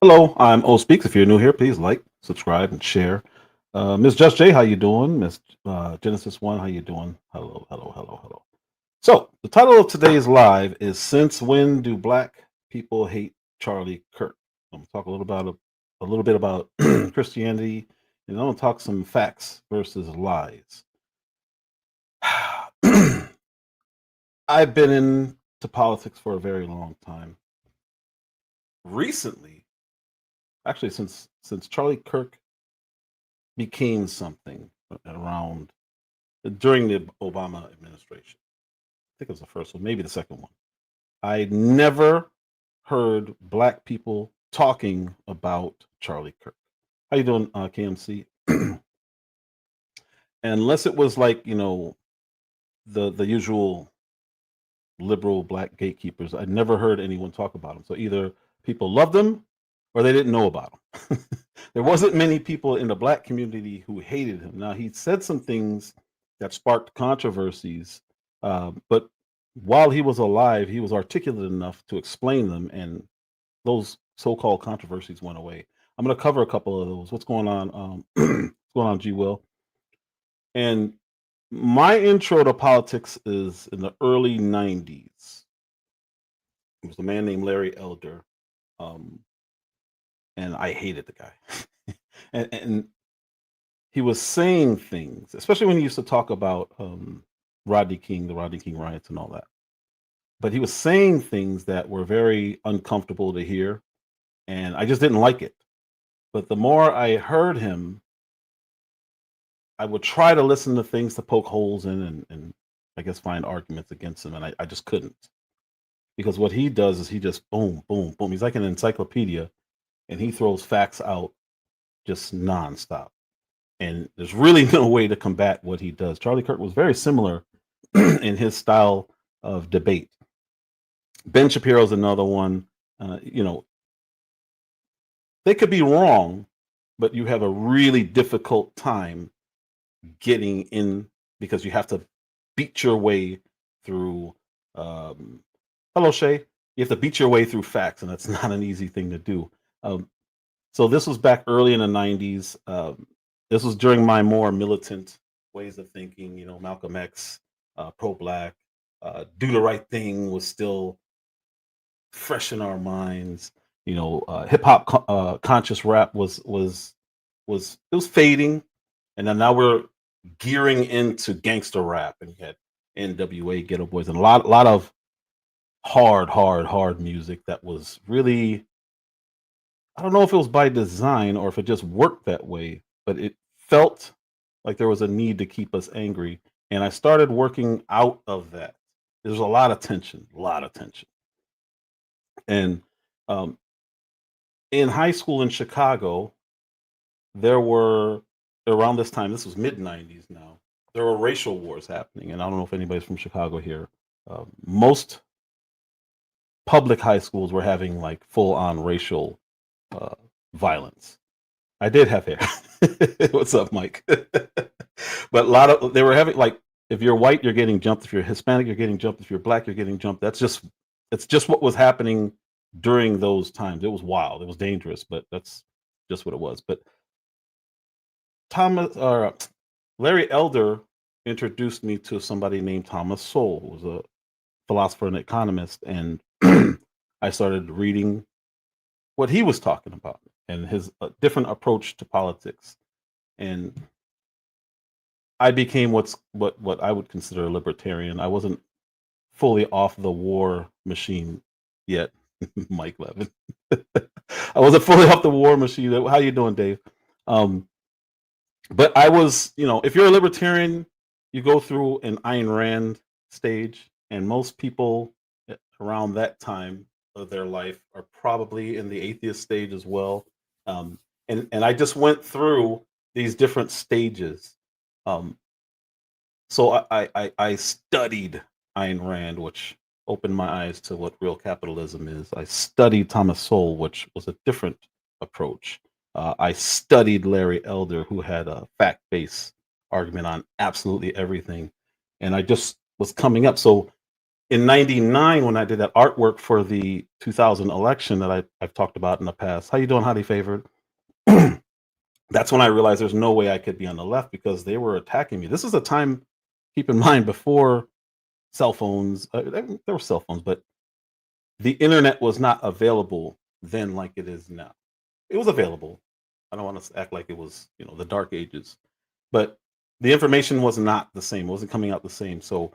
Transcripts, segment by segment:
Hello, I'm O Speaks. If you're new here, please like, subscribe, and share. Ms. Just J, how you doing? Miss Genesis One, how you doing? Hello, hello, hello, hello. So the title of today's live is "Since When Do Black People Hate Charlie Kirk?" I'm gonna talk a little bit about Christianity, and I'm gonna talk some facts versus lies. I've been into politics for a very long time. Recently, actually, since Charlie Kirk became something around during the Obama administration. I think it was the first one, maybe the second one. I never heard black people talking about Charlie Kirk. How you doing, KMC? Unless it was like the usual liberal black gatekeepers, I never heard anyone talk about him. So either people loved him or they didn't know about him. There wasn't many people in the black community who hated him. Now he said some things that sparked controversies, but while he was alive, he was articulate enough to explain them, and those so-called controversies went away. I'm going to cover a couple of those. What's going on? What's going on, G. Will? And my intro to politics is in the early '90s. It was a man named Larry Elder, um, and I hated the guy. And he was saying things, especially when he used to talk about Rodney King, the Rodney King riots, and all that. But he was saying things that were very uncomfortable to hear, and I just didn't like it. But the more I heard him, I would try to listen to things to poke holes in and I guess find arguments against him, and I just couldn't. Because what he does is he just boom, boom, boom. He's like an encyclopedia, and he throws facts out just nonstop. And there's really no way to combat what he does. Charlie Kirk was very similar in his style of debate. Ben Shapiro's another one. You know, they could be wrong, but you have a really difficult time getting in because you have to beat your way through. Hello, Shay. You have to beat your way through facts, and that's not an easy thing to do. So this was back early in the '90s. This was during my more militant ways of thinking. You know, Malcolm X, pro-black, do the right thing was still fresh in our minds. You know, hip hop conscious rap was it was fading, and then now we're gearing into gangster rap, and you had NWA, Ghetto Boys, and a lot of hard music that was really, I don't know if it was by design or if it just worked that way, but it felt like there was a need to keep us angry. And I started working out of that. There's a lot of tension, a lot of tension. And um, in high school in Chicago, there were around this time, this was mid '90s now, there were racial wars happening. And I don't know if anybody's from Chicago here. Most public high schools were having like full on racial uh, violence. I did have hair. What's up, Mike? But a lot of they were having like if you're white, you're getting jumped. If you're Hispanic, you're getting jumped. If you're black, you're getting jumped. It's just what was happening during those times. It was wild. It was dangerous, but that's just what it was. But Thomas or Larry Elder introduced me to somebody named Thomas Sowell, who was a philosopher and economist, and I started reading what he was talking about and his different approach to politics. And I became what I would consider a libertarian. I wasn't fully off the war machine yet, Mike Levin. I wasn't fully off the war machine. How you doing, Dave? Um, but I was, if you're a libertarian, you go through an Ayn Rand stage, and most people around that time of their life are probably in the atheist stage as well. Um, and I just went through these different stages. Um, so I studied Ayn Rand, which opened my eyes to what real capitalism is. I studied Thomas Sowell, which was a different approach. I studied Larry Elder, who had a fact-based argument on absolutely everything, and I just was coming up. So In '99, when I did that artwork for the 2000 election that I've talked about in the past. How you doing, Hottie Favored? That's when I realized there's no way I could be on the left because they were attacking me. This is a time, keep in mind, before cell phones. There were cell phones, but the internet was not available then like it is now. It was available. I don't want to act like it was, the dark ages, but the information was not the same. It wasn't coming out the same. So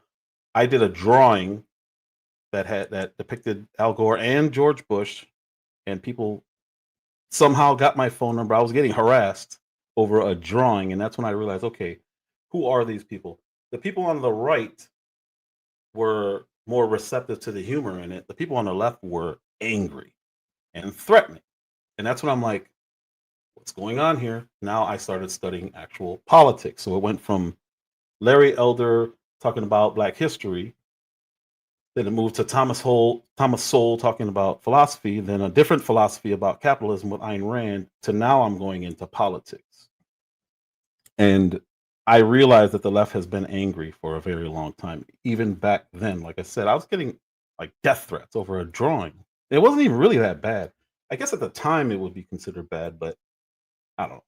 I did a drawing that depicted Al Gore and George Bush, and people somehow got my phone number. I was getting harassed over a drawing, and that's when I realized, okay, who are these people? The people on the right were more receptive to the humor in it. The people on the left were angry and threatening. And that's when I'm like, what's going on here? Now I started studying actual politics. So it went from Larry Elder talking about Black history, then it moved to Thomas Sowell talking about philosophy, then a different philosophy about capitalism with Ayn Rand, to now I'm going into politics. And I realized that the left has been angry for a very long time. Even back then, like I said, I was getting like death threats over a drawing. It wasn't even really that bad. I guess at the time it would be considered bad, but I don't know.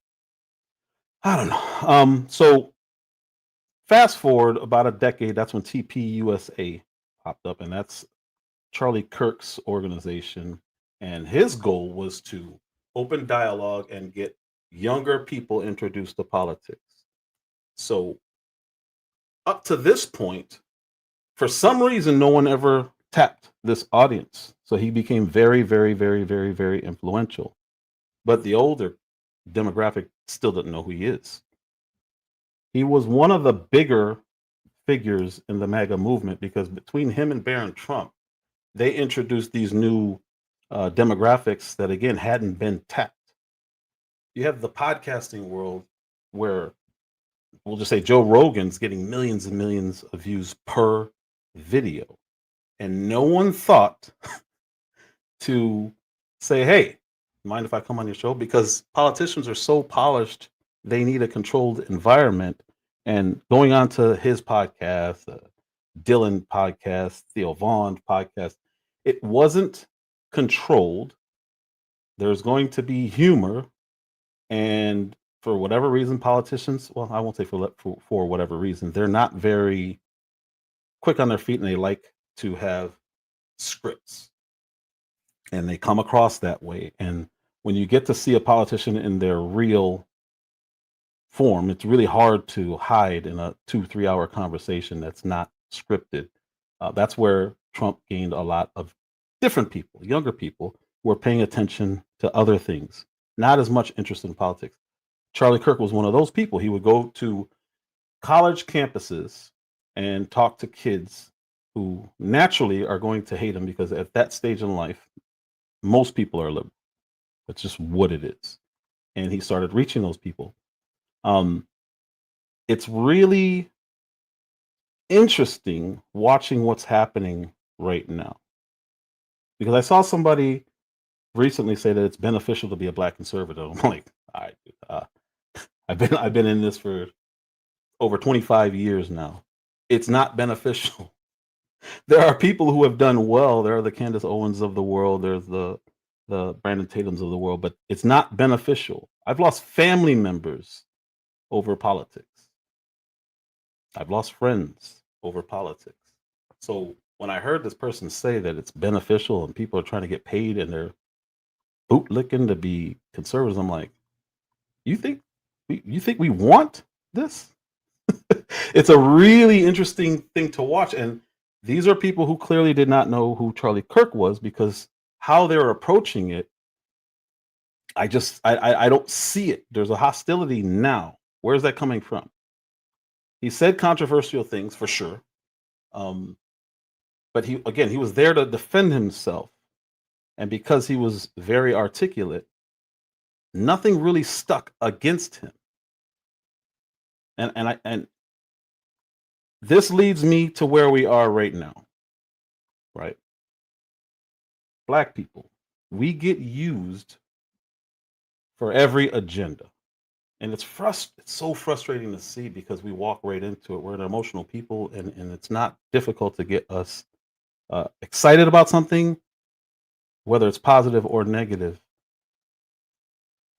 I don't know. So fast forward about a decade, that's when TPUSA popped up, and that's Charlie Kirk's organization. And his goal was to open dialogue and get younger people introduced to politics. So up to this point, for some reason, no one ever tapped this audience. So he became very, very, very, very, very influential. But the older demographic still doesn't know who he is. He was one of the bigger figures in the MAGA movement because between him and Barron Trump, they introduced these new demographics that, again, hadn't been tapped. You have the podcasting world where we'll just say Joe Rogan's getting millions and millions of views per video. And no one thought to say, hey, mind if I come on your show? Because politicians are so polished, they need a controlled environment. And going on to his podcast, Dylan podcast, Theo Vaughn podcast, it wasn't controlled. There's going to be humor. And for whatever reason, politicians, well, I won't say for whatever reason, they're not very quick on their feet and they like to have scripts. And they come across that way. And when you get to see a politician in their real form, it's really hard to hide in a 2-3 hour conversation that's not scripted. That's where Trump gained a lot of different people, younger people, who are paying attention to other things, not as much interest in politics. Charlie Kirk was one of those people. He would go to college campuses and talk to kids who naturally are going to hate him because at that stage in life, most people are liberal. That's just what it is. And he started reaching those people. It's really interesting watching what's happening right now. Because I saw somebody recently say that it's beneficial to be a Black conservative. I'm like, all right, I've been in this for over 25 years now. It's not beneficial. There are people who have done well. There are the Candace Owens of the world. There's the Brandon Tatums of the world, but it's not beneficial. I've lost family members over politics. I've lost friends over politics. So when I heard this person say that it's beneficial and people are trying to get paid and they're bootlicking to be conservatives, I'm like, you think we want this? It's a really interesting thing to watch. And these are people who clearly did not know who Charlie Kirk was because how they're approaching it, I don't see it. There's a hostility now. Where's that coming from? He said controversial things for sure. But he was there to defend himself. And because he was very articulate, nothing really stuck against him. And this leads me to where we are right now. Right? Black people, we get used for every agenda. And it's so frustrating to see because we walk right into it. We're an emotional people and it's not difficult to get us excited about something, whether it's positive or negative.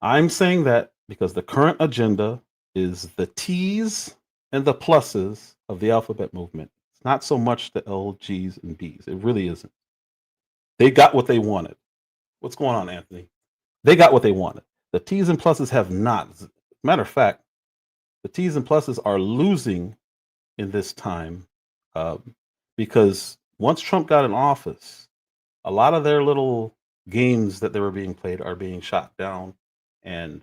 I'm saying that because the current agenda is the T's and the pluses of the alphabet movement. It's not so much the L, G's, and B's. It really isn't. They got what they wanted. What's going on, Anthony? They got what they wanted. The T's and pluses have not. Matter of fact, the T's and pluses are losing in this time because once Trump got in office, a lot of their little games that they were being played are being shot down. And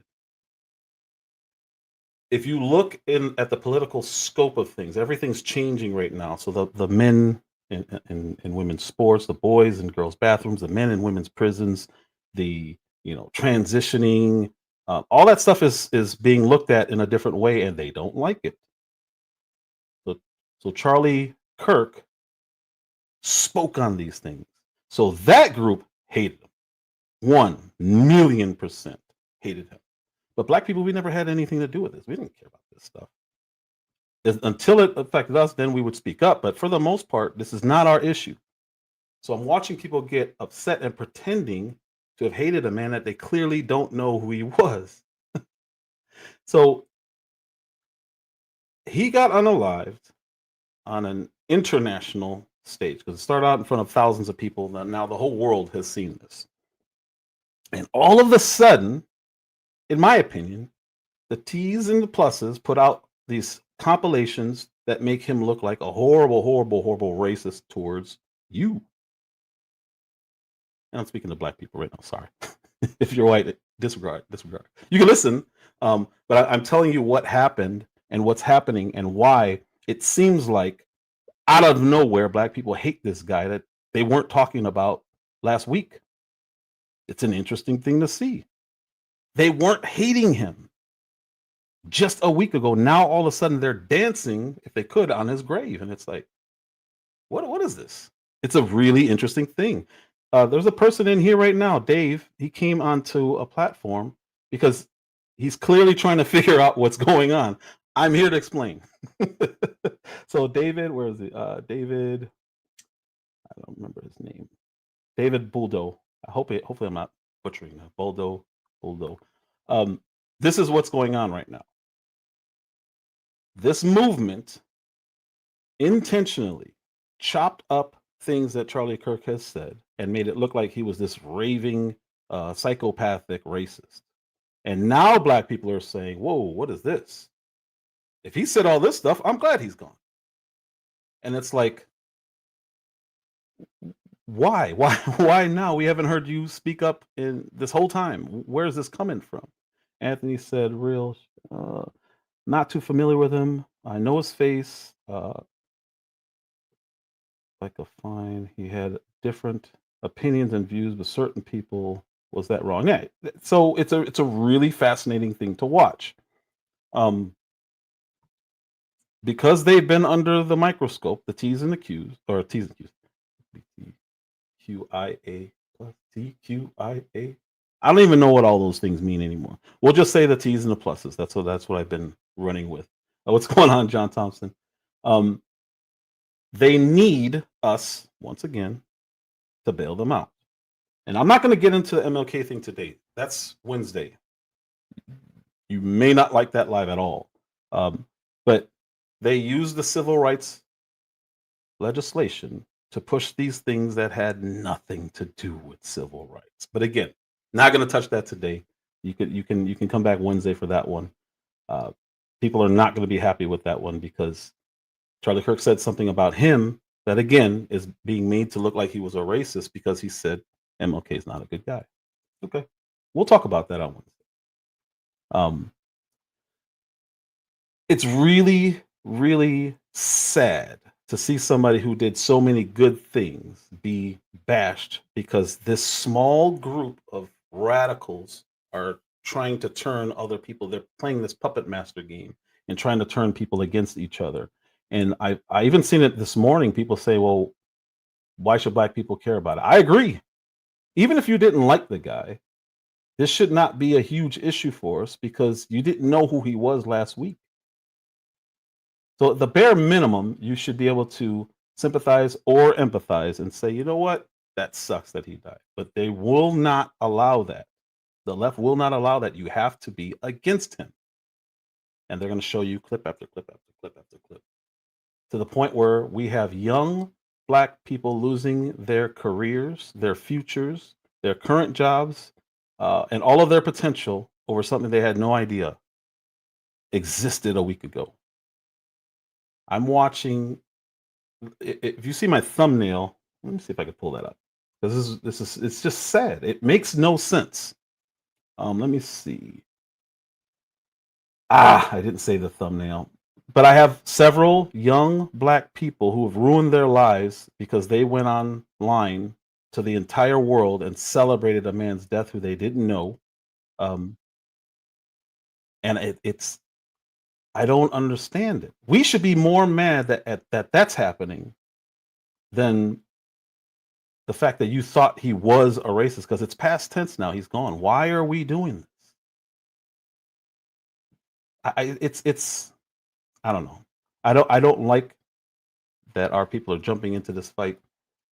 if you look at the political scope of things, everything's changing right now. So the men in women's sports, the boys and girls' bathrooms, the men in women's prisons, the transitioning, all that stuff is being looked at in a different way, and they don't like it. So Charlie Kirk spoke on these things. So that group hated him. 1,000,000% hated him. But black people, we never had anything to do with this. We didn't care about this stuff. Until it affected us, then we would speak up. But for the most part, this is not our issue. So I'm watching people get upset and pretending to have hated a man that they clearly don't know who he was. So he got unalived on an international stage because it started out in front of thousands of people. Now the whole world has seen this. And all of a sudden, in my opinion, the T's and the pluses put out these compilations that make him look like a horrible, horrible, horrible racist towards you. And I'm speaking to black people right now. Sorry. If you're white, disregard. You can listen, but I'm telling you what happened and what's happening and why it seems like out of nowhere, black people hate this guy that they weren't talking about last week. It's an interesting thing to see. They weren't hating him just a week ago. Now all of a sudden they're dancing, if they could, on his grave. And it's like, what is this? It's a really interesting thing. There's a person in here right now, Dave. He came onto a platform because he's clearly trying to figure out what's going on. I'm here to explain. So David, where is he? David, I don't remember his name. David Buldo. Hopefully I'm not butchering that. Buldo. This is what's going on right now. This movement intentionally chopped up things that Charlie Kirk has said and made it look like he was this raving, psychopathic racist. And now black people are saying, whoa, what is this? If he said all this stuff, I'm glad he's gone. And it's like, why now? We haven't heard you speak up in this whole time. Where is this coming from? Anthony said, real, not too familiar with him. I know his face. Like a fine, he had different opinions and views with certain people. Was that wrong? Yeah. So it's a really fascinating thing to watch. Because they've been under the microscope, the T's and the Q's, or T's and Q's. QIA plus TQIA. I don't even know what all those things mean anymore. We'll just say the T's and the pluses. That's what I've been running with. What's going on, John Thompson? They need us once again to bail them out. And I'm not going to get into the MLK thing today. That's Wednesday. You may not like that live at all. But they used the civil rights legislation to push these things that had nothing to do with civil rights. But again, not going to touch that today. You can come back Wednesday for that one. People are not going to be happy with that one because Charlie Kirk said something about him that again is being made to look like he was a racist because he said MLK is not a good guy. Okay, we'll talk about that on Wednesday. It's really, really sad to see somebody who did so many good things be bashed because this small group of radicals are trying to turn other people. They're playing this puppet master game and trying to turn people against each other. And I even seen it this morning. People say, well, why should black people care about it? I agree. Even if you didn't like the guy, this should not be a huge issue for us because you didn't know who he was last week. So the bare minimum, you should be able to sympathize or empathize and say, you know what, that sucks that he died. But they will not allow that. The left will not allow that. You have to be against him. And they're going to show you clip after clip after clip after clip, to the point where we have young Black people losing their careers, their futures, their current jobs, and all of their potential over something they had no idea existed a week ago. I'm watching. If you see my thumbnail, let me see if I can pull that up, because it's just sad. It makes no sense. Let me see. I didn't say the thumbnail, but I have several young Black people who have ruined their lives because they went online to the entire world and celebrated a man's death who they didn't know. Um, and it's I don't understand it. We should be more mad that that's happening than the fact that you thought he was a racist, because it's past tense now. He's gone. Why are we doing this? It's I don't know. I don't like that our people are jumping into this fight.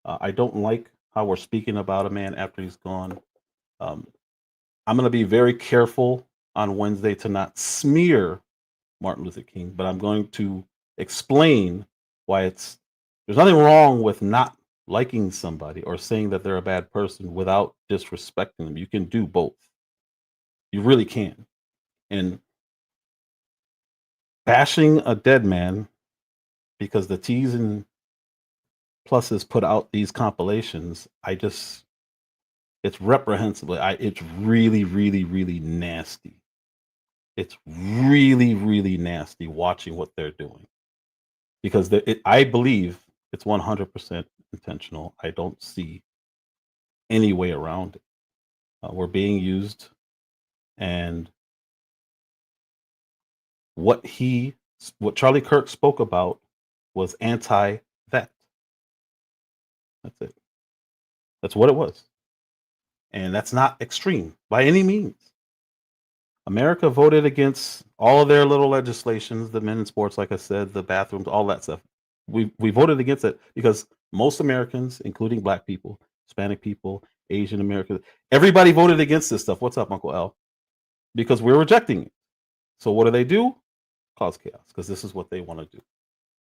I don't like how we're speaking about a man after he's gone. I'm going to be very careful on Wednesday to not smear Martin Luther King, but I'm going to explain why there's nothing wrong with not liking somebody or saying that they're a bad person without disrespecting them. You can do both. You really can. And bashing a dead man because the T's and pluses put out these compilations, it's reprehensible. It's really, really, really nasty. It's really, really nasty watching what they're doing, because I believe it's 100% intentional. I don't see any way around it. We're being used, and what Charlie Kirk spoke about was anti-vet. That's it. That's what it was. And that's not extreme by any means. America voted against all of their little legislations, the men in sports, like I said, the bathrooms, all that stuff. We voted against it because most Americans, including Black people, Hispanic people, Asian Americans, everybody voted against this stuff. What's up, Uncle Al? Because we're rejecting it. So what do? Cause chaos, because this is what they want to do.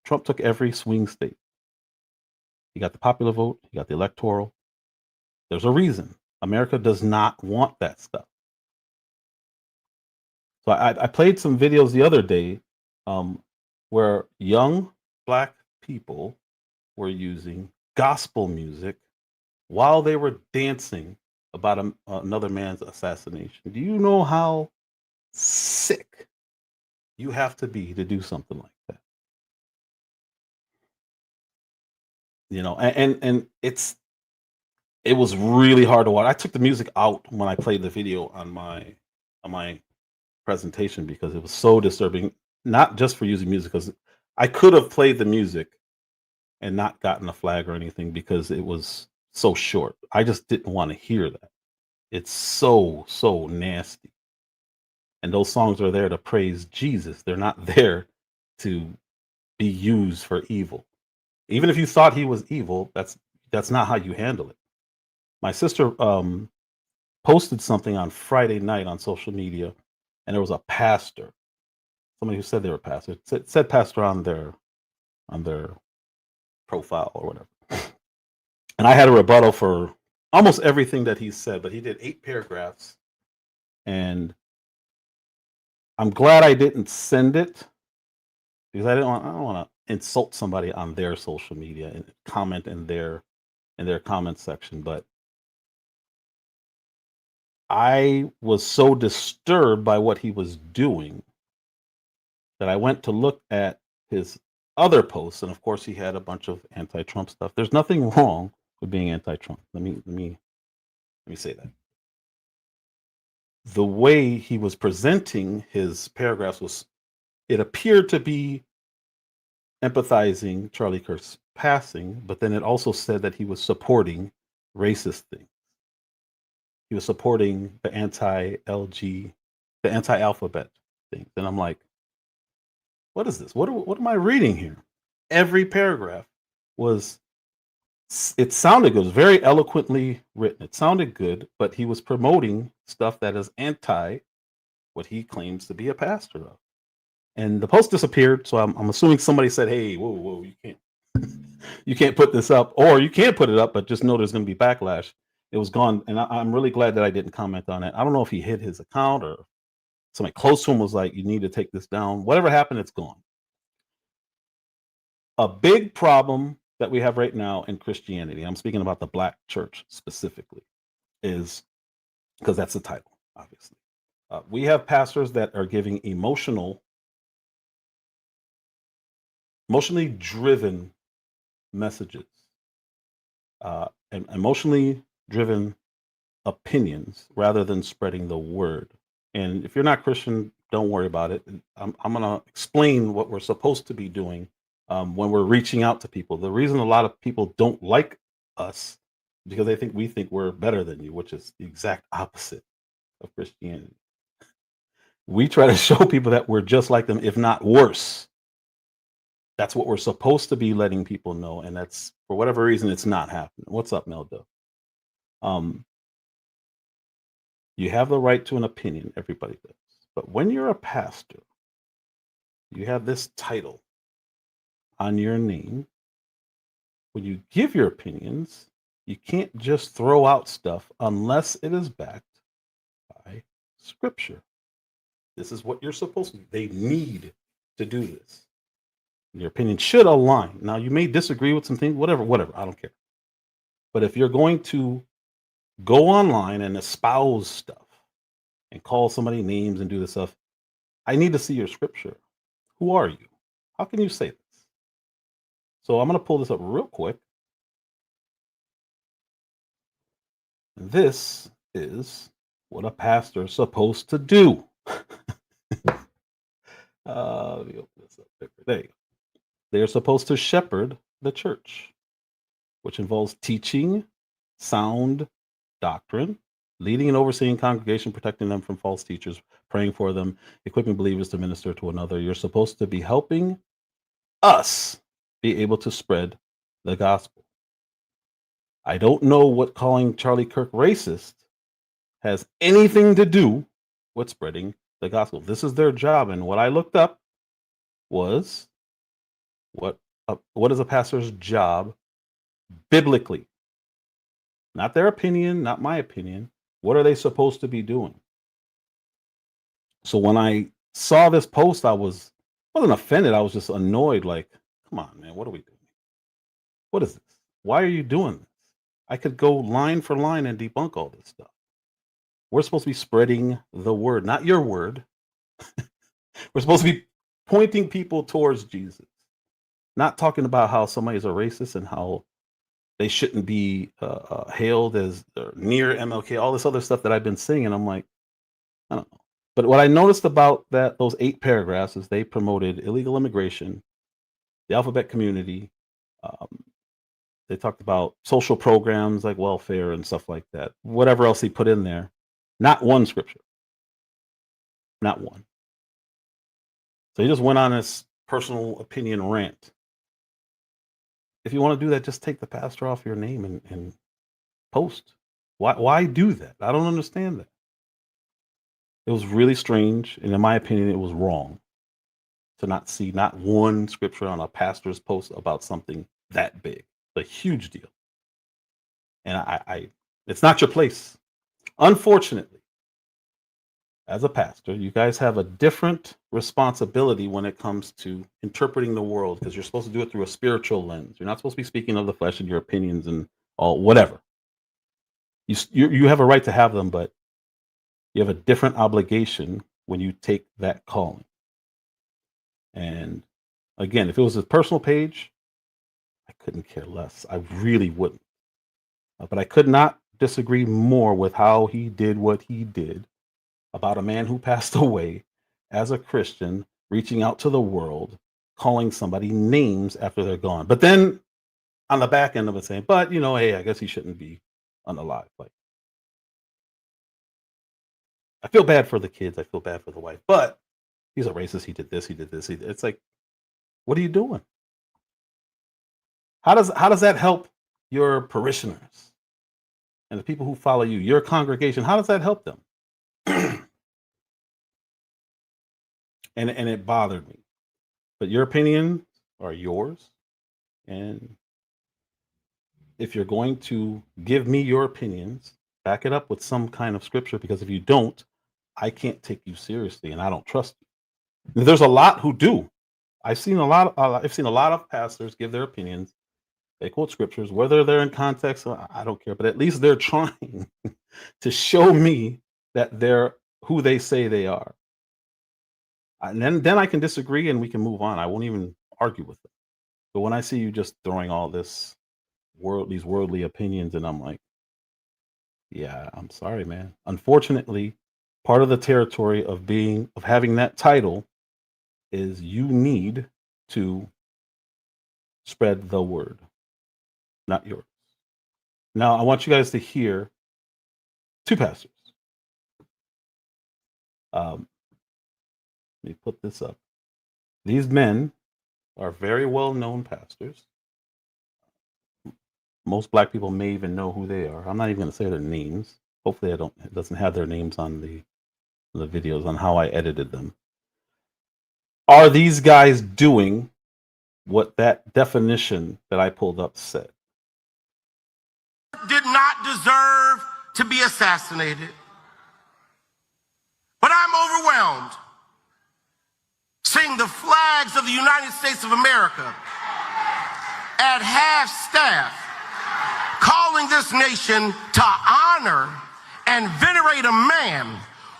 Trump took every swing state. He got the popular vote. He got the electoral. There's a reason. America does not want that stuff. So I played some videos the other day where young Black people were using gospel music while they were dancing about another man's assassination. Do you know how sick you have to be to do something like that? You know, and it was really hard to watch. I took the music out when I played the video on my presentation because it was so disturbing. Not just for using music, because I could have played the music and not gotten a flag or anything because it was so short. I just didn't want to hear that. It's so nasty. And those songs are there to praise Jesus. They're not there to be used for evil. Even if you thought he was evil, that's not how you handle it. My sister posted something on Friday night on social media, and there was a pastor, somebody who said they were pastor, said pastor on their profile or whatever. And I had a rebuttal for almost everything that he said, but he did 8 paragraphs, and I'm glad I didn't send it because I don't want to insult somebody on their social media and comment in their comment section. But I was so disturbed by what he was doing that I went to look at his other posts, and of course he had a bunch of anti-Trump stuff. There's nothing wrong with being anti-Trump. Let me say that. The way he was presenting his paragraphs it appeared to be empathizing Charlie Kirk's passing, but then it also said that he was supporting racist things. He was supporting the anti-alphabet things. And I'm like, what is this? What am I reading here? Every paragraph was it sounded good. It was very eloquently written. It sounded good, but he was promoting stuff that is anti what he claims to be a pastor of. And the post disappeared, so I'm assuming somebody said, "Hey, whoa, you can't, you can't put this up, or you can put it up, but just know there's going to be backlash." It was gone, and I'm really glad that I didn't comment on it. I don't know if he hid his account or somebody close to him was like, "You need to take this down." Whatever happened, it's gone. A big problem that we have right now in Christianity, I'm speaking about the Black church specifically, is because that's the title, obviously. We have pastors that are giving emotionally driven messages, and emotionally driven opinions rather than spreading the word. And if you're not Christian, don't worry about it. I'm going to explain what we're supposed to be doing when we're reaching out to people. The reason a lot of people don't like us is because we think we're better than you, which is the exact opposite of Christianity. We try to show people that we're just like them, if not worse. That's what we're supposed to be letting people know, and that's, for whatever reason, it's not happening. What's up, Melda? You have the right to an opinion, everybody does. But when you're a pastor, you have this title on your name. When you give your opinions, you can't just throw out stuff unless it is backed by scripture. This is what you're supposed to do. They need to do this. Your opinion should align. Now, you may disagree with some things, whatever, I don't care. But if you're going to go online and espouse stuff and call somebody names and do this stuff, I need to see your scripture. Who are you? How can you say this? So I'm going to pull this up real quick. This is what a pastor is supposed to do. Let me open this up. There you go. They are supposed to shepherd the church, which involves teaching sound doctrine, leading and overseeing congregation, protecting them from false teachers, praying for them, equipping believers to minister to another. You're supposed to be helping us be able to spread the gospel. I don't know what calling Charlie Kirk racist has anything to do with spreading the gospel. This is their job, and what I looked up was what is a pastor's job biblically. Not their opinion, not my opinion. What are they supposed to be doing? So when I saw this post, I wasn't offended. I was just annoyed. Like, come on, man, what are we doing? What is this? Why are you doing this? I could go line for line and debunk all this stuff. We're supposed to be spreading the word, not your word. We're supposed to be pointing people towards Jesus, not talking about how somebody's a racist and how they shouldn't be hailed as near MLK, all this other stuff that I've been seeing. And I'm like, I don't know. But what I noticed about those 8 paragraphs is they promoted illegal immigration, the alphabet community. They talked about social programs like welfare and stuff like that. Whatever else he put in there, not one scripture, not one. So he just went on his personal opinion rant. If you want to do that, just take the pastor off your name and post. Why do that? I don't understand that. It was really strange, and in my opinion, it was wrong to not see not one scripture on a pastor's post about something that big, a huge deal. And I it's not your place. Unfortunately, as a pastor, you guys have a different responsibility when it comes to interpreting the world, because you're supposed to do it through a spiritual lens. You're not supposed to be speaking of the flesh and your opinions and all whatever. You have a right to have them, but you have a different obligation when you take that calling. And again, if it was a personal page, I couldn't care less. I really wouldn't. But I could not disagree more with how he did what he did about a man who passed away as a Christian, reaching out to the world, calling somebody names after they're gone. But then on the back end of it saying, but hey, I guess he shouldn't be unalive. Like, I feel bad for the kids. I feel bad for the wife, but he's a racist. He did this. He did this. It's like, what are you doing? How does that help your parishioners and the people who follow you, your congregation? How does that help them? And it bothered me. But your opinions are yours, and if you're going to give me your opinions, back it up with some kind of scripture, because if you don't, I can't take you seriously, and I don't trust you. There's a lot who do. I've seen a lot of pastors give their opinions. They quote scriptures, whether they're in context, I don't care, but at least they're trying to show me that they're who they say they are. And then I can disagree and we can move on. I won't even argue with them. But when I see you just throwing all these worldly opinions, and I'm like, yeah, I'm sorry, man. Unfortunately, part of the territory of having that title is you need to spread the word, not yours. Now, I want you guys to hear two pastors. Let me put this up. These men are very well-known pastors. Most black people may even know who they are. I'm not even going to say their names. Hopefully, it doesn't have their names on the videos on how I edited them. Are these guys doing what that definition that I pulled up said? Did not deserve to be assassinated. But I'm overwhelmed seeing the flags of the United States of America at half-staff, calling this nation to honor and venerate a man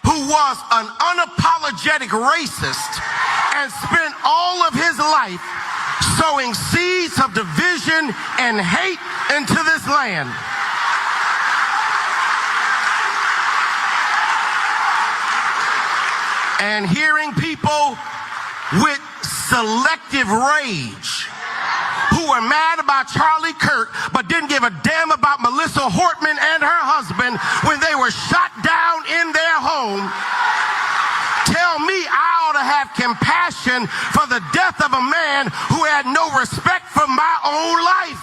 who was an unapologetic racist and spent all of his life sowing seeds of division and hate into this land. And hearing people with selective rage who were mad about Charlie Kirk but didn't give a damn about Melissa Hortman and her husband when they were shot down in their home, tell me I ought to have compassion for the death of a man who had no respect for my own life.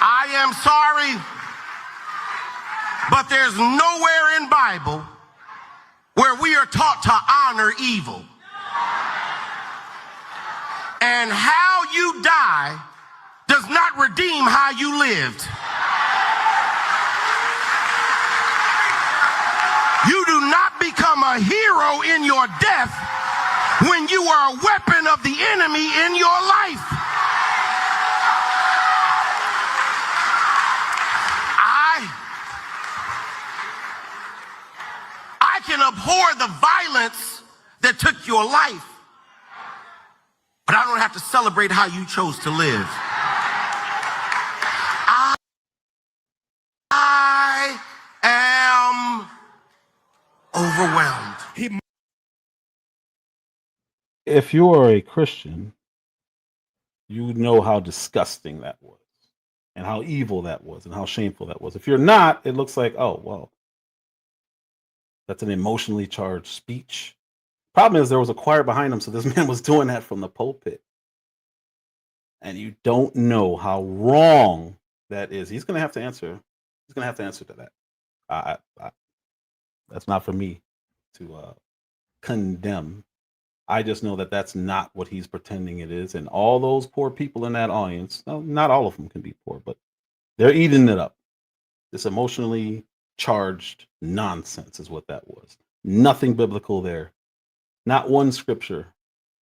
I am sorry, but there's nowhere in Bible where we are taught to honor evil. And how you die does not redeem how you lived. You do not become a hero in your death when you are a weapon of the enemy in your life. I can abhor the violence that took your life, but I don't have to celebrate how you chose to live. I am overwhelmed. If you are a Christian, you know how disgusting that was, and how evil that was, and how shameful that was. If you're not, it looks like, oh, well, that's an emotionally charged speech. Problem is, there was a choir behind him, so this man was doing that from the pulpit. And you don't know how wrong that is. He's going to have to answer. He's going to have to answer to that. That's not for me to condemn. I just know that that's not what he's pretending it is. And all those poor people in that audience, no, not all of them can be poor, but they're eating it up. This emotionally charged nonsense is what that was. Nothing biblical there. Not one scripture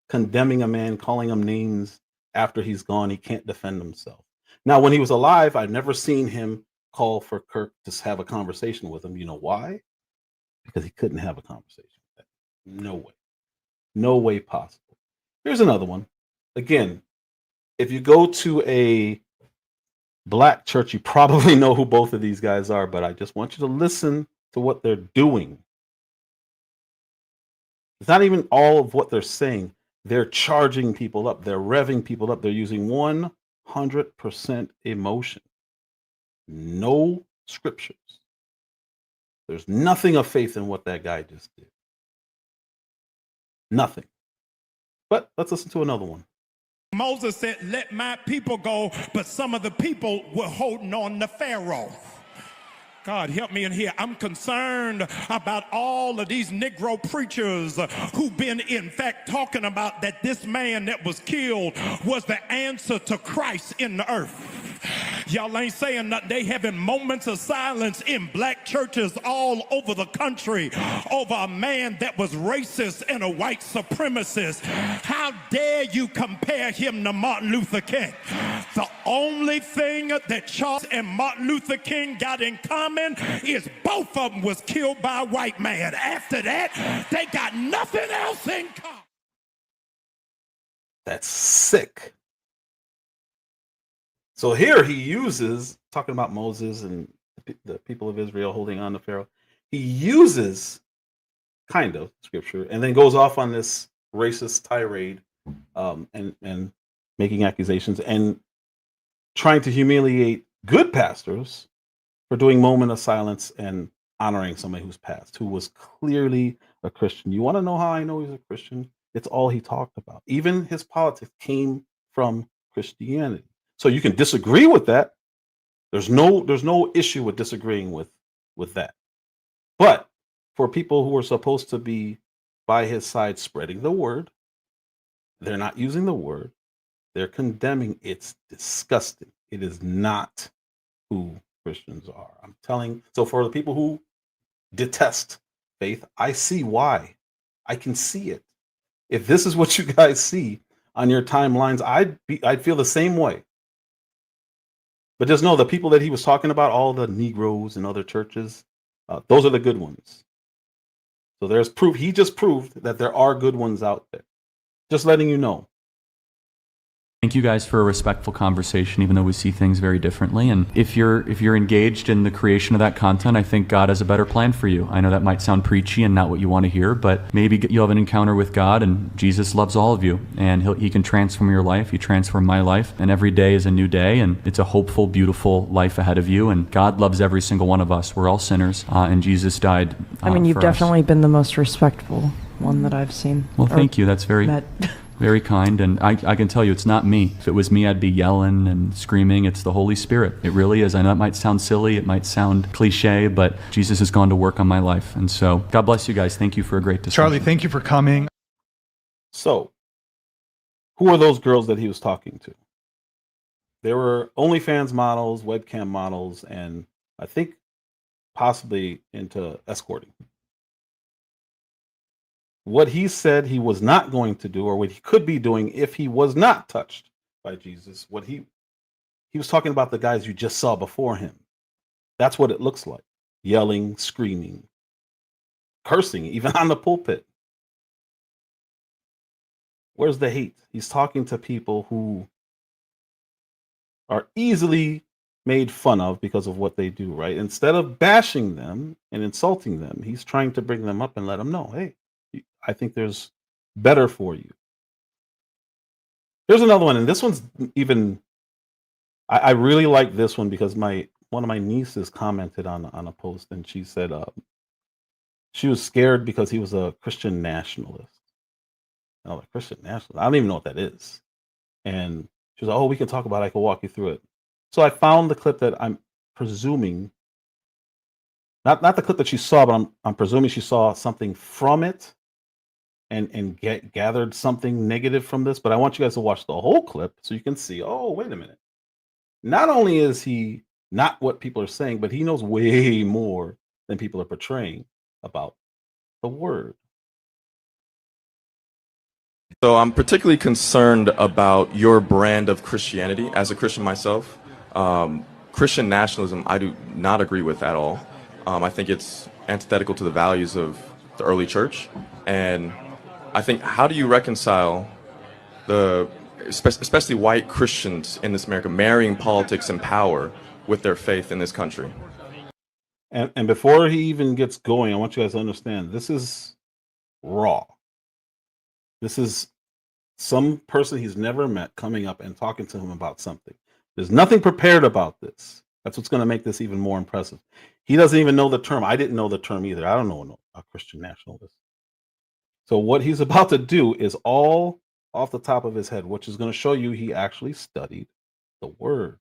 condemning a man, calling him names after he's gone. He can't defend himself. Now, when he was alive, I've never seen him call for Kirk to have a conversation with him. You know why? Because he couldn't have a conversation with that. No way. No way possible. Here's another one. Again, if you go to a black church, you probably know who both of these guys are, but I just want you to listen to what they're doing. It's not even all of what they're saying. They're charging people up. They're revving people up. They're using 100% emotion. No scriptures. There's nothing of faith in what that guy just did. Nothing. But let's listen to another one. Moses said, let my people go, but some of the people were holding on to Pharaoh. God, help me in here. I'm concerned about all of these Negro preachers who've been, in fact, talking about that this man that was killed was the answer to Christ in the earth. Y'all ain't saying nothing. They having moments of silence in black churches all over the country over a man that was racist and a white supremacist. How dare you compare him to Martin Luther King? The only thing that Charles and Martin Luther King got in common is both of them was killed by a white man. After that, they got nothing else in common. That's sick. So here he uses, talking about Moses and the people of Israel holding on to Pharaoh, he uses kind of scripture and then goes off on this racist tirade and making accusations and trying to humiliate good pastors for doing moment of silence and honoring somebody who's passed, who was clearly a Christian. You want to know how I know he's a Christian? It's all he talked about. Even his politics came from Christianity. So you can disagree with that. There's no issue with disagreeing with that. But for people who are supposed to be by his side spreading the word, they're not using the word. They're condemning. It's disgusting. It is not who Christians are. I'm telling. So for the people who detest faith, I see why. I can see it. If this is what you guys see on your timelines, I'd feel the same way. But just know the people that he was talking about, all the Negroes and other churches, those are the good ones. So there's proof. He just proved that there are good ones out there. Just letting you know. Thank you guys for a respectful conversation, even though we see things very differently. And if you're engaged in the creation of that content, I think God has a better plan for you. I know that might sound preachy and not what you want to hear, but maybe you'll have an encounter with God, and Jesus loves all of you, and he can transform your life. He transformed my life, and every day is a new day, and it's a hopeful, beautiful life ahead of you. And God loves every single one of us. We're all sinners, and Jesus died. I mean, you've for definitely us. been the most respectful one that I've seen. Well, thank you. That's very. Met. Very kind, and I can tell you it's not me. If it was me, I'd be yelling and screaming. It's the Holy Spirit. It really is. I know it might sound silly, it might sound cliche, but Jesus has gone to work on my life. And so God bless you guys. Thank you for a great discussion. Charlie, thank you for coming. So, who are those girls that he was talking to? There were OnlyFans models, webcam models, and I think possibly into escorting. What he said he was not going to do, or what he could be doing if he was not touched by Jesus, what he was talking about the guys you just saw before him. That's what it looks like. Yelling, screaming, cursing, even on the pulpit. Where's the hate? He's talking to people who are easily made fun of because of what they do, right? Instead of bashing them and insulting them, he's trying to bring them up and let them know, hey, I think there's better for you. Here's another one, and this one's even. I really like this one because one of my nieces commented on a post, and she said she was scared because he was a Christian nationalist. Oh, a Christian nationalist! I don't even know what that is. And she was like, "Oh, we can talk about it. I can walk you through it." So I found the clip that I'm presuming, not the clip that she saw, but I'm presuming she saw something from it. And gathered something negative from this, but I want you guys to watch the whole clip so you can see, oh, wait a minute. Not only is he not what people are saying, but he knows way more than people are portraying about the word. So I'm particularly concerned about your brand of Christianity. As a Christian myself, Christian nationalism I do not agree with at all. I think it's antithetical to the values of the early church, and I think, how do you reconcile especially white Christians in this America, marrying politics and power with their faith in this country? And before he even gets going, I want you guys to understand, this is raw. This is some person he's never met coming up and talking to him about something. There's nothing prepared about this. That's what's going to make this even more impressive. He doesn't even know the term. I didn't know the term either. I don't know a Christian nationalist. So what he's about to do is all off the top of his head, which is going to show you he actually studied the word.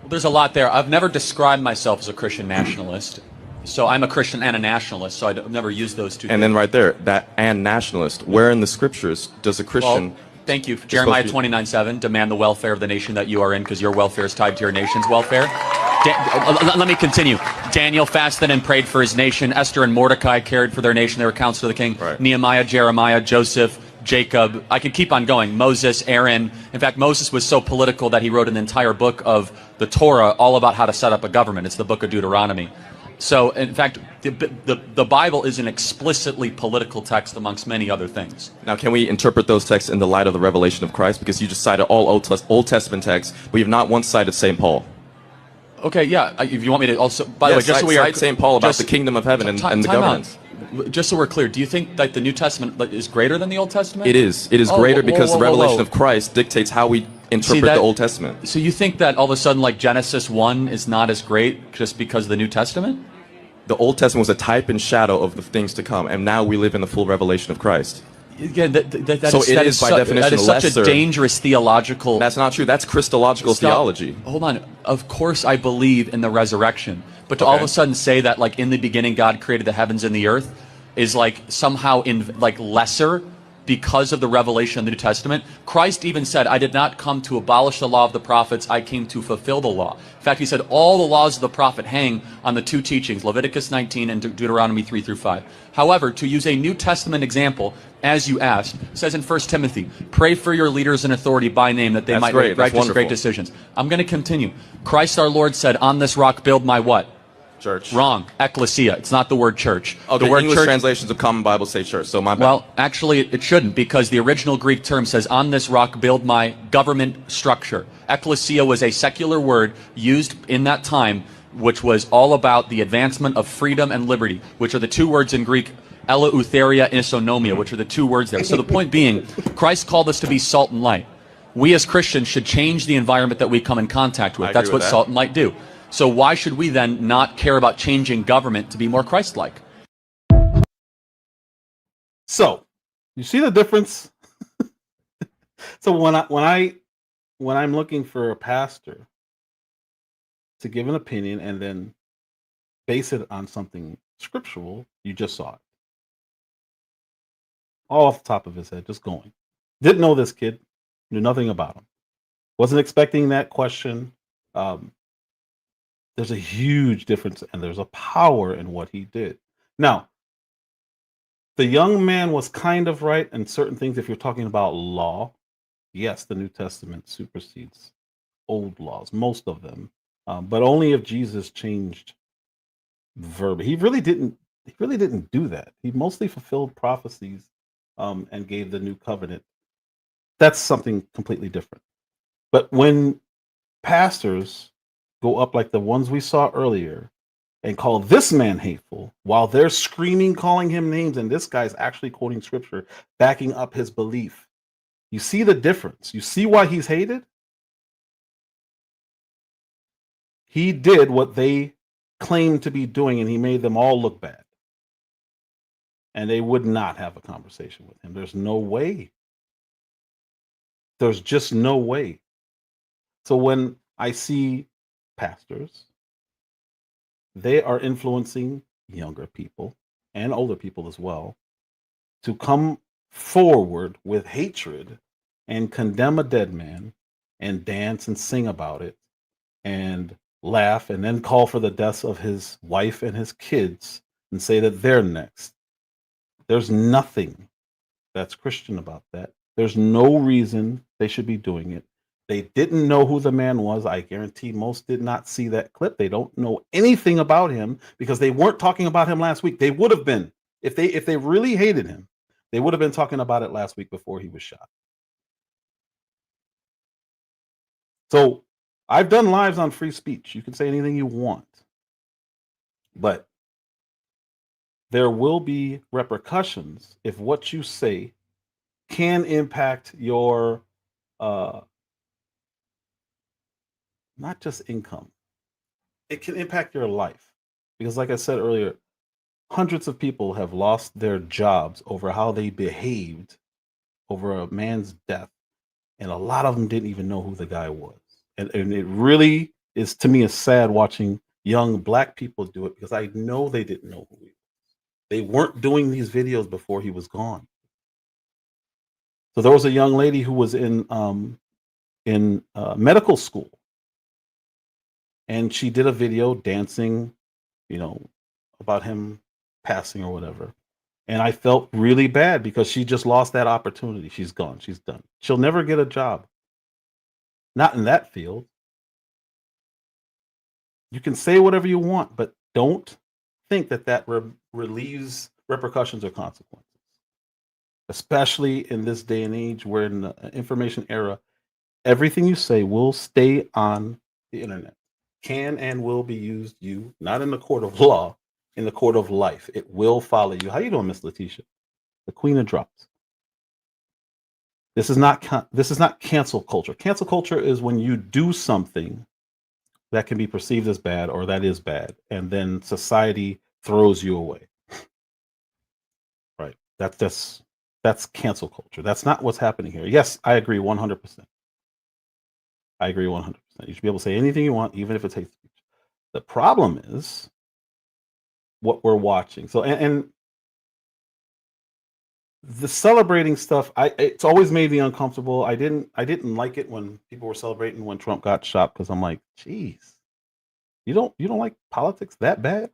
There's a lot there. I've never described myself as a Christian nationalist. So I'm a Christian and a nationalist, so I've never used those two And things. then right there, that and nationalist. Where in the scriptures does a Christian... Well, thank you. Jeremiah 29:7, demand the welfare of the nation that you are in, because your welfare is tied to your nation's welfare. Let me continue. Daniel fasted and prayed for his nation. Esther and Mordecai cared for their nation. They were counsel to the king. Right. Nehemiah, Jeremiah, Joseph, Jacob. I could keep on going. Moses, Aaron. In fact, Moses was so political that he wrote an entire book of the Torah all about how to set up a government. It's the book of Deuteronomy. So, in fact, the Bible is an explicitly political text amongst many other things. Now, can we interpret those texts in the light of the revelation of Christ? Because you just cited all Old Testament texts, but you've not once cited St. Paul. Okay, yeah. If you want me to also, by the way, just so we are, cite St. Paul about the kingdom of heaven and the governance. Just so we're clear, do you think that the New Testament is greater than the Old Testament? It is. It is greater because the revelation of Christ dictates how we interpret the Old Testament. So you think that all of a sudden, like Genesis 1 is not as great just because of the New Testament? The Old Testament was a type and shadow of the things to come, and now we live in the full revelation of Christ. Again, So it is by definition that is such lesser. a dangerous theological... That's not true. That's Christological theology. Hold on. Of course I believe in the resurrection. But to all of a sudden say that, like, in the beginning God created the heavens and the earth is, like, somehow lesser because of the revelation of the New Testament. Christ even said, I did not come to abolish the law of the prophets, I came to fulfill the law. In fact, he said all the laws of the prophet hang on the two teachings, Leviticus 19 and Deuteronomy 3 through 5. However, to use a New Testament example, as you asked, says in 1 Timothy, pray for your leaders in authority by name that they might make righteous, great decisions. I'm going to continue. Christ our Lord said, on this rock build my what? Church. Wrong. Ecclesia. It's not the word church. Okay, the word English church, translations of Common Bible say church, so my bad. well, actually, it shouldn't, because the original Greek term says, on this rock build my government structure. Ecclesia was a secular word used in that time, which was all about the advancement of freedom and liberty, which are the two words in Greek, eleutheria, isonomia, which are the two words there. So the point being, Christ called us to be salt and light. We as Christians should change the environment that we come in contact with. That's what salt and light do. So why should we then not care about changing government to be more Christ-like? So, you see the difference? So when I'm looking for a pastor to give an opinion and then base it on something scriptural, you just saw it. All off the top of his head, just going. Didn't know this kid, knew nothing about him. Wasn't expecting that question. There's a huge difference and there's a power in what he did. Now, the young man was kind of right in certain things. If you're talking about law, yes, the New Testament supersedes old laws, most of them, but only if Jesus changed verb. He really didn't do that. He mostly fulfilled prophecies and gave the new covenant. That's something completely different. But when pastors go up like the ones we saw earlier and call this man hateful while they're screaming, calling him names, and this guy's actually quoting scripture, backing up his belief. You see the difference. You see why he's hated? He did what they claimed to be doing, and he made them all look bad. And they would not have a conversation with him. There's no way. There's just no way. So when I see pastors, they are influencing younger people and older people as well to come forward with hatred and condemn a dead man and dance and sing about it and laugh and then call for the deaths of his wife and his kids and say that they're next. There's nothing that's Christian about that. There's no reason they should be doing it. They didn't know who the man was. I guarantee most did not see that clip. They don't know anything about him because they weren't talking about him last week. They would have been. If they really hated him, they would have been talking about it last week before he was shot. So I've done lives on free speech. You can say anything you want. But there will be repercussions if what you say can impact your not just income. It can impact your life. Because like I said earlier, Hundreds of people have lost their jobs over how they behaved over a man's death, and a lot of them didn't even know who the guy was. And it really is, to me, is sad watching young Black people do it, because I know they didn't know who he was. They weren't doing these videos before he was gone. So there was a young lady who was in medical school, and she did a video dancing, about him passing or whatever. And I felt really bad because she just lost that opportunity. She's gone. She's done. She'll never get a job. Not in that field. You can say whatever you want, but don't think that relieves repercussions or consequences. Especially in this day and age, we're in the information era. Everything you say will stay on the internet. Can and will be used, not in the court of law, in the court of life. It will follow you. How you doing, Miss Letitia? The Queen of Drops. This is not cancel culture. Cancel culture is when you do something that can be perceived as bad or that is bad, and then society throws you away. Right. That's cancel culture. That's not what's happening here. Yes, I agree 100%. I agree 100%. You should be able to say anything you want, even if it's hate speech. The problem is what we're watching. So, and the celebrating stuff, it's always made me uncomfortable. I didn't like it when people were celebrating when Trump got shot, because I'm like, geez, you don't like politics that bad?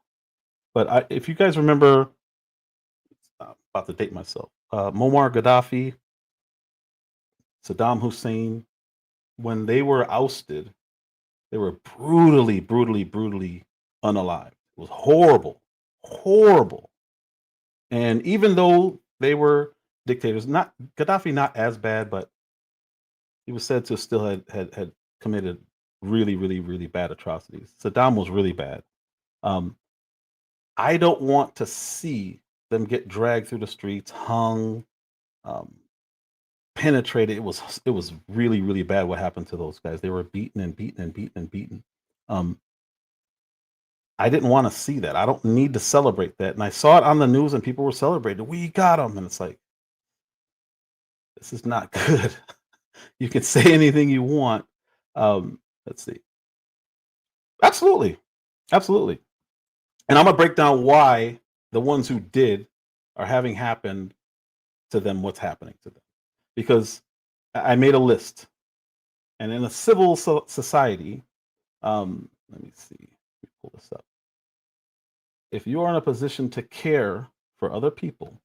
But if you guys remember, I'm about to date myself, Muammar Gaddafi, Saddam Hussein, when they were ousted, they were brutally unalived. It was horrible. And even though they were dictators, Gaddafi not as bad, but he was said to still had committed really bad atrocities. Saddam was really bad. I don't want to see them get dragged through the streets, hung, penetrated. It was really bad what happened to those guys. They were beaten. I didn't want to see that. I don't need to celebrate that. And I saw it on the news and people were celebrating. We got them. And it's like, this is not good. You can say anything you want. Let's see. Absolutely. And I'm going to break down why the ones who did are having happened to them what's happening to them. Because I made a list. And in a civil society, let me see. Let me pull this up. If you are in a position to care for other people,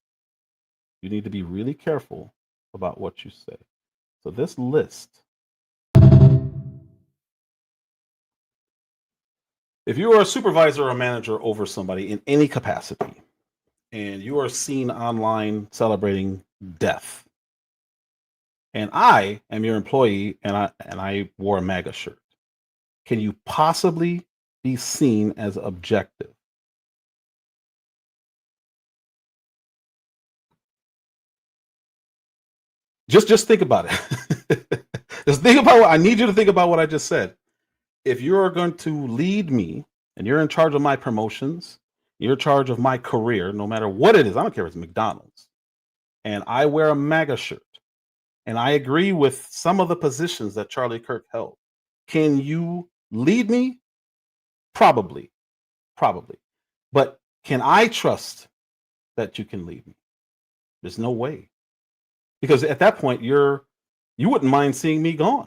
you need to be really careful about what you say. So this list, if you are a supervisor or a manager over somebody in any capacity, and you are seen online celebrating death, and I am your employee, and I wore a MAGA shirt, can you possibly be seen as objective? Just think about it. Just think about I need you to think about what I just said. If you're going to lead me and you're in charge of my promotions, you're in charge of my career, no matter what it is, I don't care if it's McDonald's, and I wear a MAGA shirt, and I agree with some of the positions that Charlie Kirk held, can you lead me? Probably. But can I trust that you can lead me? There's no way. Because at that point, you wouldn't mind seeing me gone.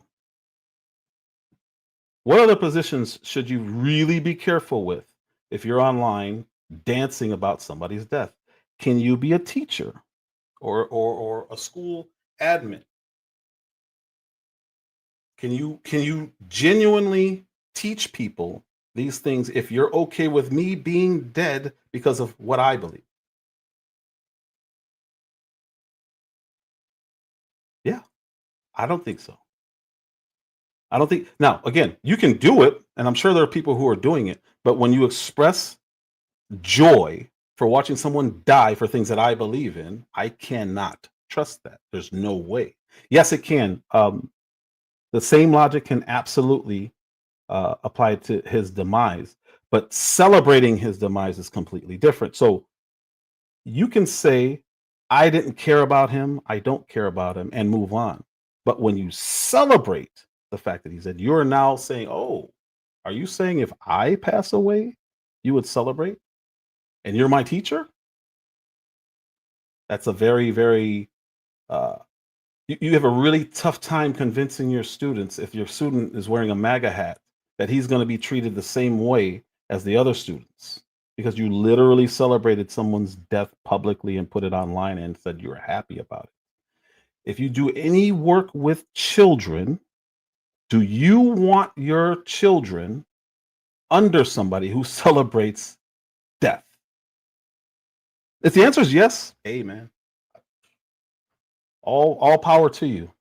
What other positions should you really be careful with if you're online dancing about somebody's death? Can you be a teacher or a school admin? Can you genuinely teach people these things if you're okay with me being dead because of what I believe? Yeah, I don't think so. Now, again, you can do it, and I'm sure there are people who are doing it, but when you express joy for watching someone die for things that I believe in, I cannot trust that. There's no way. Yes, it can. The same logic can absolutely apply to his demise, but celebrating his demise is completely different. So You can say, I didn't care about him, I don't care about him, and move on. But when you celebrate the fact that he's dead, you're now saying, oh, are you saying if I pass away, you would celebrate? And you're my teacher? That's a very, very, uh, you have a really tough time convincing your students, if your student is wearing a MAGA hat, that he's going to be treated the same way as the other students, because you literally celebrated someone's death publicly and put it online and said you were happy about it. If you do any work with children, do you want your children under somebody who celebrates death? If the answer is yes, amen. All power to you.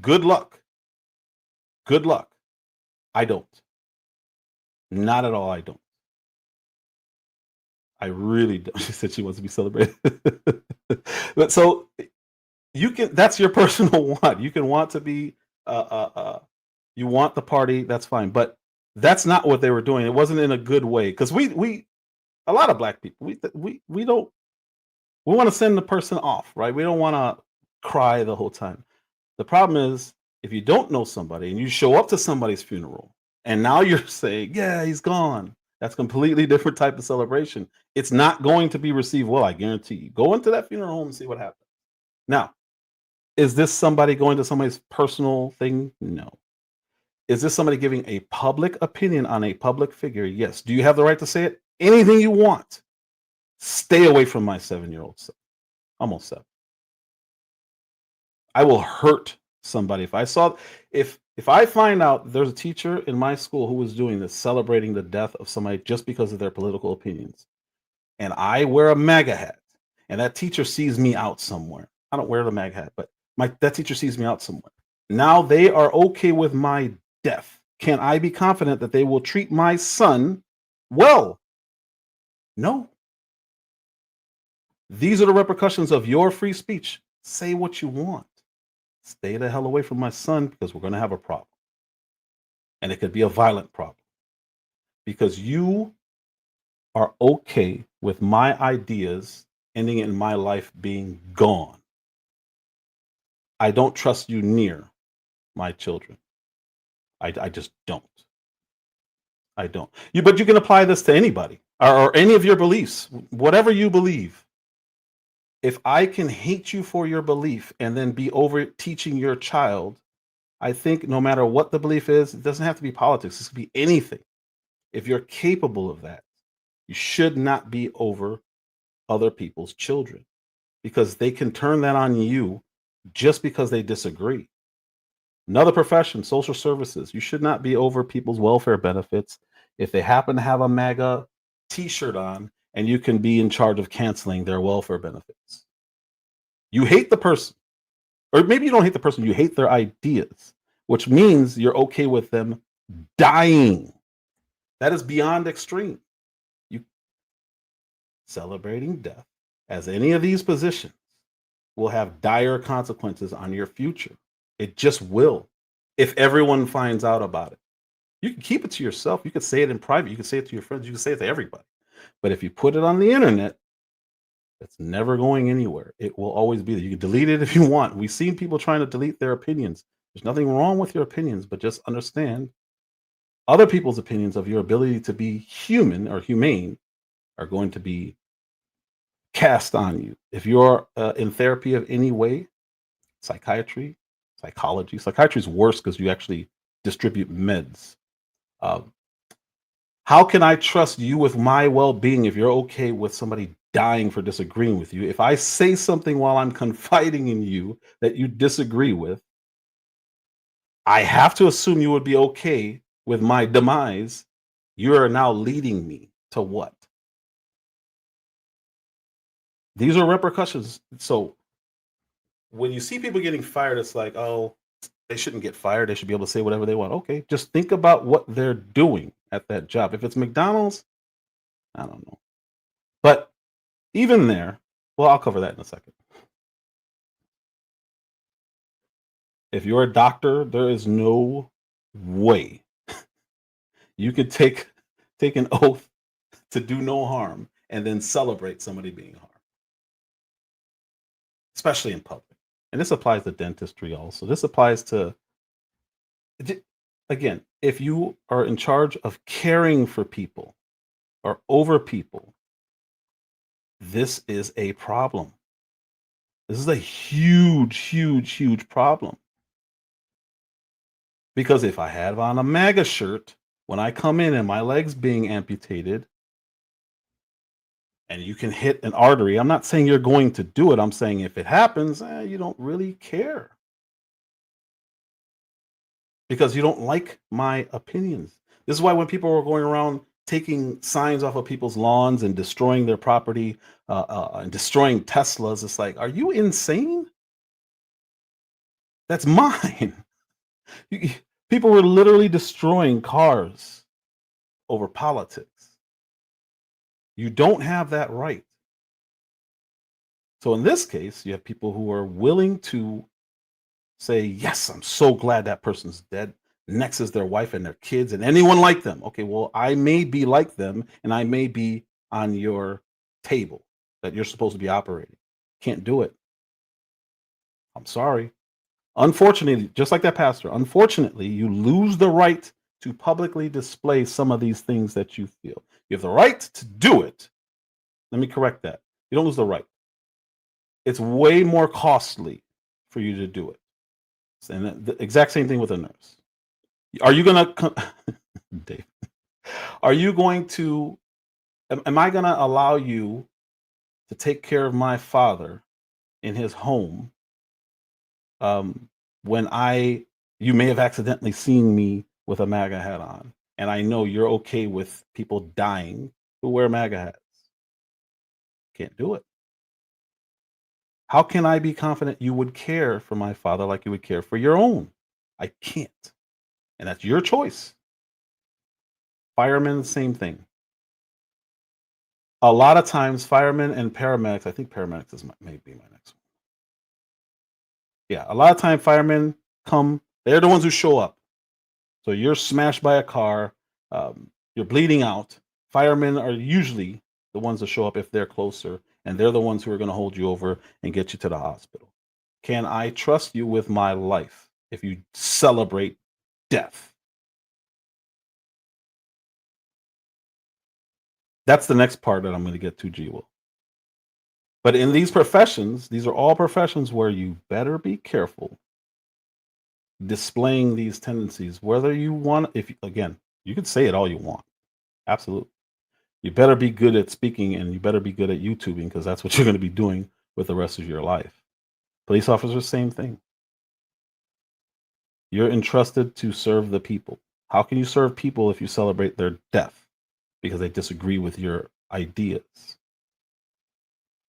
Good luck. Good luck. I don't. Not at all, I don't. I really don't. She said she wants to be celebrated. But so you can, that's your personal want. You can want to be you want the party, that's fine. But that's not what they were doing. It wasn't in a good way. Because we a lot of black people, we don't, we want to send the person off, right? We don't want to cry the whole time. The problem is, if you don't know somebody and you show up to somebody's funeral and now you're saying, yeah, he's gone, that's completely different type of celebration. It's not going to be received well, I guarantee you. Go into that funeral home and see what happens. Now, is this somebody going to somebody's personal thing? No. Is this somebody giving a public opinion on a public figure? Yes. Do you have the right to say it? Anything you want. Stay away from my 7-year-old son. Almost 7. I will hurt somebody if I saw, if I find out there's a teacher in my school who was doing this, celebrating the death of somebody just because of their political opinions, and I wear a MAGA hat, and that teacher sees me out somewhere. I don't wear the MAGA hat, but that teacher sees me out somewhere. Now they are okay with my death. Can I be confident that they will treat my son well? No. These are the repercussions of your free speech. Say what you want. Stay the hell away from my son, because we're going to have a problem. And it could be a violent problem. Because you are okay with my ideas ending in my life being gone. I don't trust you near my children. I just don't. I don't. But you can apply this to anybody or any of your beliefs, whatever you believe. If I can hate you for your belief and then be over teaching your child, I think no matter what the belief is, it doesn't have to be politics. It could be anything. If you're capable of that, you should not be over other people's children, because they can turn that on you just because they disagree. Another profession, social services. You should not be over people's welfare benefits if they happen to have a MAGA t-shirt on, and you can be in charge of canceling their welfare benefits. You hate the person, or maybe you don't hate the person, you hate their ideas, which means you're okay with them dying. That is beyond extreme. You celebrating death as any of these positions will have dire consequences on your future. It just will. If everyone finds out about it, you can keep it to yourself. You can say it in private. You can say it to your friends. You can say it to everybody. But if you put it on the internet, it's never going anywhere. It will always be there. You can delete it if you want. We've seen people trying to delete their opinions. There's nothing wrong with your opinions, but just understand other people's opinions of your ability to be human or humane are going to be cast on you. If you're in therapy of any way, psychiatry, psychology. Psychiatry is worse because you actually distribute meds. How can I trust you with my well-being if you're okay with somebody dying for disagreeing with you? If I say something while I'm confiding in you that you disagree with, I have to assume you would be okay with my demise. You are now leading me to what? These are repercussions. So when you see people getting fired, it's like, oh, they shouldn't get fired. They should be able to say whatever they want. Okay, just think about what they're doing at that job. If it's McDonald's, I don't know. But even there, well, I'll cover that in a second. If you're a doctor, there is no way you could take an oath to do no harm and then celebrate somebody being harmed. especially in public. And this applies to dentistry also. This applies to, again, if you are in charge of caring for people or over people, this is a problem. This is a huge, huge, huge problem. Because if I have on a MAGA shirt, when I come in and my leg's being amputated, and you can hit an artery, I'm not saying you're going to do it. I'm saying if it happens, you don't really care. Because you don't like my opinions. This is why when people were going around taking signs off of people's lawns and destroying their property and destroying Teslas, it's like, are you insane? That's mine. People were literally destroying cars over politics. You don't have that right. So in this case, you have people who are willing to say, yes, I'm so glad that person's dead. Next is their wife and their kids and anyone like them. Okay, well, I may be like them and I may be on your table that you're supposed to be operating. Can't do it. I'm sorry. Unfortunately, just like that pastor, unfortunately, you lose the right to publicly display some of these things that you feel. You have the right to do it. Let me correct that. You don't lose the right. It's way more costly for you to do it. And the exact same thing with a nurse. Are you going to, Dave, are you going to, am I going to allow you to take care of my father in his home when you may have accidentally seen me with a MAGA hat on, and I know you're okay with people dying who wear MAGA hats? Can't do it. How can I be confident you would care for my father like you would care for your own? I can't. And that's your choice. Firemen, same thing. A lot of times, firemen and paramedics, I think paramedics is maybe my next one. Yeah, a lot of time firemen come, they're the ones who show up. So you're smashed by a car, you're bleeding out. Firemen are usually the ones that show up if they're closer, and they're the ones who are going to hold you over and get you to the hospital. Can I trust you with my life if you celebrate death? That's the next part that I'm going to get to, G. Will. But in these professions, these are all professions where you better be careful displaying these tendencies, whether you want, again, you can say it all you want. Absolutely. You better be good at speaking and you better be good at YouTubing, because that's what you're going to be doing with the rest of your life. Police officers, same thing. You're entrusted to serve the people. How can you serve people if you celebrate their death because they disagree with your ideas?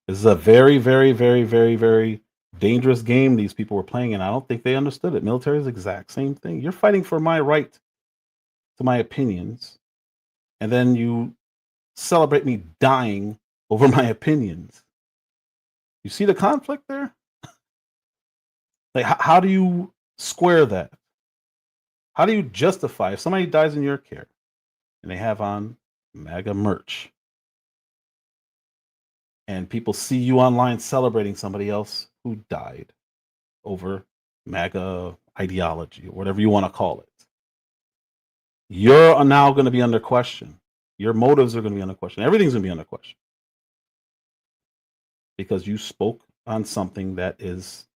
This is a very, very, very, very, very dangerous game these people were playing, and I don't think they understood it. Military is the exact same thing. You're fighting for my right to my opinions, and then you celebrate me dying over my opinions. You see the conflict there? Like, how do you square that? How do you justify if somebody dies in your care and they have on MAGA merch and people see you online celebrating somebody else who died over MAGA ideology or whatever you want to call it? You're now going to be under question. Your motives are going to be under question. Everything's going to be under question because you spoke on something that is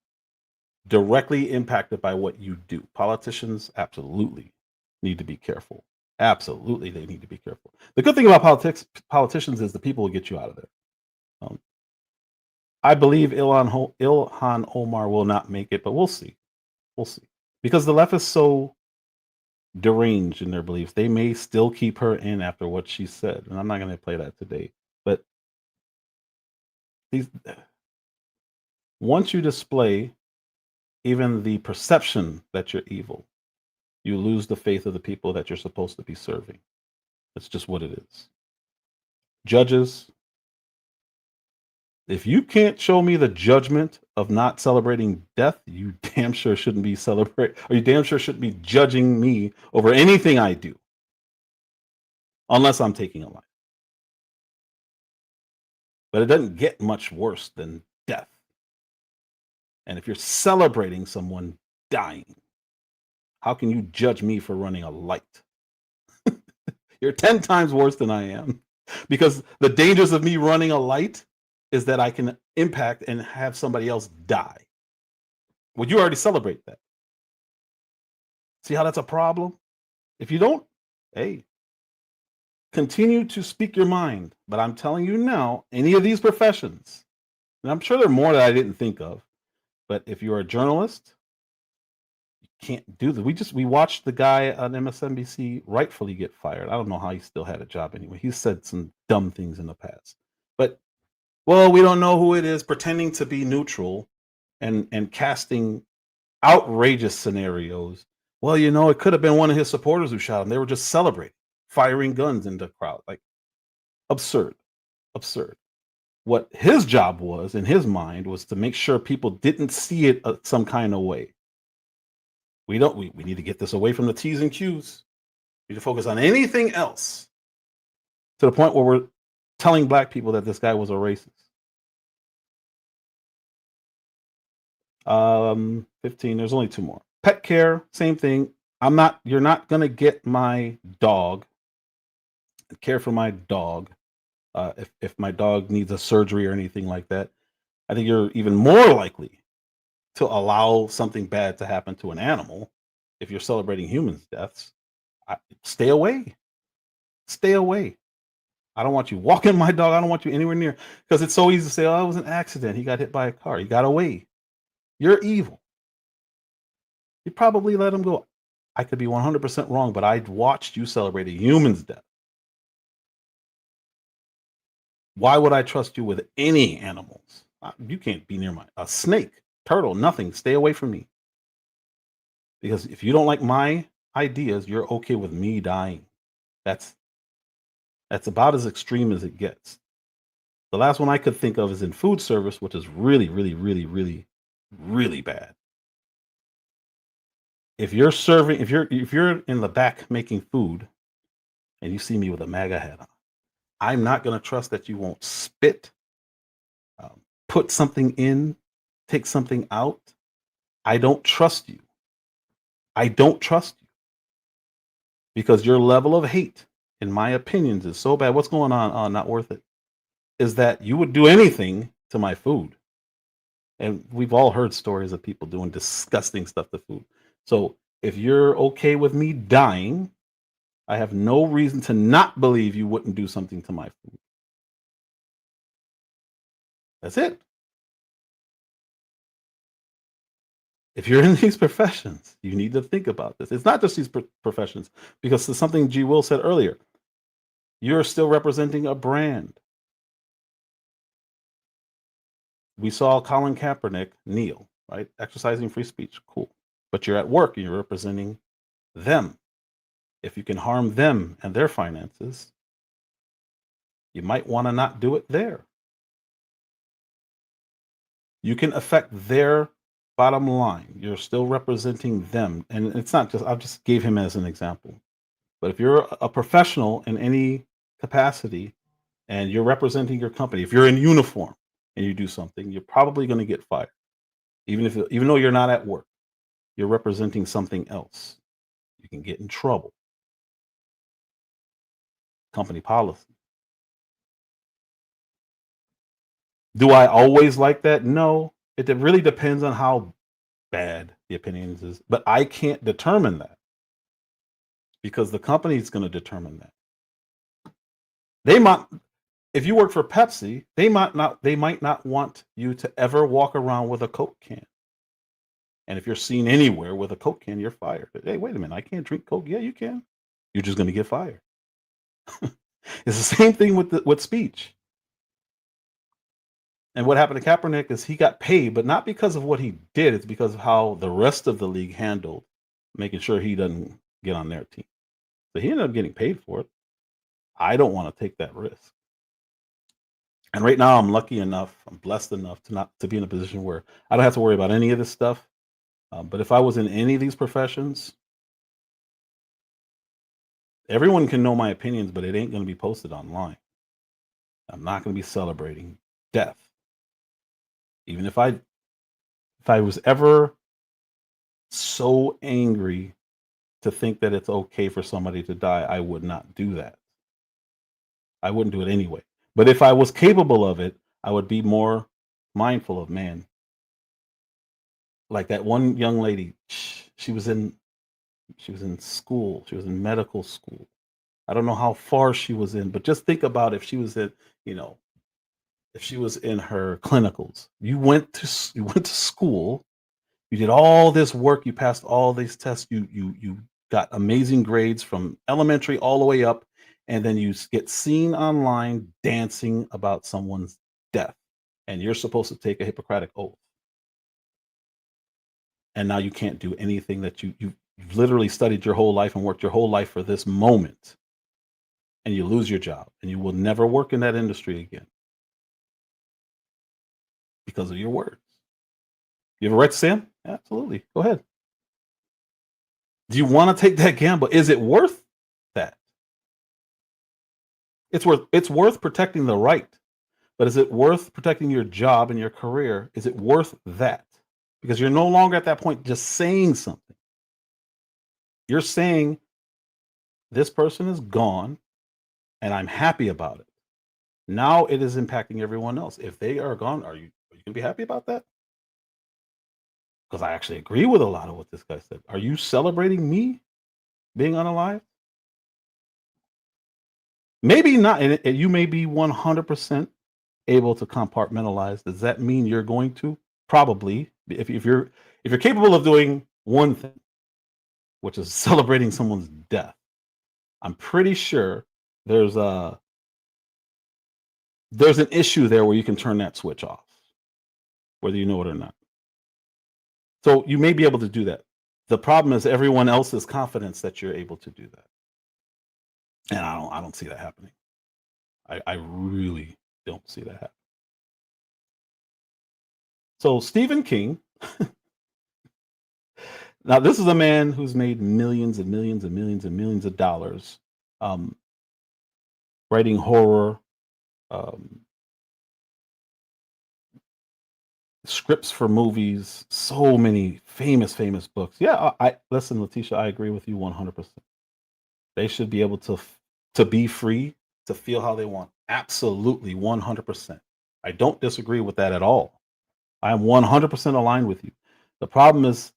directly impacted by what you do. Politicians absolutely need to be careful. Absolutely, they need to be careful. The good thing about politicians is the people will get you out of there. I believe Ilhan Omar will not make it, but we'll see. We'll see. Because the left is so deranged in their beliefs, they may still keep her in after what she said. And I'm not going to play that today. But once you display even the perception that you're evil, you lose the faith of the people that you're supposed to be serving. That's just what it is. Judges, if you can't show me the judgment of not celebrating death, you damn sure shouldn't be celebrating, or you damn sure shouldn't be judging me over anything I do, unless I'm taking a life. But it doesn't get much worse than death. And if you're celebrating someone dying, how can you judge me for running a light? You're 10 times worse than I am, because the dangers of me running a light is that I can impact and have somebody else die. Well, you already celebrate that. See how that's a problem? If you don't, hey, continue to speak your mind. But I'm telling you now, any of these professions, and I'm sure there are more that I didn't think of, but if you're a journalist, you can't do this. We watched the guy on MSNBC rightfully get fired. I don't know how he still had a job anyway. He said some dumb things in the past. But, well, we don't know who it is, pretending to be neutral and casting outrageous scenarios. Well, you know, it could have been one of his supporters who shot him. They were just celebrating, firing guns into the crowd. Like, absurd. What his job was, in his mind, was to make sure people didn't see it some kind of way. We need to get this away from the T's and Q's. We need to focus on anything else, to the point where we're telling black people that this guy was a racist. 15, there's only 2 more. Pet care, same thing. You're not gonna get my dog, care for my dog, if my dog needs a surgery or anything like that. I think you're even more likely to allow something bad to happen to an animal if you're celebrating humans' deaths. Stay away. Stay away. I don't want you walking my dog. I don't want you anywhere near, because it's so easy to say, oh, it was an accident. He got hit by a car. He got away. You're evil. You probably let him go. I could be 100% wrong, but I watched you celebrate a human's death. Why would I trust you with any animals? You can't be near a snake, turtle, nothing. Stay away from me. Because if you don't like my ideas, you're okay with me dying. That's about as extreme as it gets. The last one I could think of is in food service, which is really, really, really, really, really bad. If you're in the back making food and you see me with a MAGA hat on, I'm not going to trust that you won't spit, put something in, take something out. I don't trust you. I don't trust you, because your level of hate, in my opinions, is so bad. What's going on? Not worth it. Is that you would do anything to my food. And we've all heard stories of people doing disgusting stuff to food. So if you're okay with me dying, I have no reason to not believe you wouldn't do something to my food. That's it. If you're in these professions, you need to think about this. It's not just these professions, because it's something G. Will said earlier. You're still representing a brand. We saw Colin Kaepernick kneel, right? Exercising free speech. Cool. But you're at work and you're representing them. If you can harm them and their finances, you might want to not do it there. You can affect their bottom line. You're still representing them. And it's not just, I just gave him as an example. But if you're a professional in any capacity and you're representing your company, if you're in uniform and you do something, you're probably going to get fired. Even though you're not at work, you're representing something else. You can get in trouble. Company policy. Do I always like that? No. It really depends on how bad the opinion is. But I can't determine that, because the company is going to determine that. They might, if you work for Pepsi, they might not want you to ever walk around with a Coke can. And if you're seen anywhere with a Coke can, you're fired. Hey, wait a minute, I can't drink Coke. Yeah, you can. You're just going to get fired. It's the same thing with speech. And what happened to Kaepernick is he got paid, but not because of what he did. It's because of how the rest of the league handled making sure he doesn't get on their team. So he ended up getting paid for it. I don't want to take that risk. And right now I'm lucky enough, I'm blessed enough to be in a position where I don't have to worry about any of this stuff. But if I was in any of these professions, everyone can know my opinions, but it ain't going to be posted online. I'm not going to be celebrating death. Even if If I was ever so angry to think that it's okay for somebody to die, I would not do that. I wouldn't do it anyway. But if I was capable of it, I would be more mindful of, man, like that one young lady, she was in school, she was in medical school. I don't know how far she was in, but just think about if she was in, if she was in her clinicals. You went to school, you did all this work, you passed all these tests, you got amazing grades from elementary all the way up, and then you get seen online dancing about someone's death, and you're supposed to take a Hippocratic oath. And now you can't do anything that you've literally studied your whole life and worked your whole life for this moment, and you lose your job, and you will never work in that industry again because of your words. You have a right to say them? Absolutely. Go ahead. Do you want to take that gamble? Is it worth that? It's worth protecting the right, but is it worth protecting your job and your career? Is it worth that? Because you're no longer at that point just saying something. You're saying this person is gone and I'm happy about it. Now it is impacting everyone else. If they are gone, are you going to be happy about that? Because I actually agree with a lot of what this guy said. Are you celebrating me being unalive? Maybe not. And you may be 100% able to compartmentalize. Does that mean you're going to? Probably. If you're capable of doing one thing, which is celebrating someone's death, I'm pretty sure there's an issue there where you can turn that switch off, whether you know it or not. So you may be able to do that. The problem is everyone else's confidence that you're able to do that. And I don't see that happening. I really don't see that happening. So Stephen King, now this is a man who's made millions and millions and millions and millions of dollars writing horror, scripts for movies, so many famous books. Yeah, I listen, Letitia, I agree with you 100%. They should be able to be free to feel how they want. Absolutely, 100%. I don't disagree with that at all. I am 100% aligned with you. The problem is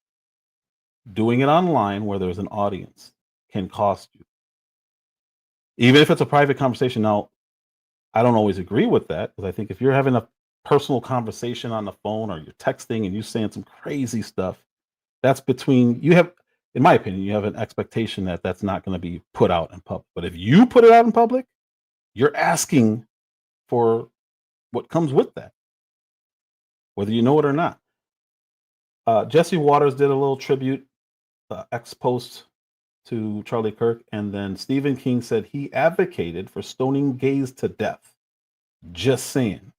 doing it online where there's an audience can cost you. Even if it's a private conversation. Now, I don't always agree with that, because I think if you're having a personal conversation on the phone or you're texting and you're saying some crazy stuff, that's between you have, in my opinion, you have an expectation that that's not going to be put out in public. But if you put it out in public, you're asking for what comes with that, whether you know it or not. Jesse Waters did a little tribute ex post to Charlie Kirk, and then Stephen King said he advocated for stoning gays to death. Just saying.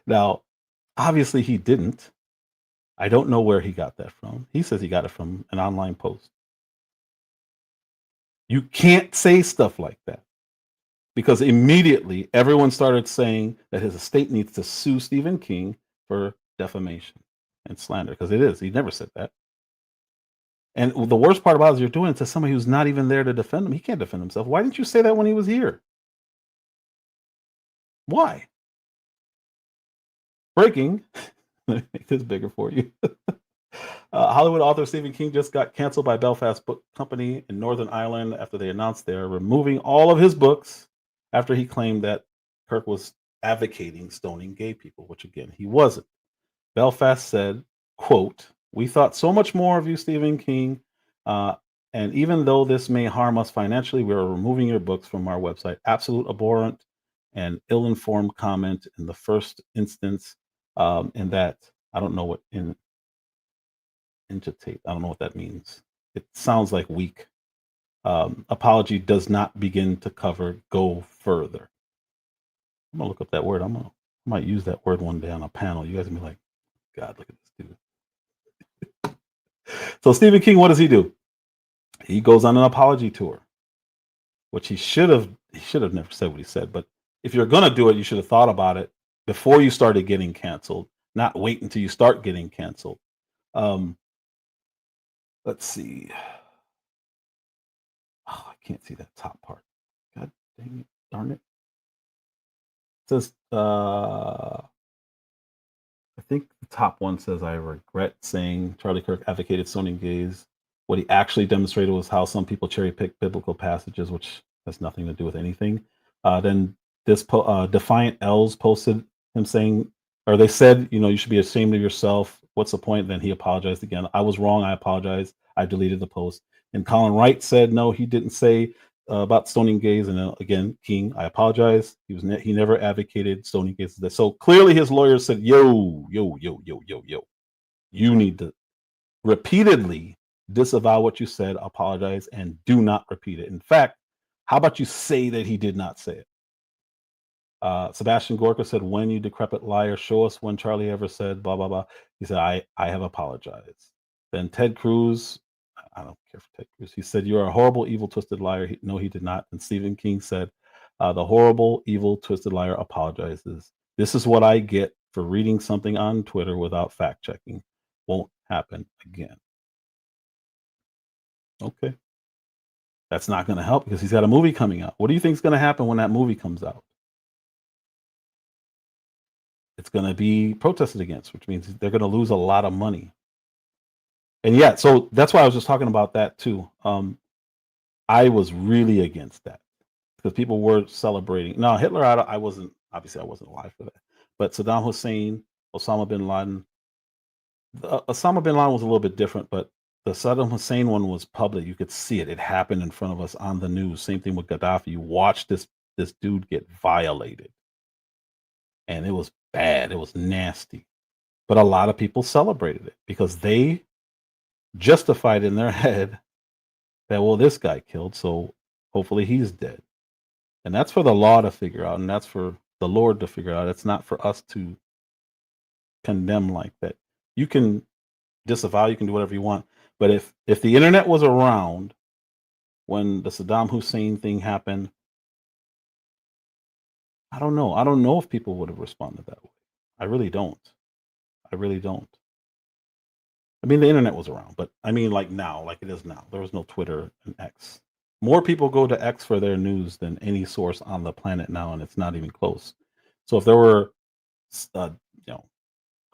Now, obviously he didn't. I don't know where he got that from. He says he got it from an online post. You can't say stuff like that, because immediately everyone started saying that his estate needs to sue Stephen King for defamation and slander, because it is. He never said that. And the worst part about it is you're doing it to somebody who's not even there to defend him. He can't defend himself. Why didn't you say that when he was here? Why? Breaking. Let me make this bigger for you. Hollywood author Stephen King just got canceled by Belfast Book Company in Northern Ireland after they announced they're removing all of his books after he claimed that Kirk was advocating stoning gay people, which again, he wasn't. Belfast said, quote, "We thought so much more of you, Stephen King, and even though this may harm us financially, we are removing your books from our website. Absolute abhorrent and ill-informed comment in the first instance, in that," I don't know what intitate, I don't know what that means. It sounds like weak. Apology does not begin to cover, go further. I'm gonna look up that word. I might use that word one day on a panel. You guys are gonna be like, God, look at this dude. So Stephen King, what does he do? He goes on an apology tour, which he should have never said what he said. But if you're gonna do it, you should have thought about it before you started getting canceled, not wait until you start getting canceled. Let's see. Oh, I can't see that top part. God dang it, darn it. It says, I think the top one says, I regret saying Charlie Kirk advocated stoning gays. What he actually demonstrated was how some people cherry pick biblical passages, which has nothing to do with anything. Then this Defiant L's posted him saying, or they said, you should be ashamed of yourself. What's the point? Then he apologized again. I was wrong. I apologize. I deleted the post. And Colin Wright said, no, he didn't say about stoning gays. And again, King, I apologize. He never advocated stoning gays. So clearly his lawyer said, yo, you need to repeatedly disavow what you said, apologize, and do not repeat it. In fact, how about you say that he did not say it? Sebastian Gorka said, when you decrepit liar, show us when Charlie ever said blah, blah, blah. He said, I have apologized. Then Ted Cruz, I don't care for Ted Cruz. He said, you're a horrible, evil, twisted liar. No, he did not. And Stephen King said, the horrible, evil, twisted liar apologizes. This is what I get for reading something on Twitter without fact checking. Won't happen again. Okay. That's not going to help because he's got a movie coming out. What do you think is going to happen when that movie comes out? It's going to be protested against, which means they're going to lose a lot of money. And yeah, so that's why I was just talking about that too. I was really against that because people were celebrating. Now, Hitler, I wasn't alive for that. But Saddam Hussein, Osama bin Laden. Osama bin Laden was a little bit different, but the Saddam Hussein one was public. You could see it. It happened in front of us on the news. Same thing with Gaddafi. You watched this dude get violated. And it was bad. It was nasty. But a lot of people celebrated it because they justified in their head that, well, this guy killed, so hopefully he's dead. And that's for the law to figure out, and that's for the Lord to figure out. It's not for us to condemn like that. You can disavow, you can do whatever you want. But if the internet was around when the Saddam Hussein thing happened, I don't know. I don't know if people would have responded that way. I really don't. I mean, the internet was around, but I mean, like now, like it is now. There was no Twitter and X. More people go to X for their news than any source on the planet now, and it's not even close. So if there were,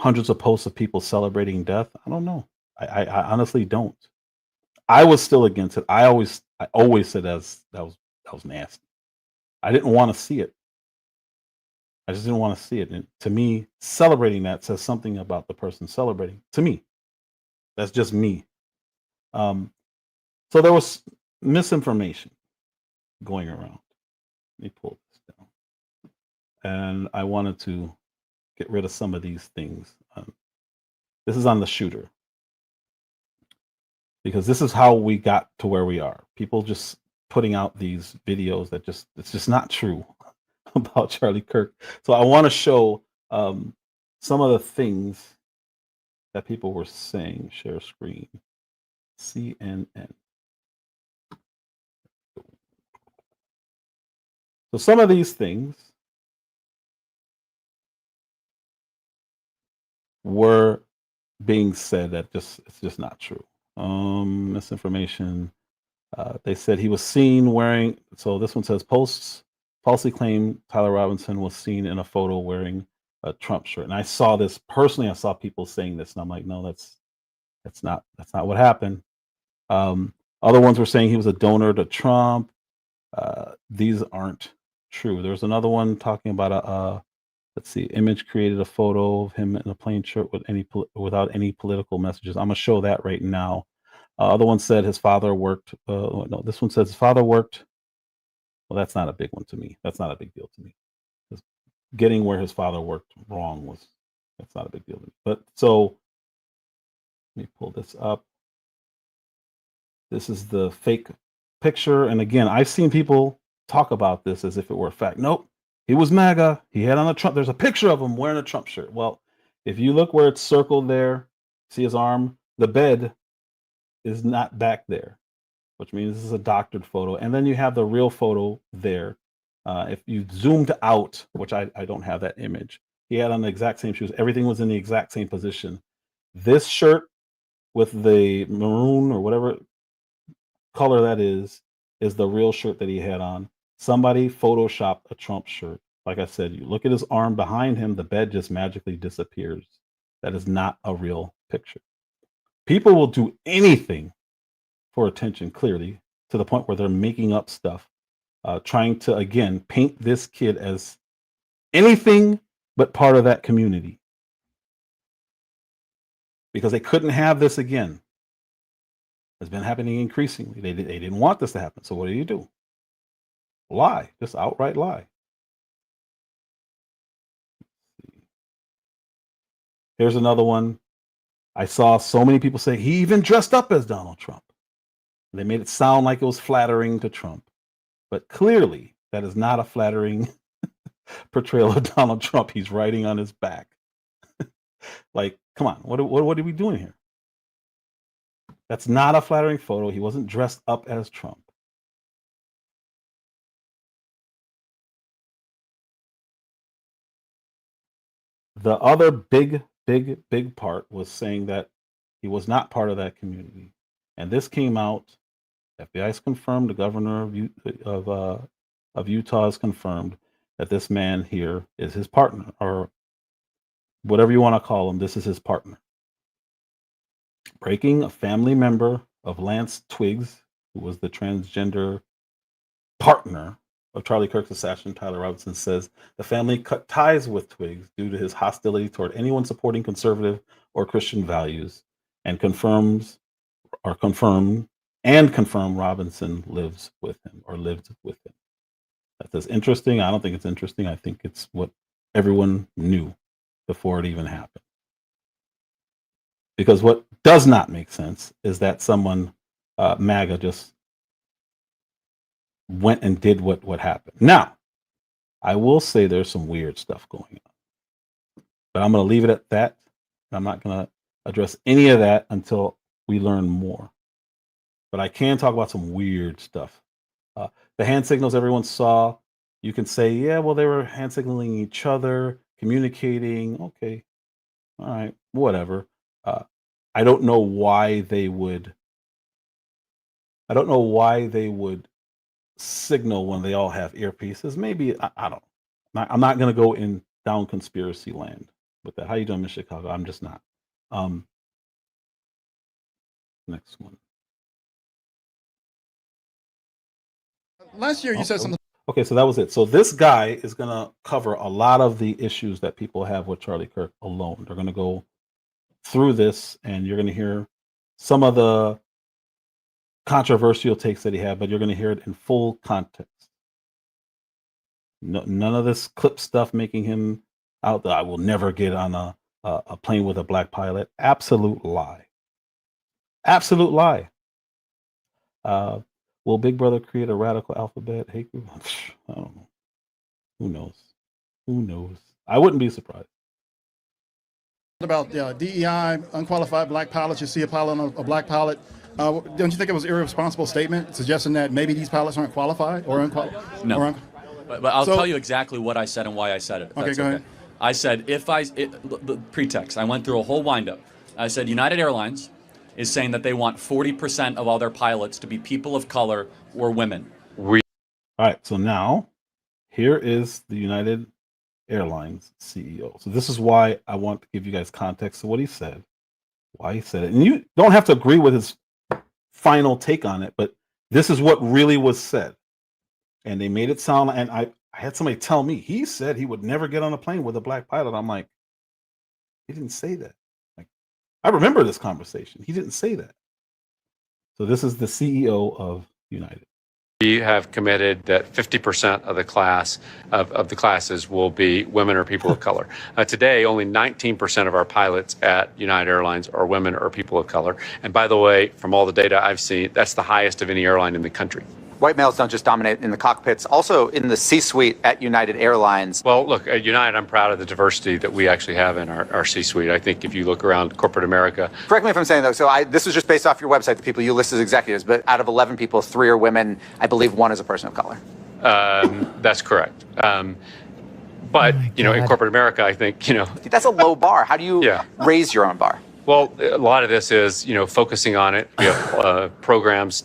hundreds of posts of people celebrating death, I don't know. I honestly don't. I was still against it. I always said that was nasty. I didn't want to see it. I just didn't want to see it. And to me, celebrating that says something about the person celebrating. To me, that's just me. So there was misinformation going around. Let me pull this down. And I wanted to get rid of some of these things. This is on the shooter. Because this is how we got to where we are. People just putting out these videos that it's just not true about Charlie Kirk. So I want to show some of the things that people were saying. Share screen. CNN. So some of these things were being said that it's just not true. Misinformation. They said he was seen wearing. So this one says posts falsely claim Tyler Robinson was seen in a photo wearing a Trump shirt. And I saw this personally. I saw people saying this, and I'm like, no, that's not what happened. Other ones were saying he was a donor to Trump. These aren't true. There's another one talking about let's see, Image created a photo of him in a plain shirt without any political messages. I'm gonna show that right now. Other one said his father worked. No, this one says his father worked. Well, that's not a big one to me. That's not a big deal to me. Getting where his father worked wrong that's not a big deal to me. But so let me pull this up. This is the fake picture. And again, I've seen people talk about this as if it were a fact. Nope. He was MAGA. He had on a Trump. There's a picture of him wearing a Trump shirt. Well, if you look where it's circled there, see his arm, the bed is not back there, which means this is a doctored photo. And then you have the real photo there. If you zoomed out, which I don't have that image, He had on the exact same shoes. Everything was in the exact same position. This shirt with the maroon or whatever color that is the real shirt that he had on. Somebody photoshopped a Trump shirt. Like I said, you look at his arm behind him, the bed just magically disappears. That is not a real picture. People will do anything for attention, clearly, to the point where they're making up stuff, trying to, again, paint this kid as anything but part of that community. Because they couldn't have this again. It's been happening increasingly. They didn't want this to happen. So what do? Lie. Just outright lie. Here's another one. I saw so many people say he even dressed up as Donald Trump. They made it sound like it was flattering to Trump. But clearly, that is not a flattering portrayal of Donald Trump. He's riding on his back. Like, come on, what are we doing here? That's not a flattering photo. He wasn't dressed up as Trump. The other big part was saying that he was not part of that community. And this came out, FBI's confirmed, the governor of Utah has confirmed that this man here is his partner, or whatever you want to call him. This is his partner. Breaking a family member of Lance Twiggs, who was the transgender partner of Charlie Kirk's assassin, Tyler Robinson, says the family cut ties with Twiggs due to his hostility toward anyone supporting conservative or Christian values, and confirmed Robinson lives with him or lived with him. That's interesting. I don't think it's interesting. I think it's what everyone knew before it even happened. Because what does not make sense is that someone, MAGA, just went and did what happened. Now, I will say there's some weird stuff going on, but I'm going to leave it at that. I'm not going to address any of that until we learn more. But I can talk about some weird stuff. The hand signals everyone saw, you can say, yeah, well, they were hand signaling each other, communicating. Okay, all right, whatever. I don't know why they would. I don't know why they would signal when they all have earpieces. Maybe I don't know. I'm not going to go down conspiracy land with that. How you doing, Miss Chicago? I'm just not. Next one. Last year you said something. Okay, so that was it. So this guy is going to cover a lot of the issues that people have with Charlie Kirk alone. They're going to go through this, and you're going to hear some of the controversial takes that he had, but you're going to hear it in full context. No, none of this clip stuff making him out that I will never get on a plane with a black pilot. Absolute lie. Absolute lie. Will Big Brother create a radical alphabet hate group? I don't know. Who knows? Who knows? I wouldn't be surprised. About DEI, unqualified black pilots. You see a pilot on a black pilot. Don't you think it was an irresponsible statement suggesting that maybe these pilots aren't qualified or unqualified? No. But I'll tell you exactly what I said and why I said it. Okay, go ahead. I said, the pretext, I went through a whole windup. I said, United Airlines is saying that they want 40% of all their pilots to be people of color or women. All right, so now here is the United Airlines CEO. So this is why I want to give you guys context to what he said, why he said it. And you don't have to agree with his final take on it, but this is what really was said. And they made it sound, and I had somebody tell me, he said he would never get on a plane with a black pilot. I'm like, he didn't say that. Like, I remember this conversation. He didn't say that. So this is the CEO of United. We have committed that 50% of the class of the classes will be women or people of color. Today, only 19% of our pilots at United Airlines are women or people of color. And by the way, from all the data I've seen, that's the highest of any airline in the country. White males don't just dominate in the cockpits, also in the C-suite at United Airlines. Well, look, at United, I'm proud of the diversity that we actually have in our C-suite. I think if you look around corporate America. Correct me if I'm saying, though, so this was just based off your website, the people you list as executives, but out of 11 people, 3 are women. I believe 1 is a person of color. That's correct. But, my in God. corporate America, I think, That's a low bar. How do you Yeah. raise your own bar? Well, a lot of this is, focusing on it. We have programs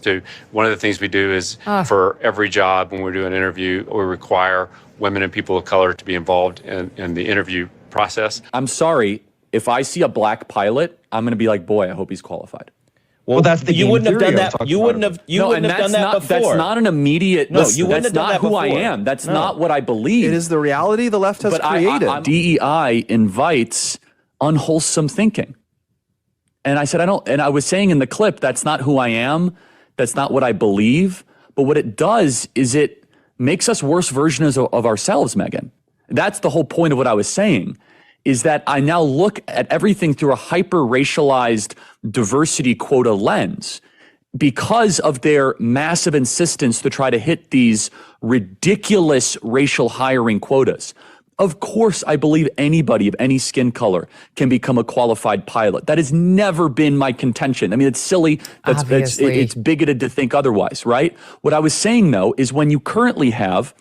one of the things we do is for every job when we do an interview, we require women and people of color to be involved in the interview process. I'm sorry, if I see a black pilot, I'm going to be like, boy, I hope he's qualified. Well, that's the you game wouldn't have theory done I was that. talking You about. wouldn't have. You No, wouldn't and have done that's that not, before. That's not an immediate. No, listen, you wouldn't that's have done not that who I before. am. That's No. not what I believe. It is the reality the left has But created. DEI invites unwholesome thinking. And I said, and I was saying in the clip, that's not who I am. That's not what I believe. But what it does is it makes us worse versions of ourselves, Megan. That's the whole point of what I was saying, is that I now look at everything through a hyper-racialized diversity quota lens because of their massive insistence to try to hit these ridiculous racial hiring quotas. Of course, I believe anybody of any skin color can become a qualified pilot. That has never been my contention. I mean, it's silly. It's bigoted to think otherwise, right? What I was saying, though, is when you currently have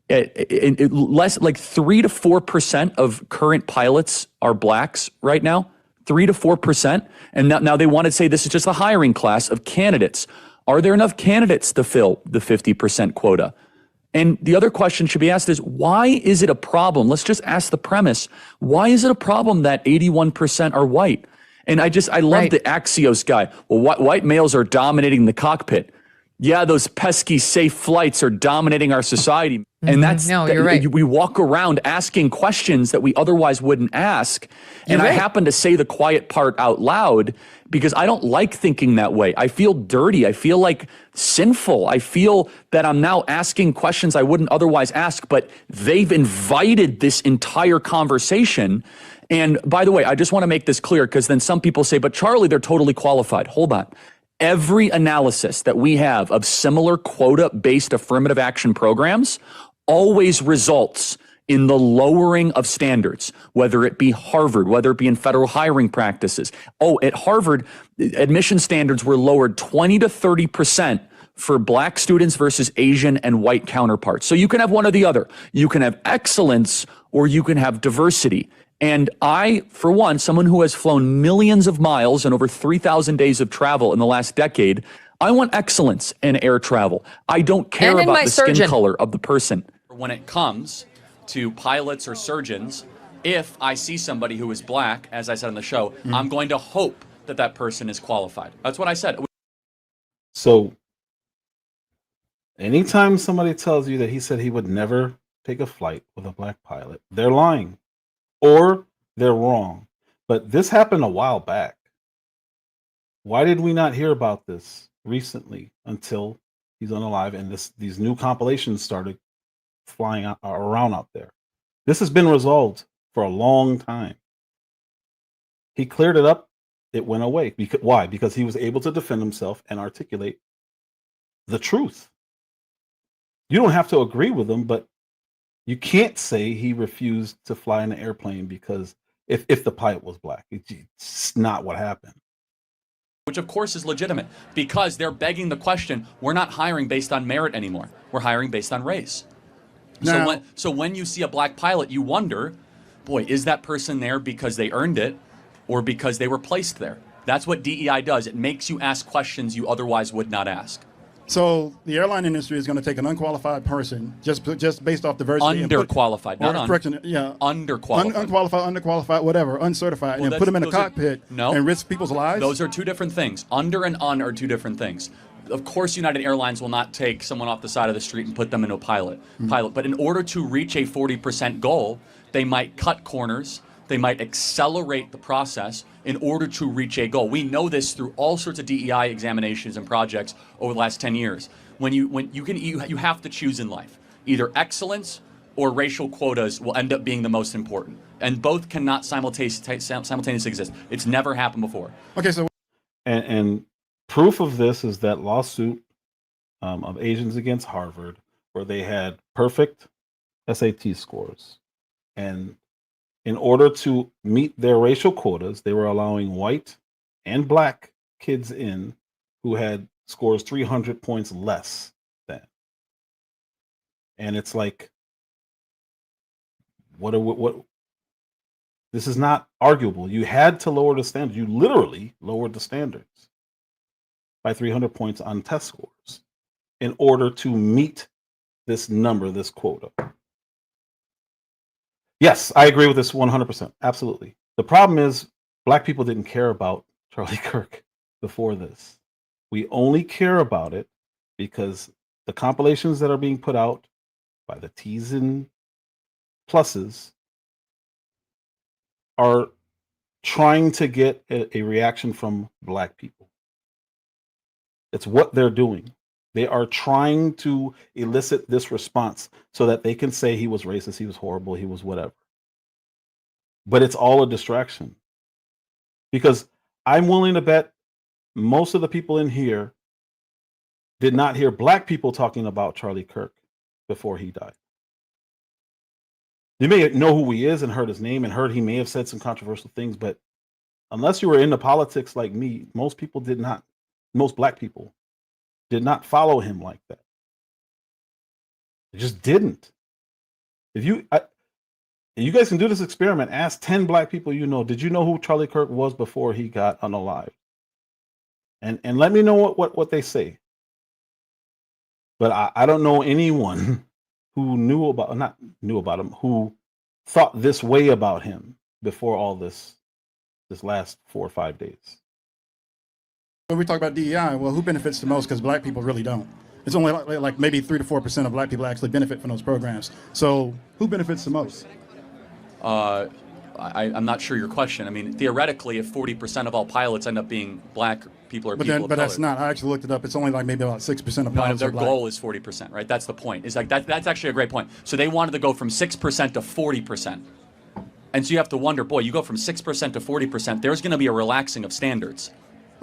less like 3 to 4% of current pilots are blacks right now, 3 to 4%. And now they want to say this is just a hiring class of candidates. Are there enough candidates to fill the 50% quota? And the other question should be asked is, why is it a problem? Let's just ask the premise. Why is it a problem that 81% are white? And I love the Axios guy. Well, white males are dominating the cockpit. Yeah, those pesky safe flights are dominating our society. And you're right. We walk around asking questions that we otherwise wouldn't ask. And I happen to say the quiet part out loud because I don't like thinking that way. I feel dirty. I feel like sinful. I feel that I'm now asking questions I wouldn't otherwise ask, but they've invited this entire conversation. And by the way, I just want to make this clear because then some people say, but Charlie, they're totally qualified. Hold on. Every analysis that we have of similar quota-based affirmative action programs always results in the lowering of standards, whether it be Harvard, whether it be in federal hiring practices. At Harvard, admission standards were lowered 20 to 30% for black students versus Asian and white counterparts. So you can have one or the other. You can have excellence or you can have diversity. And I, for one, someone who has flown millions of miles and over 3,000 days of travel in the last decade, I want excellence in air travel. I don't care about the skin color of the person. When it comes to pilots or surgeons, if I see somebody who is black, as I said on the show, I'm going to hope that that person is qualified. That's what I said. So anytime somebody tells you that he said he would never take a flight with a black pilot, they're lying or they're wrong. But this happened a while back. Why did we not hear about this recently until he's unalive and these new compilations started flying around out there? This has been resolved for a long time. He cleared it up. It went away. Why? Because he was able to defend himself and articulate the truth. You don't have to agree with him, but you can't say he refused to fly in an airplane because if the pilot was black. It's not what happened. Which of course is legitimate because they're begging the question, we're not hiring based on merit anymore. We're hiring based on race. Now, So when you see a black pilot, you wonder, boy, is that person there because they earned it or because they were placed there? That's what DEI does. It makes you ask questions you otherwise would not ask. so the airline industry is going to take an unqualified person just based off diversity. Underqualified, underqualified. Underqualified, whatever, uncertified, and put them in a cockpit and risk people's lives. Those are two different things. Under and un are two different things. Of course, United Airlines will not take someone off the side of the street and put them into a pilot. But in order to reach a 40% goal, they might cut corners. They might accelerate the process in order to reach a goal. We know this through all sorts of DEI examinations and projects over the last 10 years. You have to choose in life. Either excellence or racial quotas will end up being the most important. And both cannot simultaneously exist. It's never happened before. Okay, so And proof of this is that lawsuit of Asians against Harvard, where they had perfect SAT scores. And in order to meet their racial quotas, they were allowing white and black kids in who had scores 300 points less than. And it's like, What? This is not arguable. You had to lower the standard. You literally lowered the standards by 300 points on test scores in order to meet this number, this quota. Yes, I agree with this 100%. Absolutely. The problem is Black people didn't care about Charlie Kirk before this. We only care about it because the compilations that are being put out by the T's and pluses are trying to get a reaction from Black people. It's what they're doing. They are trying to elicit this response so that they can say he was racist, he was horrible, he was whatever. But it's all a distraction. Because I'm willing to bet most of the people in here did not hear Black people talking about Charlie Kirk before he died. You may know who he is and heard his name and heard he may have said some controversial things, but unless you were into politics like me, most people did not. Most Black people did not follow him like that. They just didn't. If you guys can do this experiment, ask 10 Black people you know, did you know who Charlie Kirk was before he got unalived? And let me know what they say. But I don't know anyone who not knew about him, who thought this way about him before all this last 4 or 5 days. When we talk about DEI, well, who benefits the most? Because Black people really don't. It's only like maybe 3 to 4% of Black people actually benefit from those programs. So who benefits the most? I'm not sure your question. I mean, theoretically, if 40% of all pilots end up being Black people or people of color. But that's not. I actually looked it up. It's only like maybe about 6% of pilots their are Black. goal is 40%, right? That's the point. It's like that's actually a great point. So they wanted to go from 6% to 40%. And so you have to wonder, boy, you go from 6% to 40%, there's going to be a relaxing of standards.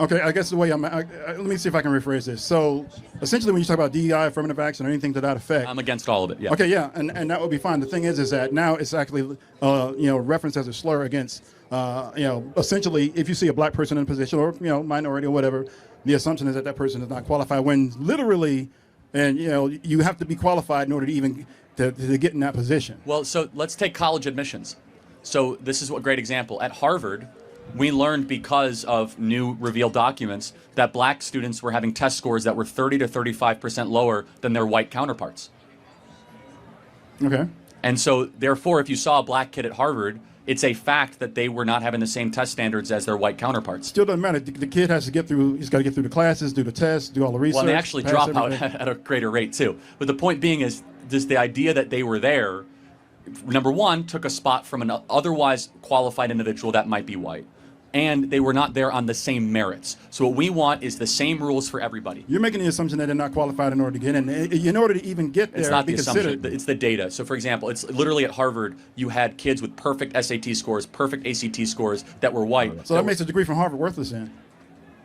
Okay, I guess the way let me see if I can rephrase this. So essentially when you talk about DEI, affirmative action, or anything to that effect. I'm against all of it, yeah. Okay, yeah, and that would be fine. The thing is that now it's actually, referenced as a slur against, essentially if you see a Black person in a position or, minority or whatever, the assumption is that person is not qualified when literally, and, you have to be qualified in order to even to get in that position. Well, so let's take college admissions. So this is a great example. At Harvard, we learned because of new revealed documents that Black students were having test scores that were 30 to 35% lower than their white counterparts. Okay. And so, therefore, if you saw a Black kid at Harvard, it's a fact that they were not having the same test standards as their white counterparts. Still doesn't matter. The kid has to he's got to get through the classes, do the tests, do all the research. Well, they actually drop out at a greater rate, too. But the point being is just the idea that they were there, number one, took a spot from an otherwise qualified individual that might be white. And they were not there on the same merits. So what we want is the same rules for everybody. You're making the assumption that they're not qualified in order to get in. In order to even get there, it's not the assumption. It's the data. So, for example, it's literally at Harvard, you had kids with perfect SAT scores, perfect ACT scores that were white. So that makes a degree from Harvard worthless then.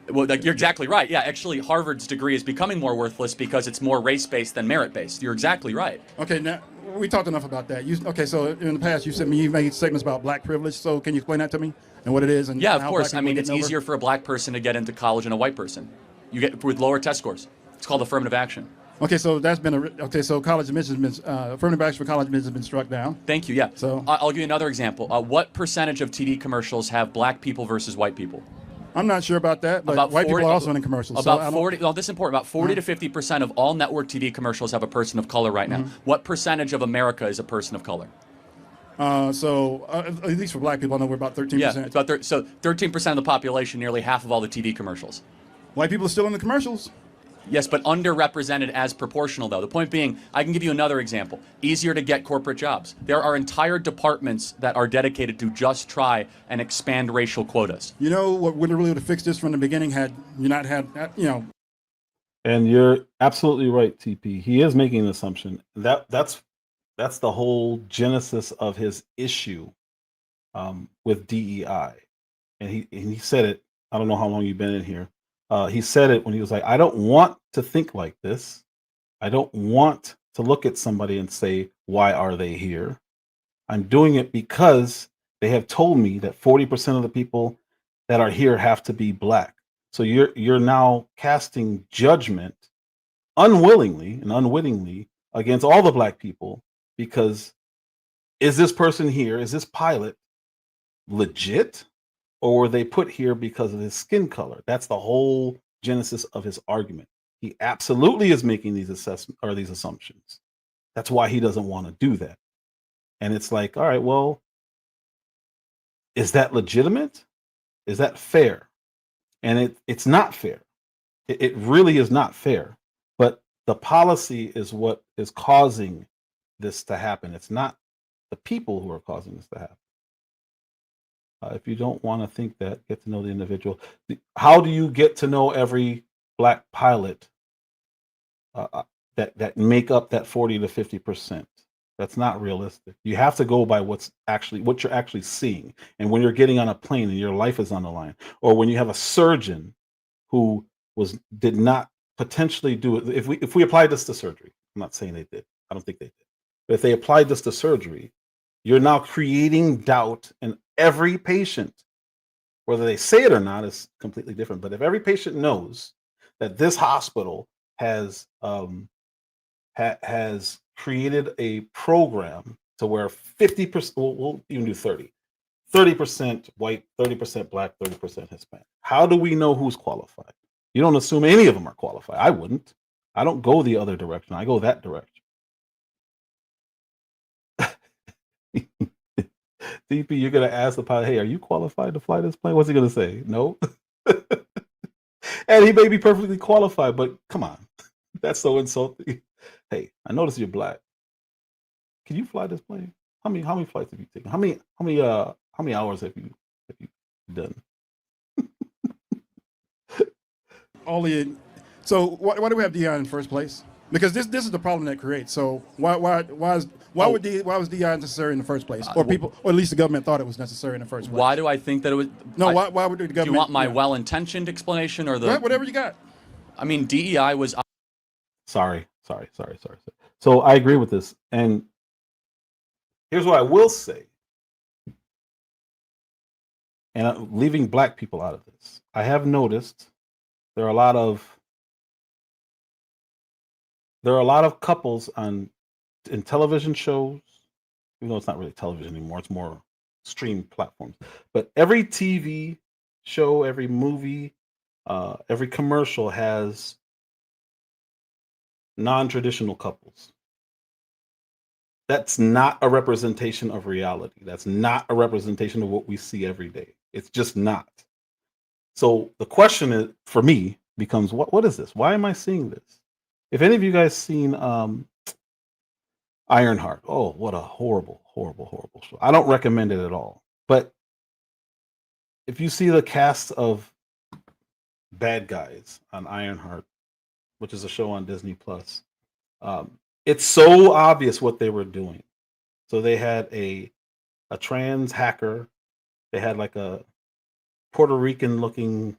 Well, you're exactly right. Yeah, actually, Harvard's degree is becoming more worthless because it's more race-based than merit-based. You're exactly right. Okay, now we talked enough about that. So in the past, you made statements about Black privilege. So can you explain that to me and what it is? And yeah, of course. I mean, it's easier for a Black person to get into college than a white person. You get with lower test scores. It's called affirmative action. Okay, so that's been so college admissions has been affirmative action for college admissions has been struck down. Thank you. Yeah. So I'll give you another example. What percentage of TV commercials have Black people versus white people? I'm not sure about that, but white people are also in commercials. About 40. Well, this is important. About 40 to 50% of all network TV commercials have a person of color right now. What percentage of America is a person of color? At least for Black people, I know we're about 13%. Yeah, it's about so 13% of the population, nearly half of all the TV commercials. White people are still in the commercials. Yes, but underrepresented as proportional, though. The point being, I can give you another example. Easier to get corporate jobs. There are entire departments that are dedicated to just try and expand racial quotas. You know what would really have fixed this from the beginning had you not had, And you're absolutely right, TP. He is making an assumption. That's the whole genesis of his issue with DEI. And he said it. I don't know how long you've been in here. He said it when he was like, I don't want to think like this. I don't want to look at somebody and say, why are they here? I'm doing it because they have told me that 40% of the people that are here have to be Black. So you're now casting judgment unwillingly and unwittingly against all the Black people because is this person here, is this pilot legit, or were they put here because of his skin color? That's the whole genesis of his argument. He absolutely is making these assessments or these assumptions. That's why he doesn't want to do that. And it's like, all right, well, is that legitimate? Is that fair? And it's not fair. It really is not fair. But the policy is what is causing this to happen. It's not the people who are causing this to happen. If you don't want to think that, get to know the individual. How do you get to know every black pilot that make up that 40 to 50%? That's not realistic. You have to go by what you're actually seeing. And when you're getting on a plane and your life is on the line, or when you have a surgeon who did not potentially do it. If we applied this to surgery, I'm not saying they did. I don't think they did. But if they applied this to surgery, you're now creating doubt in every patient. Whether they say it or not is completely different. But if every patient knows that this hospital has created a program to where 50%, we'll even do 30% white, 30% black, 30% Hispanic. How do we know who's qualified? You don't assume any of them are qualified. I wouldn't. I don't go the other direction. I go that direction. DP, you're going to ask the pilot, hey, are you qualified to fly this plane? What's he going to say? No. And he may be perfectly qualified, but come on. That's so insulting. Hey, I notice you're black. Can you fly this plane? How many flights have you taken? How many hours have you done? So why do we have DI in the first place? Because this is the problem that creates. So why was DI necessary in the first place? Or people, or at least the government thought it was necessary in the first place. Why do I think that it was? No, why would the government? Do you want my well-intentioned explanation or the? Whatever you got. I mean, DEI was. Sorry. So I agree with this, and here's what I will say. And leaving black people out of this, I have noticed there are a lot of couples in television shows, even though it's not really television anymore, it's more stream platforms. But every TV show, every movie, every commercial has non-traditional couples. That's not a representation of reality. That's not a representation of what we see every day. It's just not. So the question for me becomes, what is this? Why am I seeing this? If any of you guys seen Ironheart, oh, what a horrible show. I don't recommend it at all. But if you see the cast of bad guys on Ironheart, which is a show on Disney Plus, it's so obvious what they were doing. So they had a trans hacker. They had like a Puerto Rican looking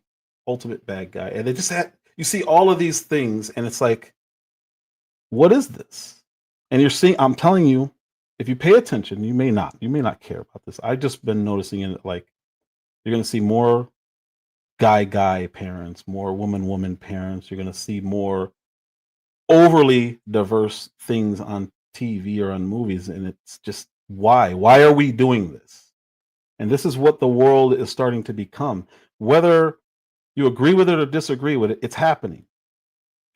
ultimate bad guy. And they just you see all of these things and it's like, what is this? And you're seeing, I'm telling you, if you pay attention, you may not care about this. I've just been noticing it, like you're going to see more guy parents, more woman parents. You're going to see more overly diverse things on TV or on movies. And it's just, why are we doing this? And this is what the world is starting to become. Whether you agree with it or disagree with it, it's happening.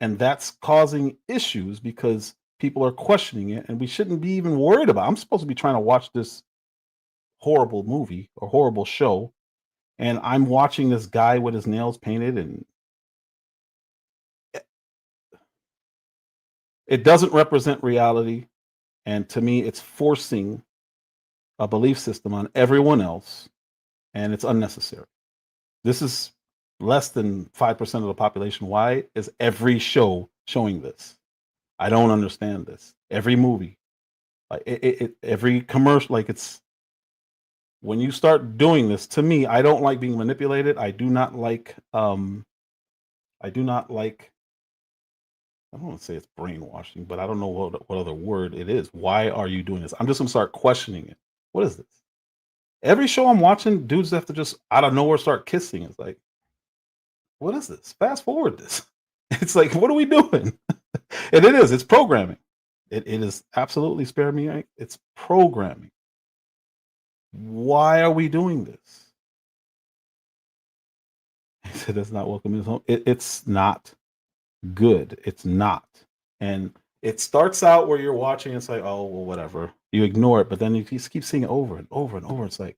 And that's causing issues because people are questioning it, and we shouldn't be even worried about it. I'm supposed to be trying to watch this horrible movie or horrible show, and I'm watching this guy with his nails painted, and it doesn't represent reality. And to me, it's forcing a belief system on everyone else, and it's unnecessary. This is less than 5% of the population. Why is every show showing this? I don't understand this. Every movie, like every commercial, like it's when you start doing this. To me, I don't like being manipulated. I do not like. I don't want to say it's brainwashing, but I don't know what other word it is. Why are you doing this? I'm just gonna start questioning it. What is this? Every show I'm watching, dudes have to just out of nowhere start kissing. It's like, what is this? Fast forward this. It's like, what are we doing? And it's programming. It is absolutely, spare me. It's programming. why are we doing this? He said, that's not welcome in his home. It's not good. It's not. And it starts out where you're watching, it's like, oh, well, whatever. You ignore it, but then you just keep seeing it over and over and over. It's like,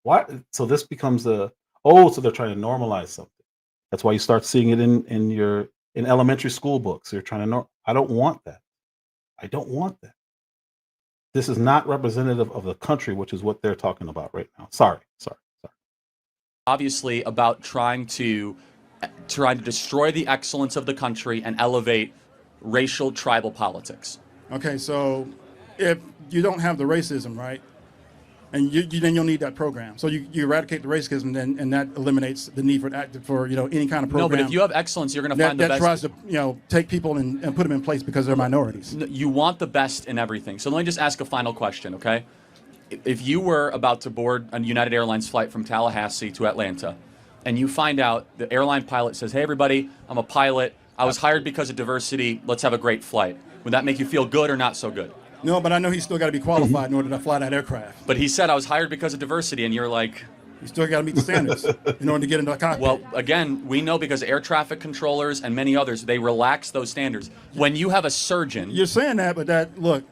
what? So this becomes so they're trying to normalize something. That's why you start seeing it in elementary school books. You're trying to I don't want that. I don't want that. This is not representative of the country, which is what they're talking about right now. Sorry. Obviously about trying to destroy the excellence of the country and elevate racial tribal politics. Okay, so if you don't have the racism, right, and then you'll need that program. So you eradicate the racism, and that eliminates the need for any kind of program. No, but if you have excellence, you're going to find the best. That tries to take people and put them in place because they're minorities. You want the best in everything. So let me just ask a final question, okay? If you were about to board a United Airlines flight from Tallahassee to Atlanta, and you find out the airline pilot says, "Hey, everybody, I'm a pilot. I was hired because of diversity. Let's have a great flight." Would that make you feel good or not so good? No, but I know he's still got to be qualified in order to fly that aircraft. But he said, "I was hired because of diversity," and you're like, you still got to meet the standards in order to get into the cockpit. Well, again, we know because air traffic controllers and many others, they relax those standards. When you have a surgeon... You're saying that, but look,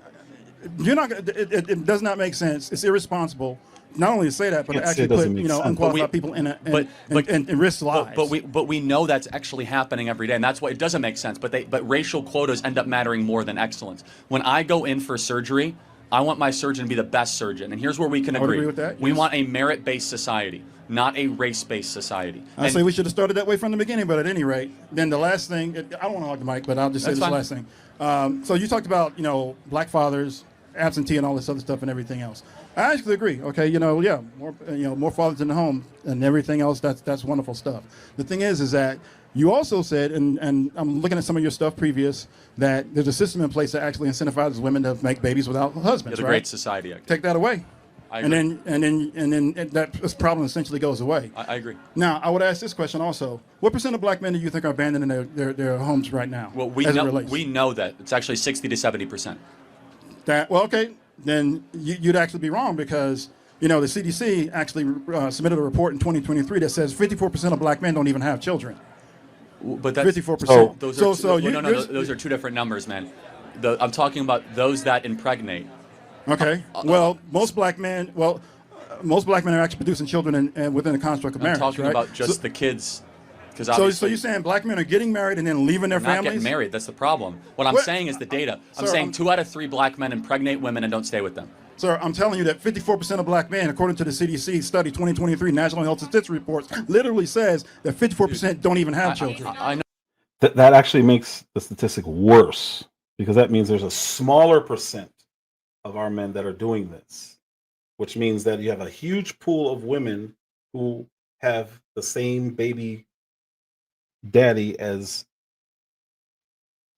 you're not. It does not make sense. It's irresponsible. Not only to say that, but to actually put unqualified people in risk lives. But we know that's actually happening every day, and that's why it doesn't make sense. But racial quotas end up mattering more than excellence. When I go in for surgery, I want my surgeon to be the best surgeon, and here's where we can agree. I would agree with that. We want a merit-based society, not a race-based society. I say we should have started that way from the beginning. But at any rate, then the last thing, I don't want to hog the mic, but I'll just say this last thing. So you talked about black fathers, absentee, and all this other stuff and everything else. I actually agree. Okay, more fathers in the home and everything else. That's wonderful stuff. The thing is that you also said, and I'm looking at some of your stuff previous, that there's a system in place that actually incentivizes women to make babies without husbands. It's a great society. Take that away, I agree. and then that problem essentially goes away. I agree. Now, I would ask this question also: what % of black men do you think are abandoning their homes right now? Well, we know that it's actually 60 to 70%. Okay. Then you'd actually be wrong because, the CDC actually submitted a report in 2023 that says 54% of black men don't even have children. But that's 54%. Those are two different numbers, man. I'm talking about those that impregnate. Okay. Most black men are actually producing children within the construct of marriage. I'm talking about just the kids. So you're saying black men are getting married and then leaving their families? Not getting married. That's the problem. What I'm saying is the data. I'm saying 2 out of 3 black men impregnate women and don't stay with them. Sir, I'm telling you that 54% of black men, according to the CDC study 2023 National Health Statistics Reports, literally says that 54% don't even have children. I know. That actually makes the statistic worse because that means there's a smaller percent of our men that are doing this, which means that you have a huge pool of women who have the same baby daddy as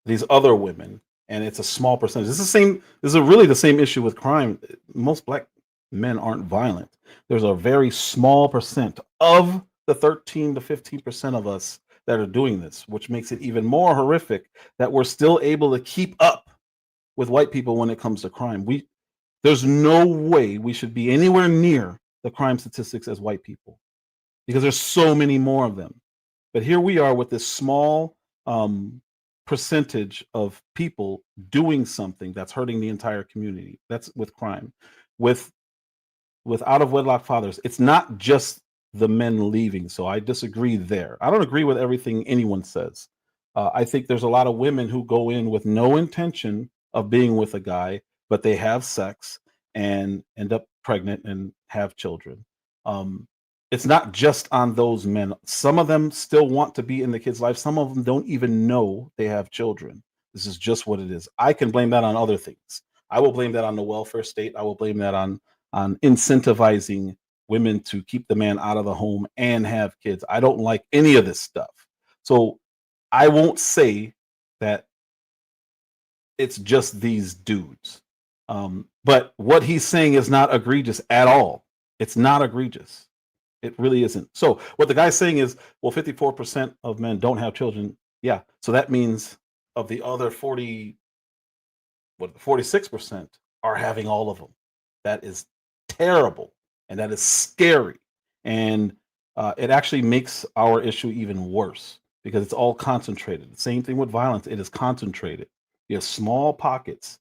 these other women, and it's a small percentage. This is really the same issue with crime. Most black men aren't violent. There's a very small percent of the 13 to 15% of us that are doing this, which makes it even more horrific that we're still able to keep up with white people when it comes to crime. There's no way we should be anywhere near the crime statistics as white people because there's so many more of them. But here we are with this small percentage of people doing something that's hurting the entire community. That's with crime. With out of wedlock fathers, it's not just the men leaving. So I disagree there. I don't agree with everything anyone says. I think there's a lot of women who go in with no intention of being with a guy, but they have sex and end up pregnant and have children. It's not just on those men. Some of them still want to be in the kid's life. Some of them don't even know they have children. This is just what it is. I can blame that on other things. I will blame that on the welfare state. I will blame that on incentivizing women to keep the man out of the home and have kids. I don't like any of this stuff. So I won't say that it's just these dudes. But what he's saying is not egregious at all. It's not egregious. It really isn't. So what the guy's saying is, well, 54% of men don't have children. Yeah. So that means of the other 46% are having all of them. That is terrible. and that is scary. And it actually makes our issue even worse because it's all concentrated. The same thing with violence; it is concentrated. You have small pockets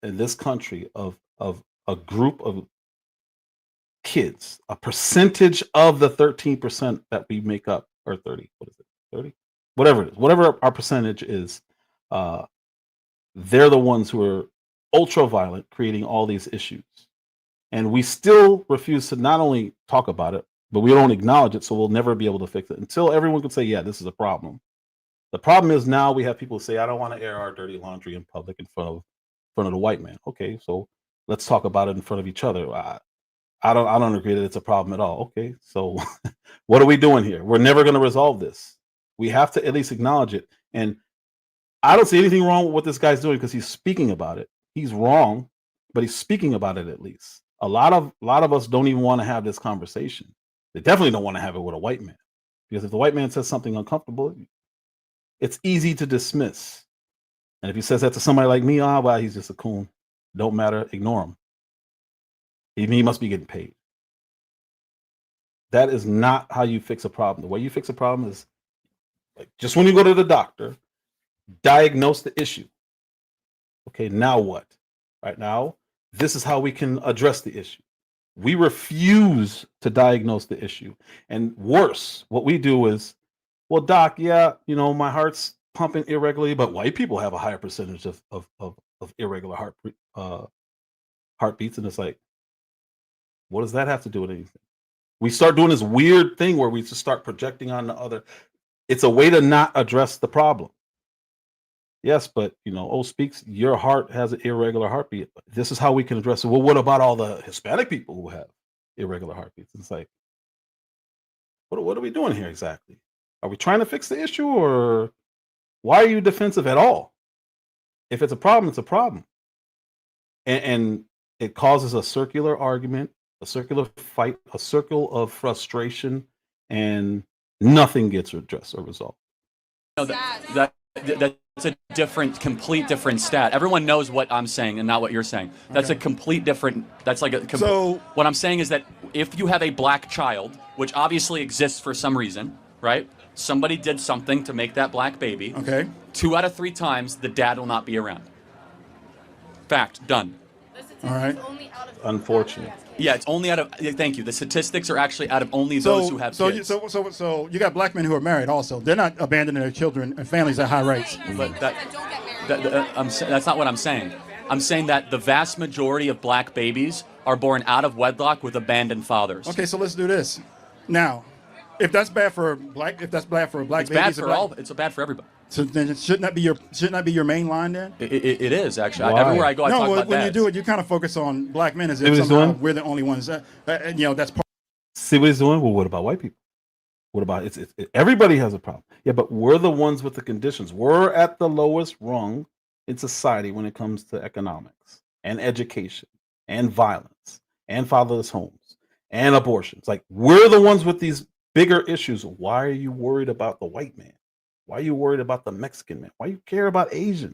in this country of a group of kids, a percentage of the 13% that we make up, or 30. What is it? 30? Whatever it is, whatever our percentage is, they're the ones who are ultra violent, creating all these issues. And we still refuse to not only talk about it, but we don't acknowledge it, so we'll never be able to fix it until everyone can say, yeah, this is a problem. The problem is now we have people who say, I don't want to air our dirty laundry in public in front of the white man. Okay, so let's talk about it in front of each other. I don't agree that it's a problem at all. Okay, so what are we doing here? We're never going to resolve this. We have to at least acknowledge it. And I don't see anything wrong with what this guy's doing because he's speaking about it. He's wrong, but he's speaking about it at least. A lot of us don't even want to have this conversation. They definitely don't want to have it with a white man, because if the white man says something uncomfortable, it's easy to dismiss. And if he says that to somebody like me, well, he's just a coon. Don't matter. Ignore him. He must be getting paid. That is not how you fix a problem. The way you fix a problem is like just when you go to the doctor, diagnose the issue. Okay, now what? Right now, this is how we can address the issue. We refuse to diagnose the issue. And worse, what we do is, well, doc, yeah, my heart's pumping irregularly, but white people have a higher percentage of irregular heartbeats. And it's like, what does that have to do with anything? We start doing this weird thing where we just start projecting on the other. It's a way to not address the problem. Yes, but Speaks, your heart has an irregular heartbeat. This is how we can address it. Well, what about all the Hispanic people who have irregular heartbeats? It's like, what are we doing here exactly? Are we trying to fix the issue, or why are you defensive at all? If it's a problem, it's a problem. And it causes a circular argument, a circular fight, a circle of frustration, and nothing gets addressed or resolved. That's a complete different stat. Everyone knows what I'm saying and not what you're saying. That's a complete different. That's like a. So what I'm saying is that if you have a black child, which obviously exists for some reason, right? Somebody did something to make that black baby. Okay. 2 out of 3 times, the dad will not be around. Fact. Done. All right. Unfortunate. Yeah, it's only out of. Thank you. The statistics are actually out of only those who have kids. So you got black men who are married also. They're not abandoning their children and families at high rates. But that's not what I'm saying. I'm saying that the vast majority of black babies are born out of wedlock with abandoned fathers. Okay, so let's do this. Now, if that's bad for black babies, It's bad for everybody. So then shouldn't that be your main line then? It is actually. Why? Everywhere I go, I talk about when dads. you do it, you kind of focus on black men as if somehow we're the only ones. That's part. See what he's doing? Well, what about white people? What about it? Everybody has a problem. Yeah, but we're the ones with the conditions. We're at the lowest rung in society when it comes to economics and education and violence and fatherless homes and abortions. Like, we're the ones with these bigger issues. Why are you worried about the white man? Why are you worried about the Mexican man? Why do you care about Asians?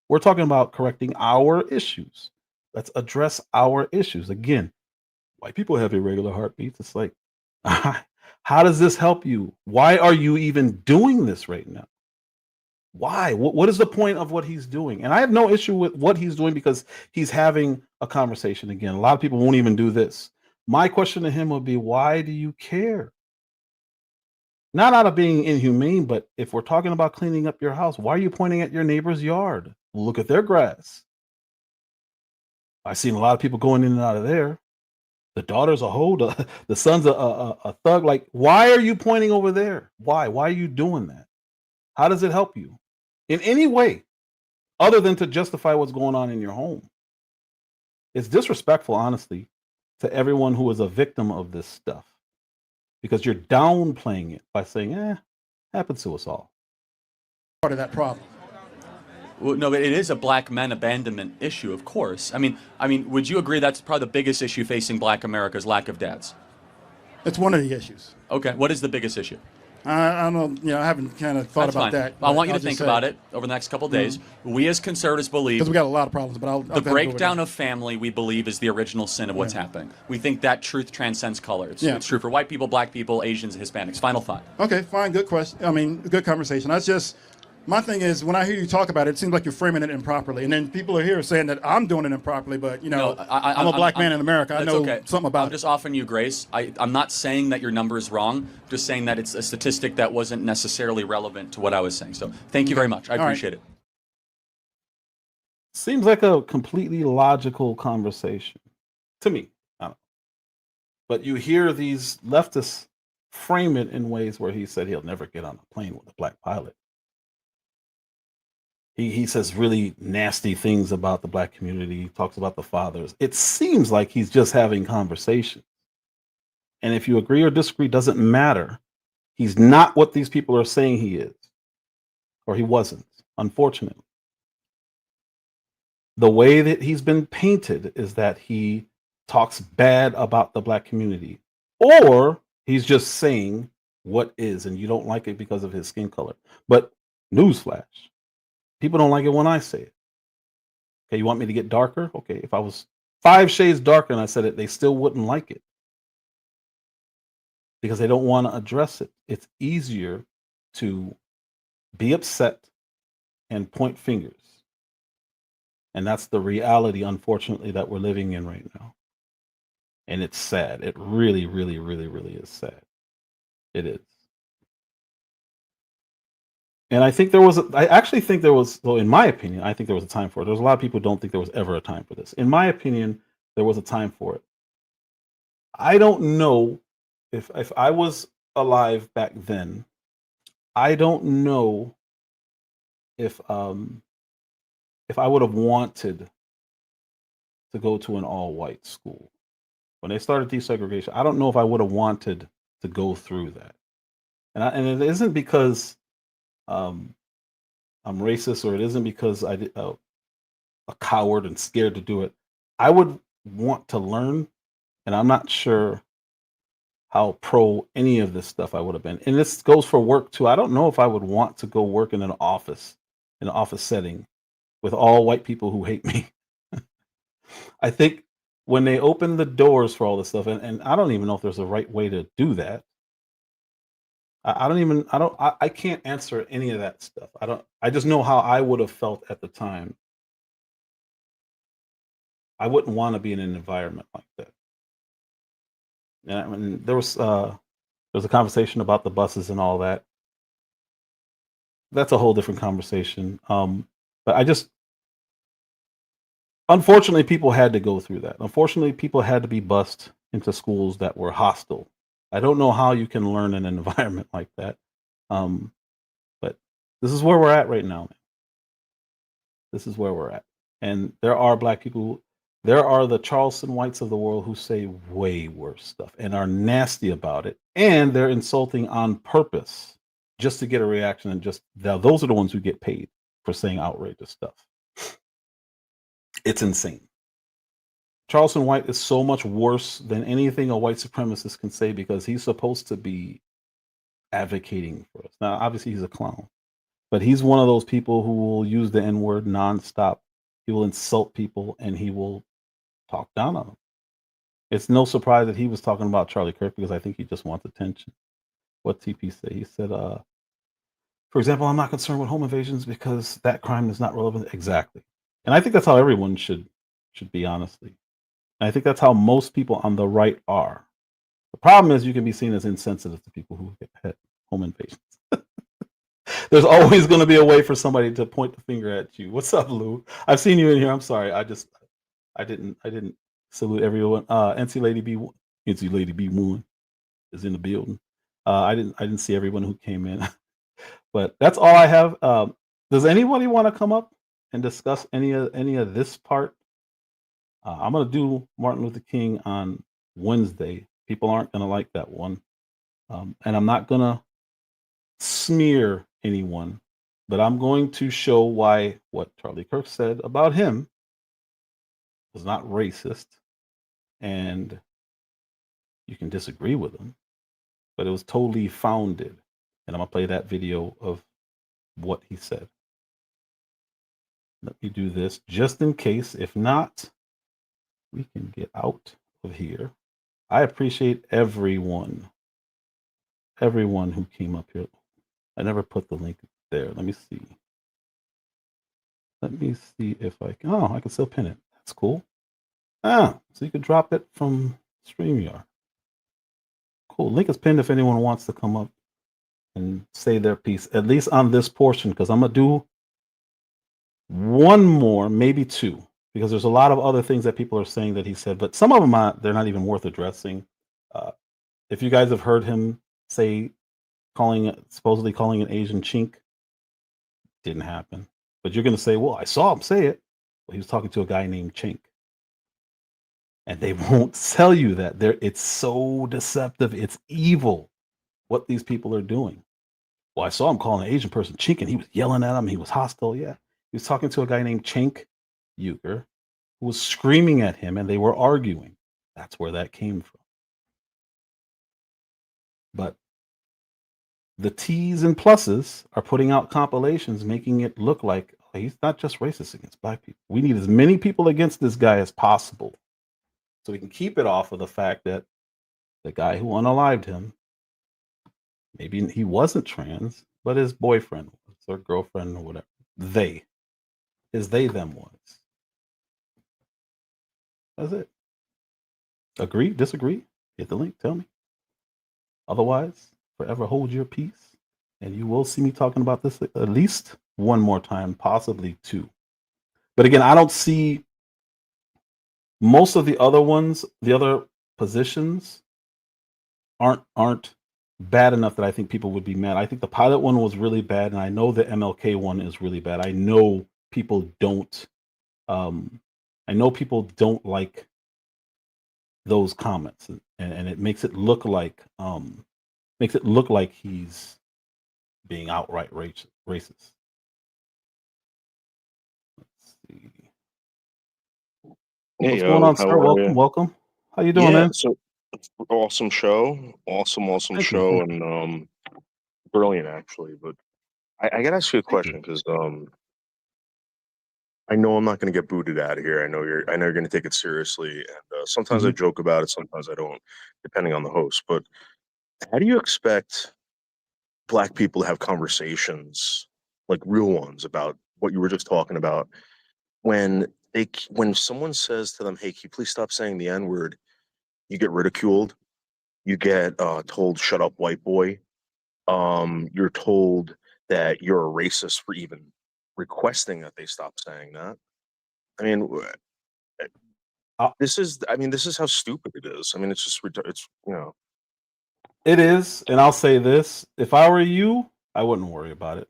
We're talking about correcting our issues. Let's address our issues. Again, white people have irregular heartbeats. It's like, how does this help you? Why are you even doing this right now? Why? What is the point of what he's doing? And I have no issue with what he's doing because he's having a conversation. Again, a lot of people won't even do this. My question to him would be, why do you care? Not out of being inhumane, but if we're talking about cleaning up your house, why are you pointing at your neighbor's yard? Look at their grass. I've seen a lot of people going in and out of there. The daughter's a hoe, the son's a thug. Like, why are you pointing over there? Why? Why are you doing that? How does it help you in any way other than to justify what's going on in your home? It's disrespectful, honestly, to everyone who is a victim of this stuff. Because you're downplaying it by saying, happens to us all. Part of that problem. Well, no, but it is a black men abandonment issue, of course. I mean, would you agree that's probably the biggest issue facing black America is lack of dads? It's one of the issues. Okay, what is the biggest issue? I don't know. You know, I haven't kind of thought That's about fine. that. I want you to think about it over the next couple of days. We as conservatives believe because we got a lot of problems. But I'll the breakdown of family, we believe, is the original sin of what's happening. We think that truth transcends color. It's true for white people, black people, Asians, Hispanics. Final thought. Okay, fine. Good question. I mean, good conversation. That's just my thing is when I hear you talk about it, it seems like you're framing it improperly, and then people are here saying that I'm doing it improperly. But you know, I'm a black man in America. I know something about I'm just offering you grace. I'm not saying that your number is wrong. Just saying that it's a statistic that wasn't necessarily relevant to what I was saying. So thank you very much. I appreciate it. Seems like a completely logical conversation to me. I don't know. But you hear these leftists frame it in ways where he said he'll never get on a plane with a black pilot. He says really nasty things about the black community. He talks about the fathers. It seems like he's just having conversations. And if you agree or disagree, doesn't matter. He's not what these people are saying he is, or he wasn't, unfortunately. The way that he's been painted is that he talks bad about the black community, or he's just saying what is, and you don't like it because of his skin color. But newsflash, people don't like it when I say it. Okay, you want me to get darker? Okay, if I was 5 shades darker and I said it, they still wouldn't like it because they don't want to address it. It's easier to be upset and point fingers. And that's the reality, unfortunately, that we're living in right now. And it's sad. It really, really, really, really is sad. It is. And I think I actually think there was, well, in my opinion, I think there was a time for it. There's a lot of people who don't think there was ever a time for this. In my opinion, there was a time for it. I don't know if I was alive back then, I don't know if I would have wanted to go to an all-white school. When they started desegregation, I don't know if I would have wanted to go through that. And it isn't because I'm racist, or it isn't because I'm a coward and scared to do it. I would want to learn, and I'm not sure how pro any of this stuff I would have been. And this goes for work too. I don't know if I would want to go work in an office setting with all white people who hate me. I think when they open the doors for all this stuff, and I don't even know if there's a right way to do that. I can't answer any of that stuff. I just know how I would have felt at the time. I wouldn't want to be in an environment like that. And I mean, there was a conversation about the buses and all that. That's a whole different conversation. But unfortunately, people had to go through that. Unfortunately, people had to be bused into schools that were hostile. I don't know how you can learn in an environment like that. But this is where we're at right now. This is where we're at. And there are black people, there are the Charleston whites of the world who say way worse stuff and are nasty about it. And they're insulting on purpose just to get a reaction. And those are the ones who get paid for saying outrageous stuff. It's insane. Charleston White is so much worse than anything a white supremacist can say because he's supposed to be advocating for us. Now, obviously, he's a clown, but he's one of those people who will use the N-word nonstop. He will insult people and he will talk down on them. It's no surprise that he was talking about Charlie Kirk because I think he just wants attention. What TP say? He said, for example, I'm not concerned with home invasions because that crime is not relevant. Exactly. And I think that's how everyone should be, honestly. And I think that's how most people on the right are. The problem is you can be seen as insensitive to people who get home invasions. There's always going to be a way for somebody to point the finger at you. What's up, Lou? I've seen you in here. I'm sorry. I didn't salute everyone. NC Lady B1 is in the building. I didn't see everyone who came in, but that's all I have. Does anybody want to come up and discuss any of this part? I'm going to do Martin Luther King on Wednesday. People aren't going to like that one. And I'm not going to smear anyone, but I'm going to show why what Charlie Kirk said about him was not racist. And you can disagree with him, but it was totally founded. And I'm gonna play that video of what he said. Let me do this just in case. If not, we can get out of here. I appreciate everyone who came up here. I never put the link there. Let me see. Let me see if I can. Oh, I can still pin it. That's cool. Ah, so you can drop it from StreamYard. Cool. Link is pinned if anyone wants to come up and say their piece, at least on this portion, because I'm going to do one more, maybe two, because there's a lot of other things that people are saying that he said, but some of them, they're not even worth addressing. If you guys have heard him say, supposedly calling an Asian chink, didn't happen. But you're going to say, well, I saw him say it. Well, he was talking to a guy named Chink. And they won't tell you that. It's so deceptive. It's evil what these people are doing. Well, I saw him calling an Asian person chink, and he was yelling at him. He was hostile. Yeah. He was talking to a guy named Chink Euchre, who was screaming at him, and they were arguing. That's where that came from. But the T's and pluses are putting out compilations, making it look like he's not just racist against black people. We need as many people against this guy as possible, so we can keep it off of the fact that the guy who unalived him, maybe he wasn't trans, but his boyfriend was, or girlfriend or whatever. Them was. That's it. Agree? Disagree? Hit the link. Tell me. Otherwise, forever hold your peace. And you will see me talking about this at least one more time, possibly two. But again, I don't see most of the other ones, the other positions aren't bad enough that I think people would be mad. I think the pilot one was really bad, and I know the MLK one is really bad. I know people don't like those comments, and it makes it look like he's being outright racist. Let's see. Hey, What's going on, how sir? are you? Welcome. How you doing, Yeah, man? so awesome show. Awesome Thank show, you. and brilliant actually. But I gotta ask you a Thank you. question because I know I'm not gonna get booted out of here. I know you're gonna take it seriously, and sometimes I Mhm. joke about it, sometimes I don't, depending on the host. But how do you expect black people to have conversations, like real ones, about what you were just talking about when when someone says to them, "Hey, can you please stop saying the N-word?" You get ridiculed. You get told, "Shut up, white boy." You're told that you're a racist for even requesting that they stop saying that. I mean, Uh, this is how stupid it is. I mean, it's just, it's, It is, and I'll say this: if I were you, I wouldn't worry about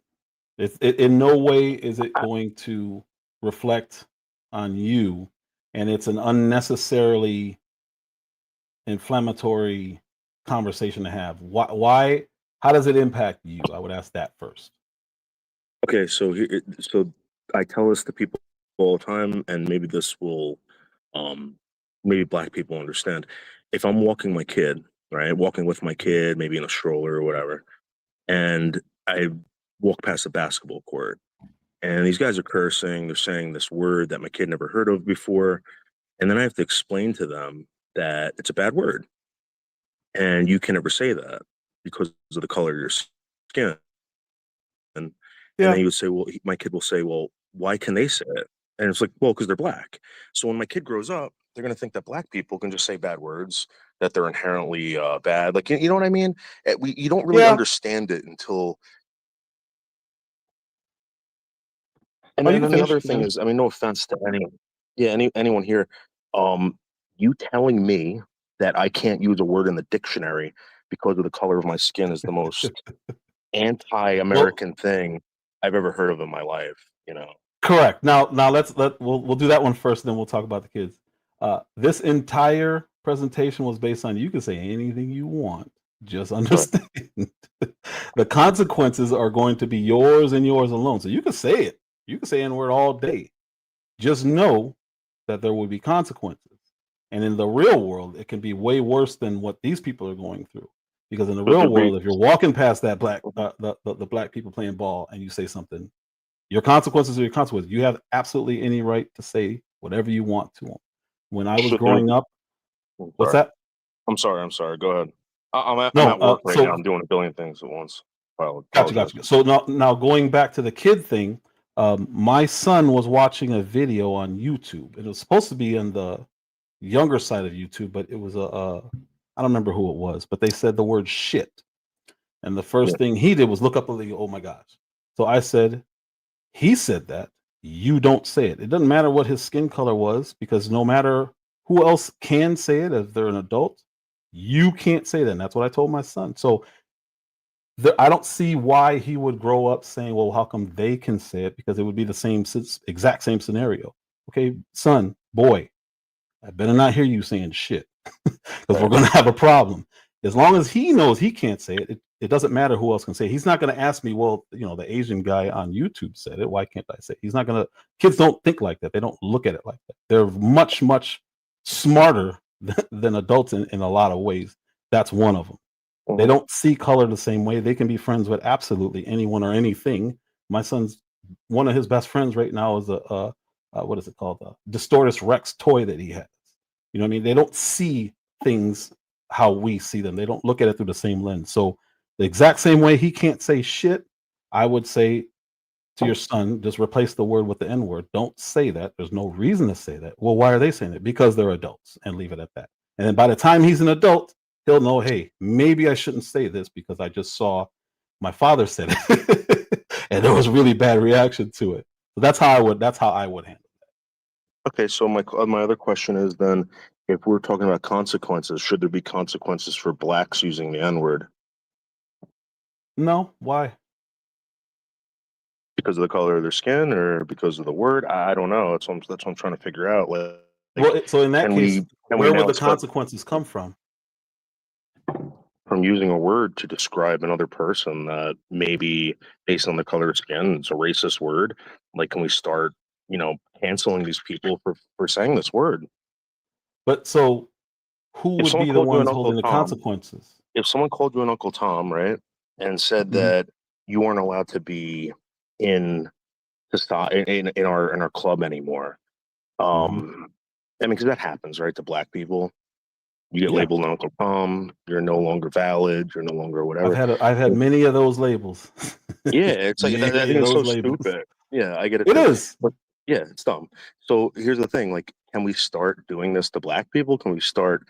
it. In no way is it going to reflect on you, and it's an unnecessarily inflammatory conversation to have. Why? How does it impact you? I would ask that first. okay. So I tell this to people all the time, and maybe this will, um, maybe black people understand. If I'm walking my kid, right, walking with my kid, maybe in a stroller or whatever, and I walk past a basketball court, and these guys are cursing. They're saying this word that my kid never heard of before, and then I have to explain to them that it's a bad word, and you can never say that because of the color of your skin. And then Yeah, he would say, well, my kid will say, well, why can they say it? And it's like, well, because they're black. So when my kid grows up, they're going to think that black people can just say bad words, that they're inherently bad. Like, you know what I mean? You don't really yeah. understand it until. And Oh, you then can the finish. other thing is, I mean, no offense to anyone here, you telling me that I can't use a word in the dictionary because of the color of my skin is the most Well, anti-American thing I've ever heard of in my life. correct. Now we'll do that one first, and then we'll talk about the kids. This entire presentation was based on you can say anything you want. Just Right. understand the consequences are going to be yours and yours alone. So you can say it. You can say N-word all day. Just know that there will be consequences. And in the real world, it can be way worse than what these people are going through. Because in the But real the world, if you're walking past that black the black people playing ball and you say something, your consequences are your consequences. You have absolutely any right to say whatever you want to them. When I was growing up, what's that? I'm sorry. Go ahead. I'm No, at work right now. so I'm doing a billion things at once. I gotcha, apologize. gotcha. So now going back to the kid thing, my son was watching a video on YouTube. It was supposed to be in the younger side of YouTube, but it was I don't remember who it was, but they said the word shit. And the first Yeah. thing he did was look up and go, oh my gosh. So I said, he said that. You don't say it. It doesn't matter what his skin color was, because no matter who else can say it if they're an adult, you can't say that. And that's what I told my son. So I don't see why he would grow up saying, well, how come they can say it? Because it would be the same exact same scenario. Okay, son, boy, I better not hear you saying shit, because we're going to have a problem. As long as he knows he can't say it, it doesn't matter who else can say it. He's not going to ask me, well, the Asian guy on YouTube said it. Why can't I say it? He's not going to. Kids don't think like that. They don't look at it like that. They're much, much smarter than adults in a lot of ways. That's one of them. They don't see color the same way. They can be friends with absolutely anyone or anything. My son's one of his best friends right now is a what is it called? A Distortus Rex toy that he has. You know what I mean? They don't see things how we see them. They don't look at it through the same lens. So the exact same way he can't say shit, I would say to your son, just replace the word with the N word. Don't say that. There's no reason to say that. Well, why are they saying it? Because they're adults, and leave it at that. And then by the time he's an adult, he'll know, hey, maybe I shouldn't say this because I just saw my father said it and there was a really bad reaction to it. So that's how I would handle it. Okay, so my other question is then, if we're talking about consequences, should there be consequences for blacks using the N-word No, why? because of the color of their skin or because of the word? I don't know. That's what I'm trying to figure out. Well, so in that can case, can where now would the start consequences come from? from using a word to describe another person that maybe based on the color of skin, it's a racist word? Like, can we start, canceling these people for saying this word? But so who If would someone be the called you an ones Uncle holding the Tom, consequences? if someone called you an Uncle Tom, right, and said Mhm. that you weren't allowed to be in in our club anymore, Mhm. I mean, because that happens, right, to black people. You get Yeah, labeled an Uncle Tom. You're no longer valid. You're no longer I've whatever. had many of those labels. Yeah, it's like I Many think of it's so those labels. stupid. Yeah, I get it It too. is. But yeah, it's dumb. So here's the thing: like, can we start doing this to black people? Can we start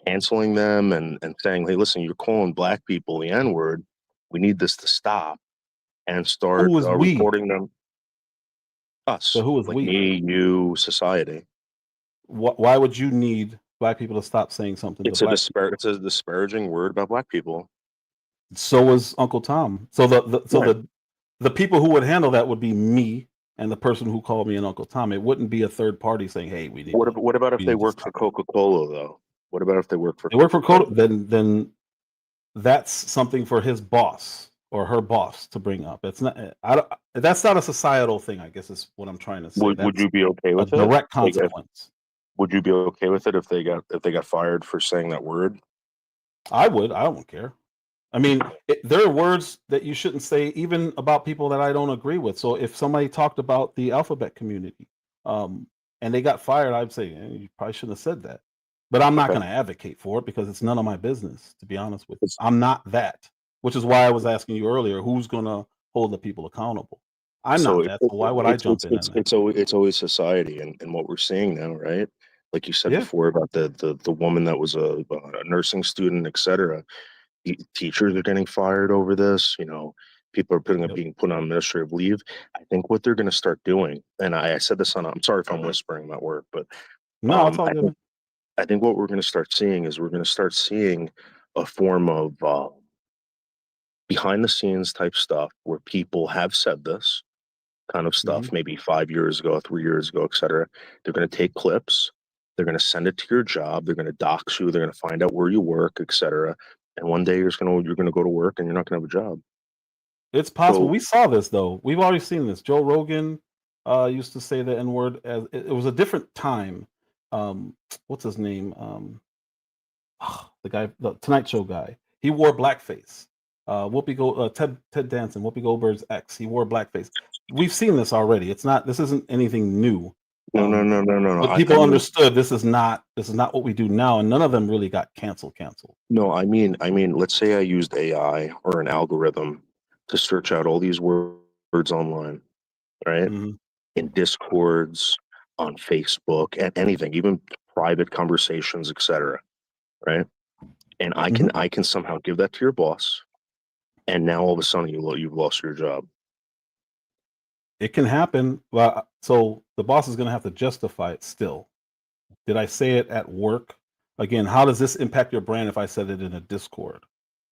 canceling them and saying, "Hey, listen, you're calling black people the N word. We need this to stop," and start Who is we? reporting them. So Us, who is like we? me, you, society. Why would you need black people to stop saying something to black people? It's a disparaging word about black people. So was Uncle Tom. So Right. the people who would handle that would be me and the person who called me an Uncle Tom. It wouldn't be a third party saying, "Hey, What about if we they need to work for stop." Coca-Cola though? What about if they work for They work for Coca-Cola? Coda. Then that's something for his boss or her boss to bring up. It's not. I don't. That's not a societal thing. I guess is what I'm trying to say. Would That's you be okay a with it? direct Like, if consequence. would you be okay with it if they got fired for saying that word? I would. I don't care. I mean, there are words that you shouldn't say, even about people that I don't agree with. So if somebody talked about the alphabet community, and they got fired, I'd say you probably shouldn't have said that. But I'm not Okay. going to advocate for it because it's none of my business. To be honest with you, It's, I'm not that. Which is why I was asking you earlier, who's going to hold the people accountable? I'm so not that. So why would I jump in that? it's always society and what we're seeing now, right? Like you said Yeah. before about the woman that was a nursing student, etc. Teachers are getting fired over this. People are Yep. being put on administrative leave. I think what they're going to start doing, and I said this on. I'm sorry if I'm whispering my word, but No, it's all I good, think man. I think what we're going to start seeing is we're going to start seeing a form of behind the scenes type stuff where people have said this kind of Hmm. stuff maybe 5 years ago, 3 years ago, etc. They're going to take clips, they're going to send it to your job, they're going to dox you, they're going to find out where you work, etc. And one day you're going to go to work and you're not going to have a job. It's possible. So We saw this though. We've already seen this. Joe Rogan used to say the N word as it was a different time. What's his name? The guy, the Tonight Show guy. He wore blackface. Ted Danson, Whoopi Goldberg's ex, he wore blackface. We've seen this already. This isn't anything new. No. But people understood this is not what we do now, and none of them really got canceled. No, I mean, let's say I used AI or an algorithm to search out all these words online, right? In Discords, on Facebook, and anything, even private conversations, etc. Right? And I can somehow give that to your boss, and now all of a sudden you've lost your job. It can happen. Well, so the boss is going to have to justify it still. Did I say it at work? Again, how does this impact your brand if I said it in a Discord?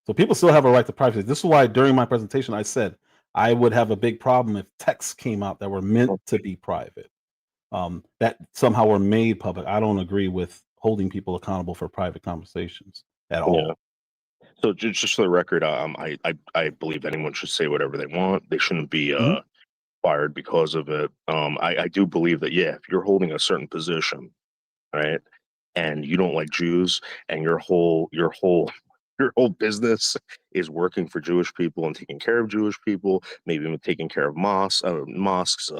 So people still have a right to privacy. This is why during my presentation I said I would have a big problem if texts came out that were meant to be private, that somehow were made public. I don't agree with holding people accountable for private conversations at all. Yeah. So just for the record, I believe anyone should say whatever they want. They shouldn't be fired because of it. I do believe that, yeah, if you're holding a certain position, right, and you don't like Jews, and your whole business is working for Jewish people and taking care of Jewish people, maybe even taking care of mosques,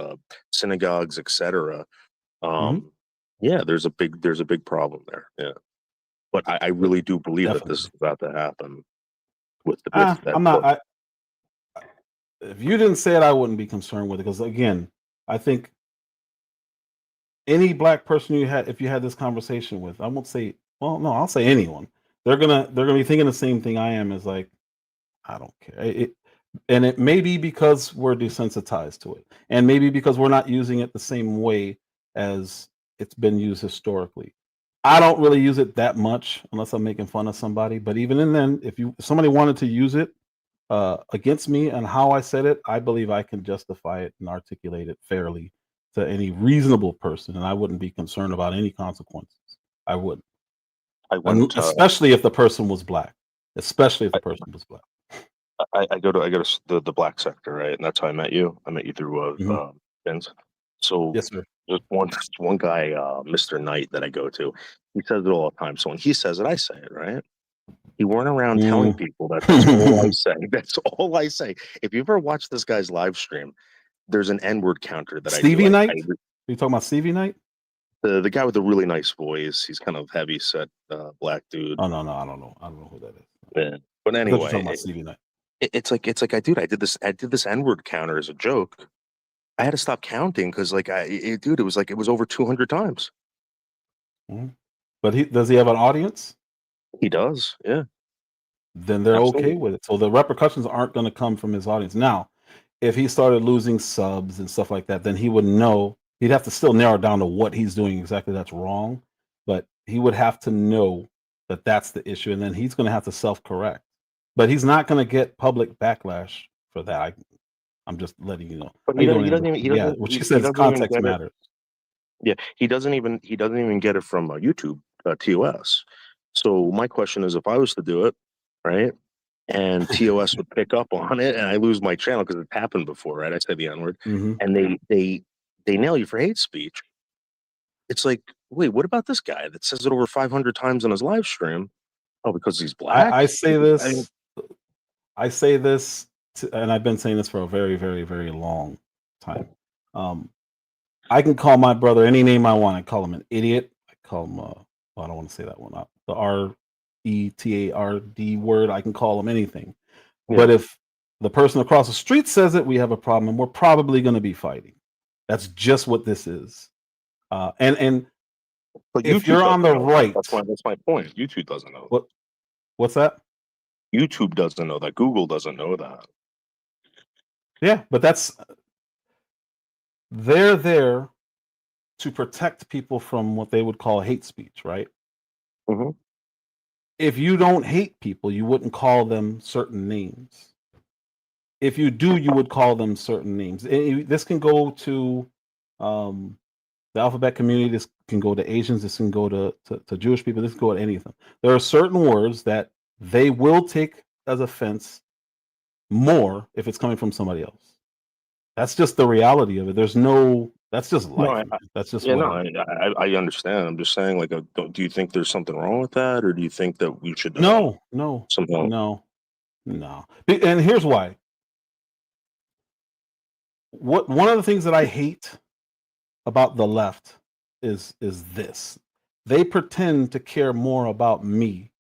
synagogues, etc. Yeah, there's a big problem there. Yeah, but I really do believe that this is about to happen. I'm not. If you didn't say it, I wouldn't be concerned with it, because again, I think any black person if you had this conversation with, I won't say, well, no, I'll say anyone. They're gonna be thinking the same thing I am, is like, I don't care. And it may be because we're desensitized to it, and maybe because we're not using it the same way as it's been used historically. I don't really use it that much unless I'm making fun of somebody. But even then, if somebody wanted to use it against me and how I said it, I believe I can justify it and articulate it fairly to any reasonable person, and I wouldn't be concerned about any consequences. I wouldn't. Especially if the person was black. Especially if the person was black. I go to the black sector, right, and that's how I met you. I met you through Vince. So yes, sir. There's one guy, Mr. Knight, that I go to. He says it all the time. So when he says it, I say it, right? He weren't around telling people that. That's all I say. That's all I say. If you ever watch this guy's live stream, there's an N-word counter that Stevie Knight? Are you talking about Stevie Knight? The guy with the really nice voice. He's kind of heavy set black dude. Oh no, I don't know who that is. Yeah. But anyway, talking about Stevie Knight. It's like I did this N-word counter as a joke. I had to stop counting because it was over 200 times. But does he have an audience? He does, yeah. Then they're okay with it. So the repercussions aren't going to come from his audience. Now, if he started losing subs and stuff like that, then he would know. He'd have to still narrow it down to what he's doing exactly that's wrong, but he would have to know that that's the issue, and then he's going to have to self-correct. But he's not going to get public backlash for that. I'm just letting you know. But he doesn't even. What she says, context matters. Yeah, he doesn't even get it from YouTube TOS. So my question is, if I was to do it, right, and TOS would pick up on it, and I lose my channel because it's happened before, right? I say the N-word, and they nail you for hate speech. It's like, wait, what about this guy that says it over 500 times on his live stream? Oh, because he's black. I say this. I say this. And I've been saying this for a very, very, very long time. I can call my brother any name I want. I call him an idiot. I call him, I don't want to say that one out. The RETARD word. I can call him anything. Yeah. But if the person across the street says it, we have a problem, and we're probably going to be fighting. That's just what this is. But if you're on the right, that's my point. YouTube doesn't know. What's that? YouTube doesn't know that. Google doesn't know that. Yeah, but they're there to protect people from what they would call hate speech, right? If you don't hate people, you wouldn't call them certain names. If you do, you would call them certain names. This can go to the alphabet community. This can go to Asians. This can go to Jewish people. This can go to anything. There are certain words that they will take as offense more if it's coming from somebody else. That's just the reality of it. There's no That's just No, life. Man. That's just what. I understand. I'm just saying, like, do you think there's something wrong with that, or do you think that we should No. somehow? No. And here's why. One of the things that I hate about the left is this. They pretend to care more about me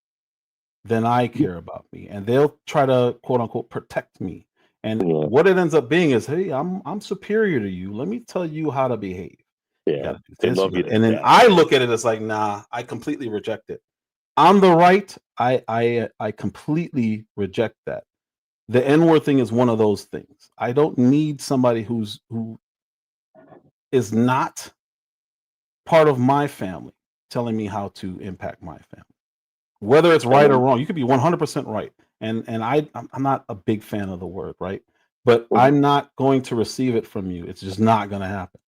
than I care about me, and they'll try to quote unquote protect me. And what it ends up being is, hey, I'm superior to you. Let me tell you how to behave. Yeah, they love you. And then I look at it as like, nah, I completely reject it. On the right, I completely reject that. The N-word thing is one of those things. I don't need somebody who is not part of my family telling me how to impact my family. Whether it's right or wrong, you could be 100% right. And I'm not a big fan of the word, right? But I'm not going to receive it from you. It's just not going to happen.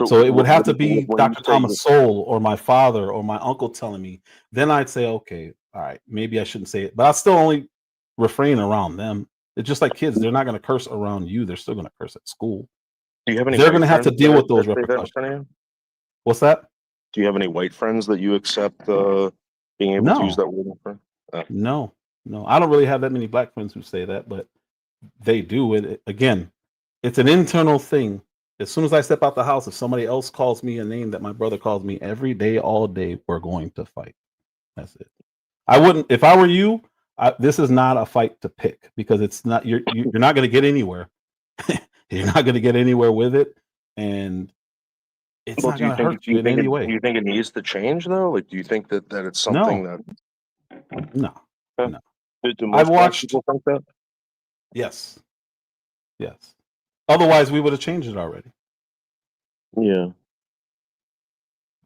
So it would have to be Dr. Thomas Sowell or my father or my uncle telling me. Then I'd say, okay, all right, maybe I shouldn't say it. But I'll still only refrain around them. It's just like kids. They're not going to curse around you. They're still going to curse at school. Do you have any? They're going to have to deal with those repercussions. What's that? Do you have any white friends that you accept being able to use that word? No. I don't really have that many black friends who say that, but they do. Again, it's an internal thing. As soon as I step out the house, if somebody else calls me a name that my brother calls me every day, all day, we're going to fight. That's it. I wouldn't, if I were you, this is not a fight to pick, because it's not, you're not going to get anywhere. You're not going to get anywhere with it. And it's not going to hurt you in any way. Do you think it needs to change though? Like, do you think that it's something that? No. Do most black people think that? Yes. Otherwise, we would have changed it already. Yeah.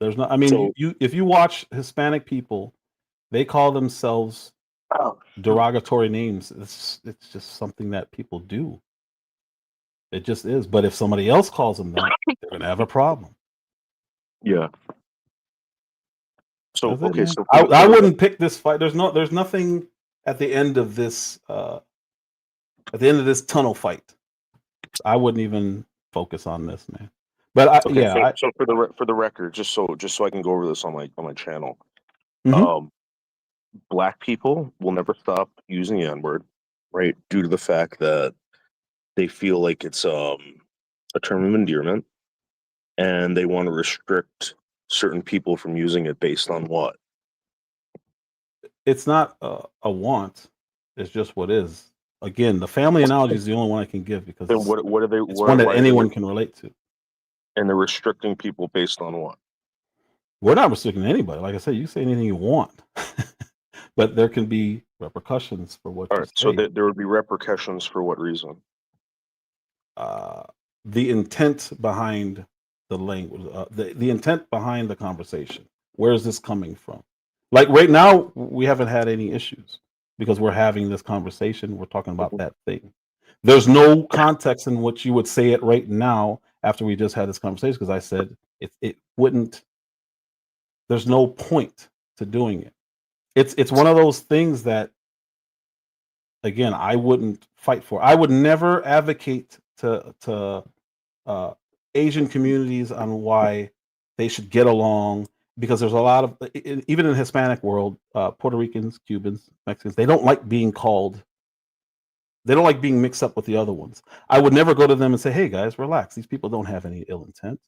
There's not. I mean, if you watch Hispanic people, they call themselves derogatory names. It's just something that people do. It just is. But if somebody else calls them that, they're gonna have a problem. Yeah. So okay, so I wouldn't pick this fight. There's nothing at the end of this tunnel fight. I wouldn't even focus on this, man. But so for the record, just so I can go over this on my channel, black people will never stop using the N-word, right? Due to the fact that they feel like it's a term of endearment, and they want to restrict certain people from using it based on what? It's not a want. It's just what is. Again, the family analogy is the only one I can give, because then what are they? It's one that anyone can relate to. And they're restricting people based on what? We're not restricting anybody. Like I said, you say anything you want, but there can be repercussions for what you say. So there would be repercussions for what reason? The intent behind the language, the intent behind the conversation. Where is this coming from? Like right now, we haven't had any issues because we're having this conversation. We're talking about that thing. There's no context in which you would say it right now after we just had this conversation, because I said it wouldn't. There's no point to doing it. It's one of those things that, again, I wouldn't fight for. I would never advocate to Asian communities on why they should get along, because there's a lot of, even in the Hispanic world, Puerto Ricans, Cubans, Mexicans, they don't like being called. They don't like being mixed up with the other ones. I would never go to them and say, hey guys, relax. These people don't have any ill intent.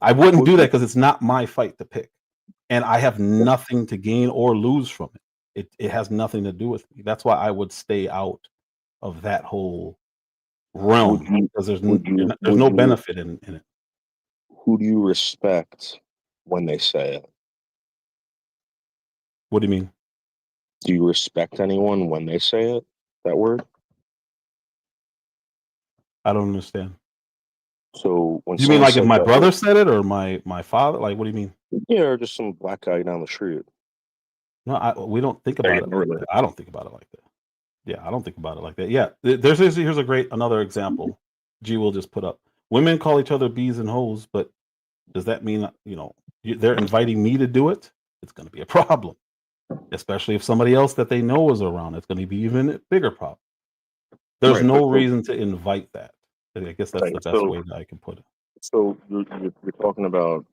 I wouldn't do that, because it's not my fight to pick. And I have nothing to gain or lose from it. It has nothing to do with me. That's why I would stay out of that whole realm, because there's no benefit in it. Who do you respect when they say it? What do you mean? Do you respect anyone when they say it? That word? I don't understand. So when you mean like if my brother said it, or my father? Like, what do you mean? Yeah, or just some black guy down the street. No, we don't think about it like that. I don't think about it like that. Yeah, I don't think about it like that. Yeah, here's another example. G will just put up. Women call each other bees and hoes, but does that mean they're inviting me to do it? It's going to be a problem, especially if somebody else that they know is around. It's going to be even a bigger problem. There's no reason to invite that. I guess that's the best way that I can put it. So you're talking about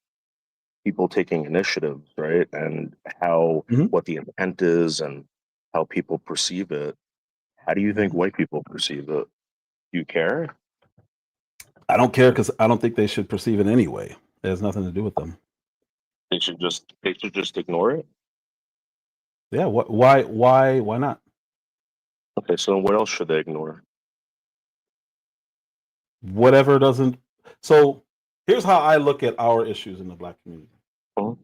people taking initiatives, right? And how Mhm. what the intent is and how people perceive it. How do you think Mhm. white people perceive it? Do you care? I don't care because I don't think they should perceive it anyway. It has nothing to do with them. They should just ignore it. Yeah. Why not? Okay, so what else should they ignore? Whatever doesn't. So here's how I look at our issues in the Black community. Mhm.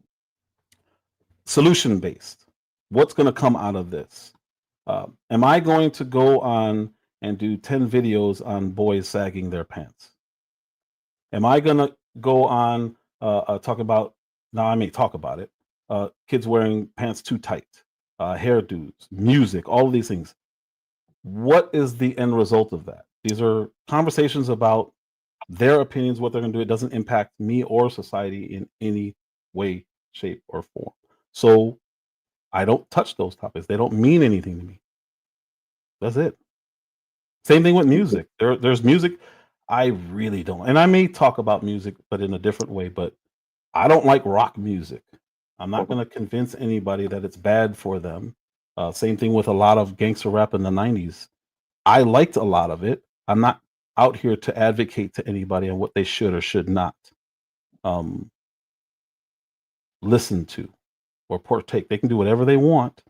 Solution based. What's going to come out of this? Am I going to go on and do 10 videos on boys sagging their pants? Am I going to go on talk about? Now I may talk about it. Kids wearing pants too tight, hairdos, music, all of these things. What is the end result of that? These are conversations about their opinions, what they're going to do. It doesn't impact me or society in any way, shape, or form. So I don't touch those topics. They don't mean anything to me. That's it. Same thing with music. There's music I really don't. And I may talk about music, but in a different way. But I don't like rock music. I'm not going to convince anybody that it's bad for them. Same thing with a lot of gangster rap in the 90s. I liked a lot of it. I'm not out here to advocate to anybody on what they should or should not um, listen to or partake. They can do whatever they want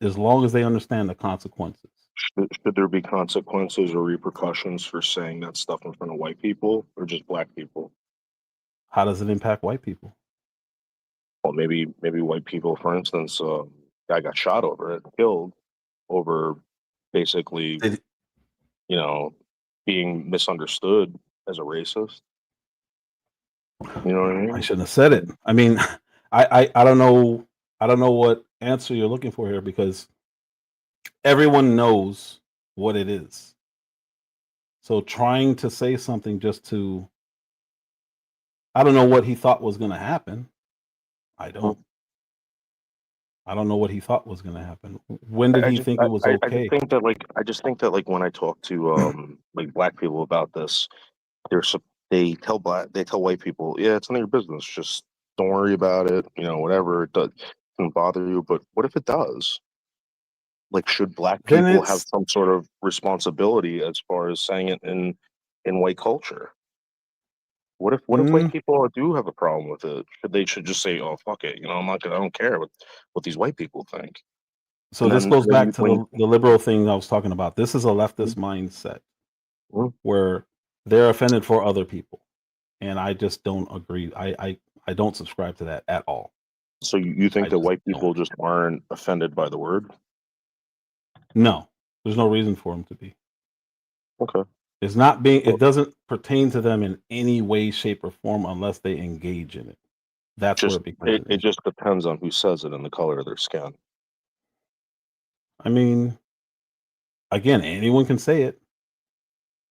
as long as they understand the consequences. Should there be consequences or repercussions for saying that stuff in front of white people or just black people? How does it impact white people? Well, maybe white people, for instance, guy got shot over it, killed over basically, Did- you know, being misunderstood as a racist. You know what I I mean? shouldn't have said it. I mean, I don't know. I don't know what answer you're looking for here because everyone knows what it is. So trying to say something just to, I don't know what he thought was going to happen. I don't. I don't know what he thought was going to happen. When did I he just think it was I just okay? think that like when I talk to like black people about this, they tell white people, yeah, it's none of your business. Just don't worry about it. You know, whatever it doesn't bother you. But what if it does? Like, should black Then people have it's some sort of responsibility as far as saying it in white culture? What if white mm, people do have a problem with it? Should just say, oh fuck it, you know, I don't care what these white people think. so And this then goes back to when the liberal thing I was talking about. This is a leftist mindset where they're offended for other people, and I just don't agree. I don't subscribe to that at all. so you I think that just white don't. people just aren't offended by the word? No, there's no reason for them to be. Okay. It's not being. Well, It doesn't pertain to them in any way, shape, or form unless they engage in it. That's where just it becomes an it issue. just depends on who says it and the color of their skin. I mean, again, anyone can say it.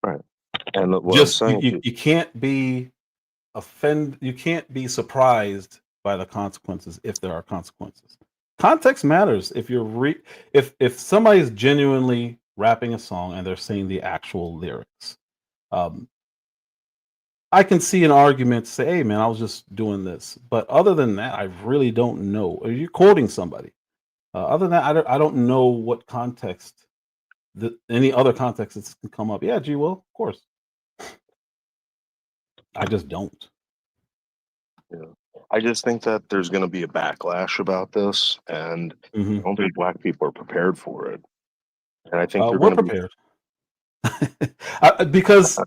Right. And what I'm Just you, saying you, to you can't be you can't be surprised by the consequences if there are consequences. Context matters. If you're if somebody's genuinely rapping a song and they're saying the actual lyrics, um, I can see an argument to say, "Hey, man, I was just doing this." But other than that, I really don't know. Are you quoting somebody? Other than that, I don't know what context, any other context that can come up. Yeah, gee, well, of course. I just don't. Yeah. I just think that there's going to be a backlash about this, and I Mhm. don't think black people are prepared for it. And I think they're We're going to be. prepared. Because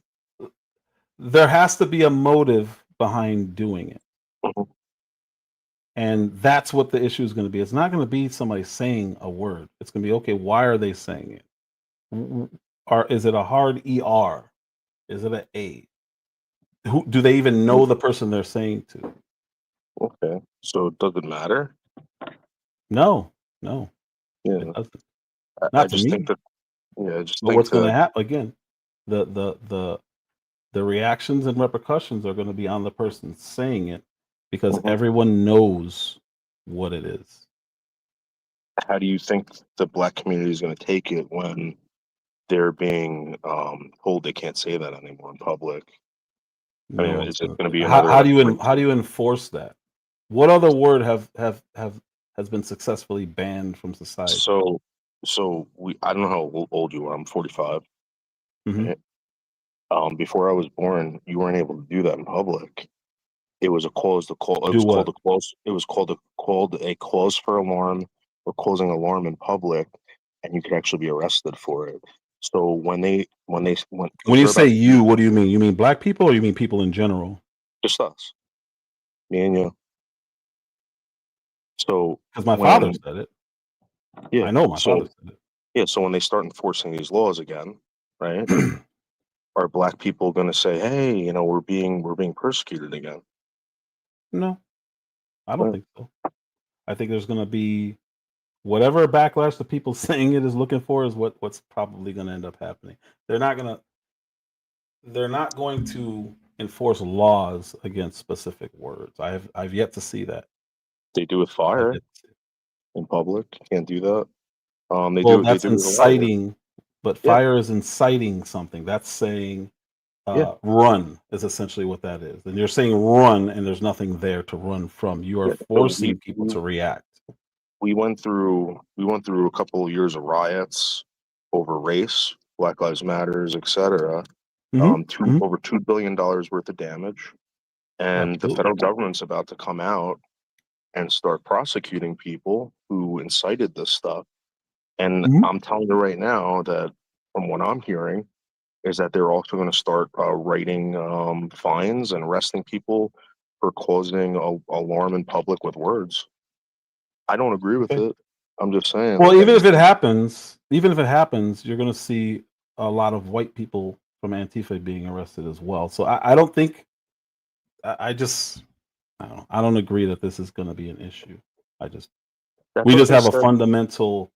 there has to be a motive behind doing it. Mhm. And that's what the issue is going to be. It's not going to be somebody saying a word. It's going to be, okay, why are they saying it? Or is it a hard ER? Is it an A? Who do they even know the person they're saying to? Okay, so does it matter? No, no, it Yeah, doesn't. I Not to just think me. that. Yeah, I just But think what's going to that. happen again? The the the the reactions and repercussions are going to be on the person saying it because Mhm. everyone knows what it is. How do you think the black community is going to take it when they're being told they can't say that anymore in public? I mean, No, is it's it not. going to be another like How do you enforce that? What other word has been successfully banned from society? so I don't know how old you are. I'm 45. Hmm. Right? Before I was born, you weren't able to do that in public. It was a closed. It Do was called what? a close. It was called a close for alarm or closing alarm in public, and you could actually be arrested for it. So when When you they're say about to you, what do you mean? You mean black people, or you mean people in general? just us, me and you. So Because my father when said it. yeah, I know my so father said yeah, so when they start enforcing these laws again, right? it. Are black people going to say, "Hey, we're being persecuted again"? No, I don't Right. think so. I think there's going to be whatever backlash the people saying it is looking for is what's probably going to end up happening. They're not going to they're not going to enforce laws against specific words. I've yet to see that. They do with I've fire yet to see it. in public. Can't do that. They Well, do. They that's do with water. inciting, but Yeah, fire is inciting something. That's saying yeah. run is essentially what that is. And you're saying run, and there's nothing there to run from. You are Yeah. So forcing people to react. we went through a couple of years of riots over race, Black Lives Matters, etc. Hmm. Hmm. Over $2 billion worth of damage, and the Absolutely. federal government's about to come out and start prosecuting people who incited this stuff. And Hmm. I'm telling you right now that from what I'm hearing is that they're also going to start writing fines and arresting people for causing alarm in public with words. I don't agree with Okay. it. I'm just saying, Well, like, even if it happens, you're going to see a lot of white people from Antifa being arrested as well. So I don't think I just I don't agree that this is going to be an issue. I just that's we what just they have a said. fundamental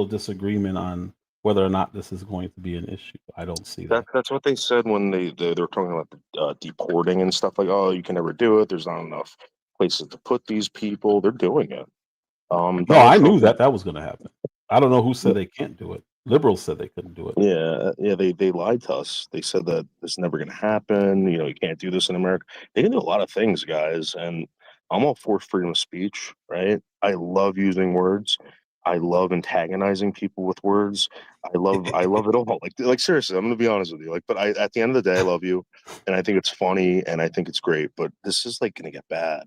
disagreement on whether or not this is going to be an issue. I don't see that. That's what they said when they were talking about deporting and stuff. Like, oh, you can never do it. There's not enough places to put these people. They're doing it. No, Donald I knew Trump. that was going to happen. I don't know who said they can't do it. Liberals said they couldn't do it. Yeah. They lied to us. They said that it's never going to happen. You can't do this in America. They can do a lot of things, guys, and I'm all for freedom of speech, right? I love using words. I love antagonizing people with words. I love it all. Like seriously, I'm gonna be honest with you. But at the end of the day, I love you, and I think it's funny, and I think it's great. But this is like gonna get bad.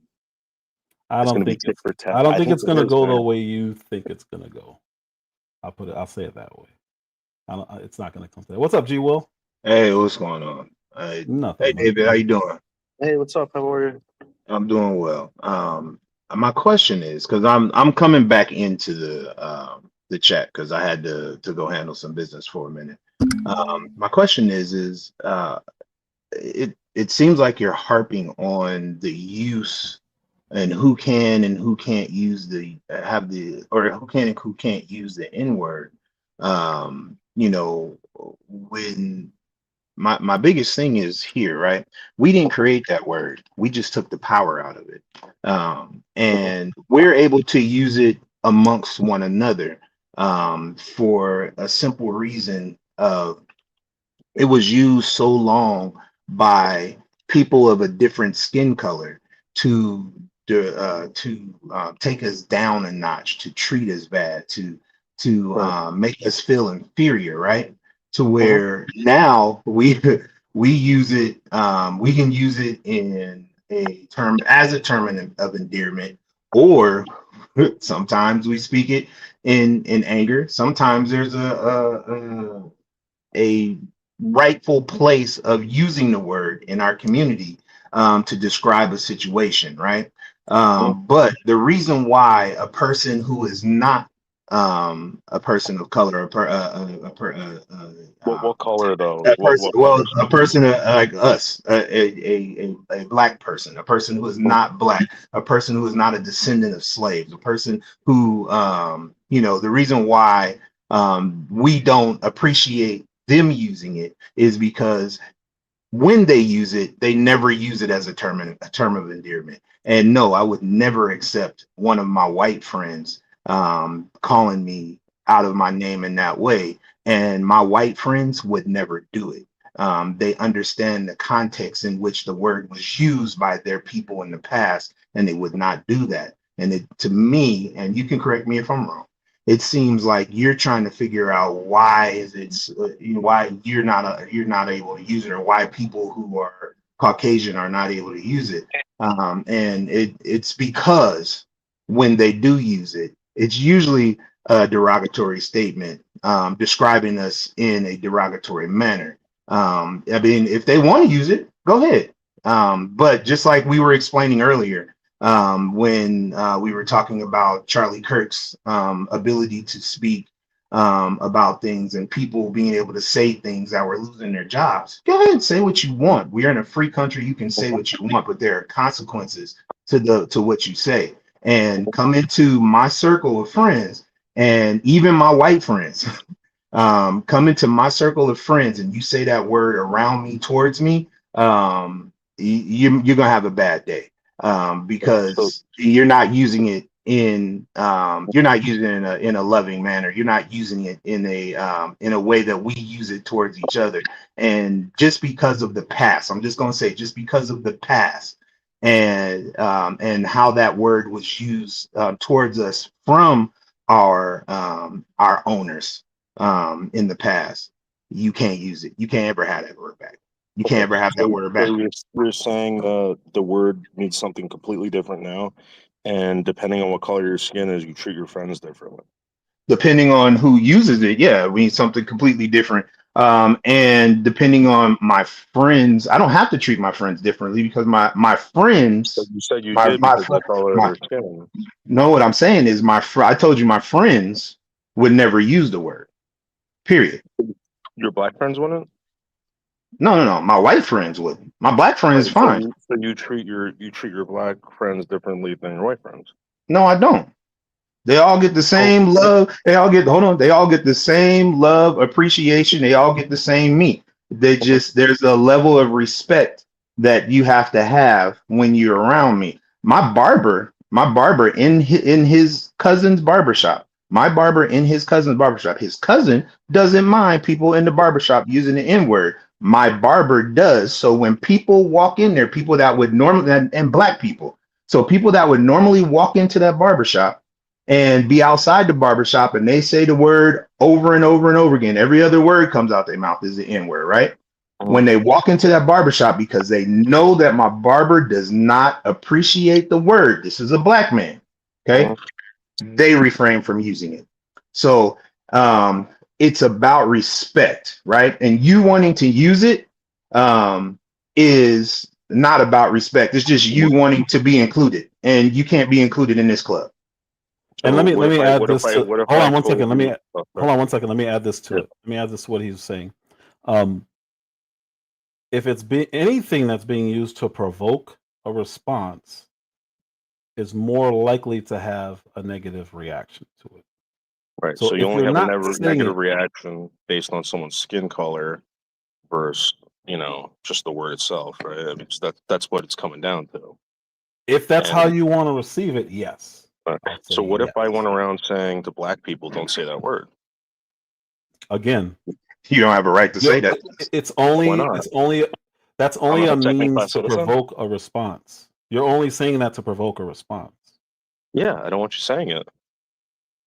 It's gonna be tit for tat. I don't I think think it's it going to is, go the man. way you think it's going to go. I'll say it that way. It's not going to come to that. What's up, G Will? Hey, what's going on? Nothing Hey, much, David, how man. you doing? Hey, what's up? How are you? I'm doing well. My question is because I'm coming back into the chat because I had to go handle some business for a minute. My question is it seems like you're harping on the use and who can and who can't use or who can and who can't use the N word. When my biggest thing is here, right? We didn't create that word. We just took the power out of it. And we're able to use it amongst one another for a simple reason of it was used so long by people of a different skin color to take us down a notch, to treat us bad, to make us feel inferior, right? To where now we use it, we can use it in a term as a term of endearment, or sometimes we speak it in anger. Sometimes there's a rightful place of using the word in our community to describe a situation, right? But the reason why a person who is not a person of color, What color though? a person, What well, color? a person like us, a black person, a person who is not black, a person who is not a descendant of slaves, a person who, the reason why we don't appreciate them using it is because when they use it, they never use it as a term of endearment. And no, I would never accept one of my white friends calling me out of my name in that way. And my white friends would never do it. they understand the context in which the word was used by their people in the past, and they would not do that. And it, to me, and you can correct me if I'm wrong, it seems like you're trying to figure out why is it why you're not able to use it, or why people who are Caucasian are not able to use it. And it's because when they do use it, it's usually a derogatory statement, describing us in a derogatory manner. I mean, if they want to use it, go ahead. But just like we were explaining earlier, when we were talking about Charlie Kirk's ability to speak about things and people being able to say things that were losing their jobs, go ahead and say what you want. We're in a free country. You can say what you want, but there are consequences to what you say. And come into my circle of friends, and even my white friends, come into my circle of friends, and you say that word around me, towards me, you're gonna have a bad day, because you're not using it in in a loving manner. You're not using it in a way that we use it towards each other. And just because of the past, I'm just gonna say, just because of the past, and how that word was used towards us from our owners in the past, you can't use it. You can't ever have that word back. You can't ever have that word back. So you're saying the word means something completely different now, and depending on what color your skin is, you treat your friends differently. Depending on who uses it, yeah, it means something completely different. And depending on my friends, I don't have to treat my friends differently, because my friends. So you said you did because that's color of their skin. No, what I'm saying is I told you my friends would never use the word. Period. Your black friends wouldn't? No. My white friends wouldn't. My black friends fine. So you treat your black friends differently than your white friends? No, I don't. They all get the same love. They all get the same love, appreciation. They all get the same meat. There's a level of respect that you have to have when you're around me. My barber in his cousin's barbershop. His cousin doesn't mind people in the barbershop using the N-word. My barber does. So when people walk in there, people that would normally, and black people, so people that would normally walk into that barbershop and be outside the barbershop, and they say the word over and over and over again, every other word comes out their mouth is the N-word, right? When they walk into that barbershop, because they know that my barber does not appreciate the word, this is a black man, okay? They refrain from using it. So it's about respect, right? And you wanting to use it is not about respect. It's just you wanting to be included, and you can't be included in this club. And let me add this. Hold on one second. Let me add this to it. Let me add this to what he's saying. If it's anything that's being used to provoke a response, is more likely to have a negative reaction to it. Right. So you only have a negative reaction based on someone's skin color versus, just the word itself, right? I mean, that's what it's coming down to. If that's how you want to receive it, yes. Right. So what if I went around saying to black people, don't say that word? Again, you don't have a right to say that. That's only a means to provoke a response. You're only saying that to provoke a response. Yeah, I don't want you saying it.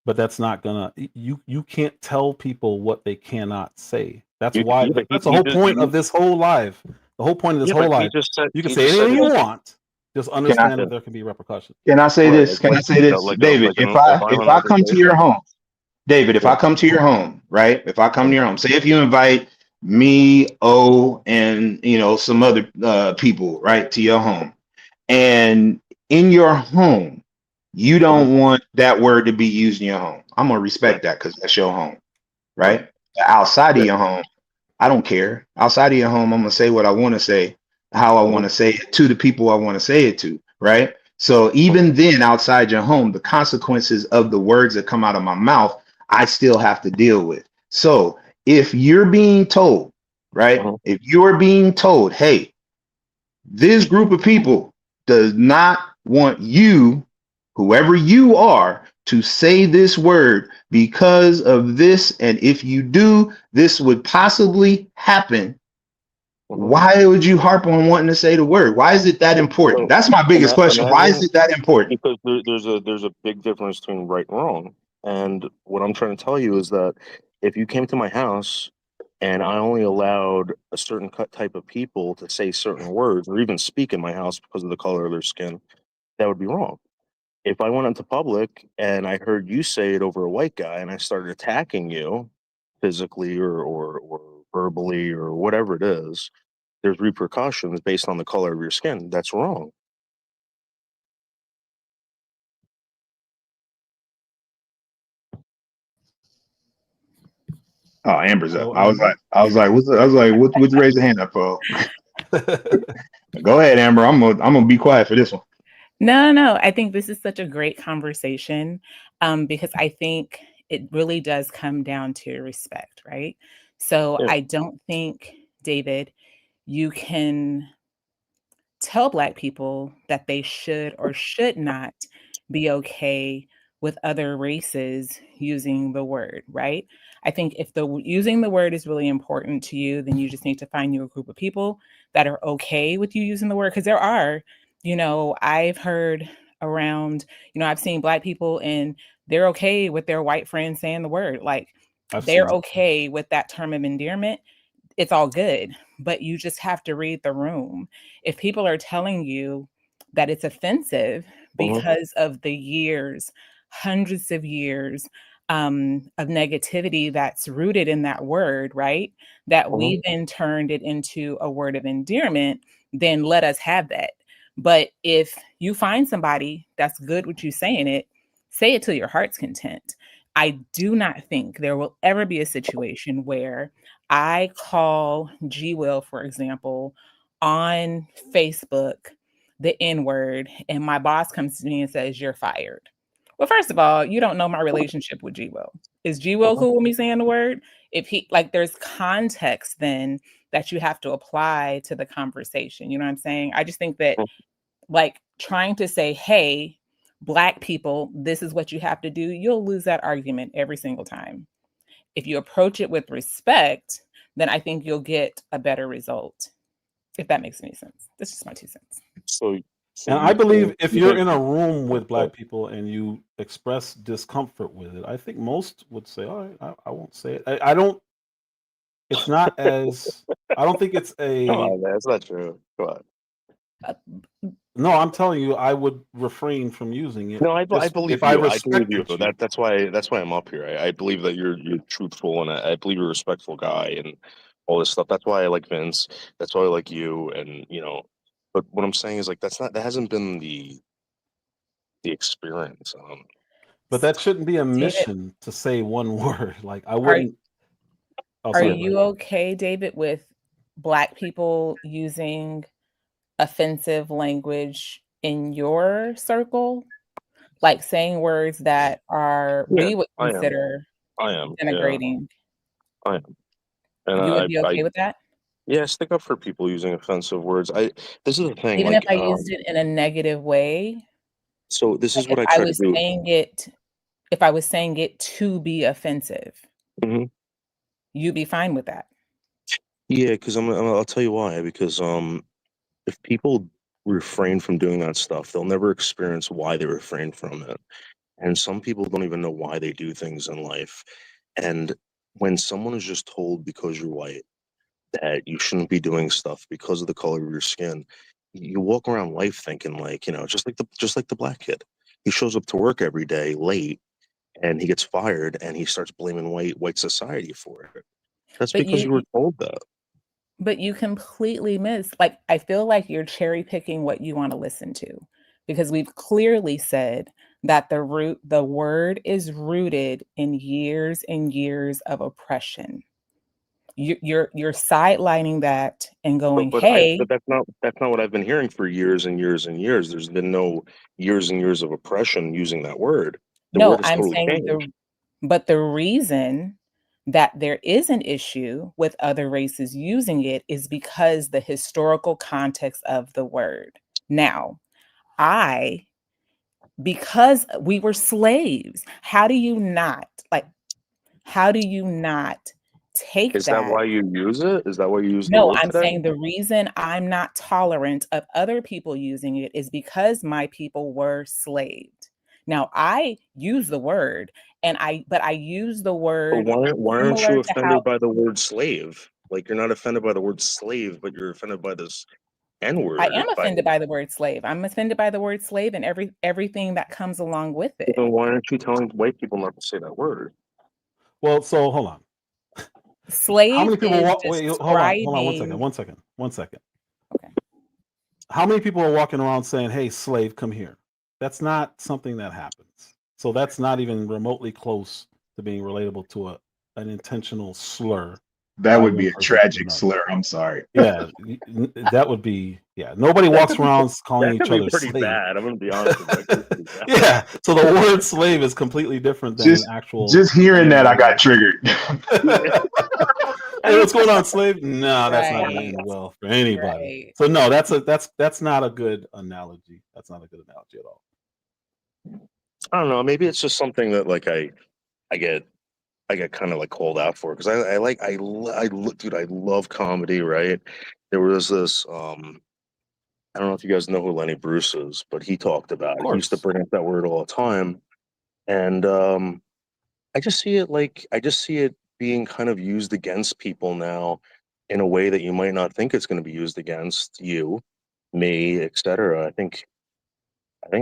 But that's not gonna. You can't tell people what they cannot say. That's why. That's the whole point of this whole live. The whole point of this whole live. You can say anything you want. Just understand that there can be repercussions. Can I say this? Can I say this, David? If I come to your home, David, if I come to your home, right? If I come to your home, say if you invite me, and some other people, right, to your home, and in your home, you don't want that word to be used in your home. I'm gonna respect that because that's your home, right? Outside of your home, I don't care. Outside of your home, I'm gonna say what I want to say, how I want to say it to the people I want to say it to, right? So even then, outside your home, the consequences of the words that come out of my mouth, I still have to deal with. So if you're being told, right? If you're being told, hey, this group of people does not want you, whoever you are, to say this word because of this, and if you do, this would possibly happen. Why would you harp on wanting to say the word? Why is it that important? That's my biggest question. Why is it that important? Because there's a big difference between right and wrong. And what I'm trying to tell you is that if you came to my house and I only allowed a certain type of people to say certain words or even speak in my house because of the color of their skin, that would be wrong. If I went into public and I heard you say it over a white guy and I started attacking you physically or verbally or whatever it is, there's repercussions based on the color of your skin. That's wrong. Oh, Amber's up. Oh, I was Amber. like, what's raise the hand up for? Go ahead, Amber. I'm gonna be quiet for this one. No. I think this is such a great conversation because I think it really does come down to respect, right? So Yeah. I don't think, David, you can tell Black people that they should or should not be okay with other races using the word, right? I think if using the word is really important to you, then you just need to find you a group of people that are okay with you using the word. Because there are, I've heard around, I've seen Black people and they're okay with their white friends saying the word. Like they're okay with that term of endearment. It's all good, but you just have to read the room. If people are telling you that it's offensive because of the years, hundreds of years of negativity that's rooted in that word, right? That we then turned it into a word of endearment, then let us have that. But if you find somebody that's good with you saying it, say it till your heart's content. I do not think there will ever be a situation where I call Gw, for example, on Facebook the N-word, and my boss comes to me and says, "You're fired." Well, first of all, you don't know my relationship with Gw. Is Gw cool with me saying the word? If he there's context then that you have to apply to the conversation. You know what I'm saying? I just think that trying to say, "Hey, Black people, this is what you have to do," you'll lose that argument every single time. If you approach it with respect, then I think you'll get a better result. If that makes any sense. That's just my 2 cents. So And I believe if you're in a room with Black people and you express discomfort with it, I think most would say, "All right, I won't say it." I don't. It's not as. I don't think it's a. Come on, man. That's not true. Come on. No, I'm telling you, I would refrain from using it. No, I just believe if I you. I believe you. respected you. That's why I'm up here. I believe that you're truthful and I believe you're a respectful guy and all this stuff. That's why I like Vince. That's why I like you. And but what I'm saying is that hasn't been the experience. But that shouldn't be a David, mission to say one word. Like I are wouldn't. Oh, are sorry. you okay, David, with Black people using offensive language in your circle? Like saying words that Yeah, we would I am. consider I am. Yeah, denigrating. I am. And You would be okay with that? yeah, stick up for people using offensive words. This is the thing. Even if I used it in a negative way? So this Like is what I try to do. If I was saying it to be offensive, hmm you'd be fine with that. Yeah, because I'll tell you why. Because if people refrain from doing that stuff, they'll never experience why they refrain from it. And some people don't even know why they do things in life. And when someone is just told because you're white that you shouldn't be doing stuff because of the color of your skin, you walk around life thinking just like the Black kid. He shows up to work every day late and he gets fired and he starts blaming white society for it. That's But because you were told that. But you completely miss, I feel like you're cherry picking what you want to listen to, because we've clearly said that the word is rooted in years and years of oppression. You're sidelining that and going, But "Hey." that's not what I've been hearing for years and years and years. There's been no years and years of oppression using that word. The No, word has I'm totally saying changed. the reason that there is an issue with other races using it is because the historical context of the word. Now, because we were slaves, how do you not take Is that why you use it? Is that why you use the No, word I'm today? saying the reason I'm not tolerant of other people using it is because my people were slaved. Now I use the word, but I use the But word why aren't similar you to how offended by the word slave? Like, you're not offended by the word slave, but you're offended by this N I word. am offended by the word slave. I'm offended by the word slave and everything that comes along with it. Then why aren't you telling white people not to say that word? Well, so hold on. How Slave many people is walk? Wait, hold on. One second. Okay. How many people are walking around saying, "Hey, slave, come here"? That's not something that happens. So that's not even remotely close to being relatable to an intentional slur That by would one be a person to tragic another. slur. I'm sorry. Yeah, that would be. Yeah, nobody That walks could be around calling that could each be other pretty slave. bad. I'm gonna be honest with you. That could be pretty bad. Yeah, so the word slave is completely different than an Just actual. just hearing that, I got triggered. Hey, what's going on, slave? No, that's not gonna Right. end well for anybody. Right. So no, that's not a good analogy. That's not a good analogy at all. I don't know. Maybe it's just something that like I get kind of like called out for because dude, I love comedy, right? There was this I don't know if you guys know who Lenny Bruce is, but he talked about Of it. He used to course. bring up that word all the time. And I just see it being kind of used against people now in a way that you might not think it's going to be used against you, me, etc. I think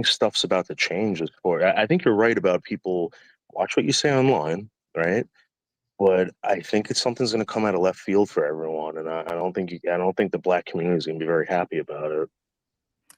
stuff's about to change as for I think you're right about people watch what you say online, right? But I think it's something's going to come out of left field for everyone, and I don't think the black community is going to be very happy about it.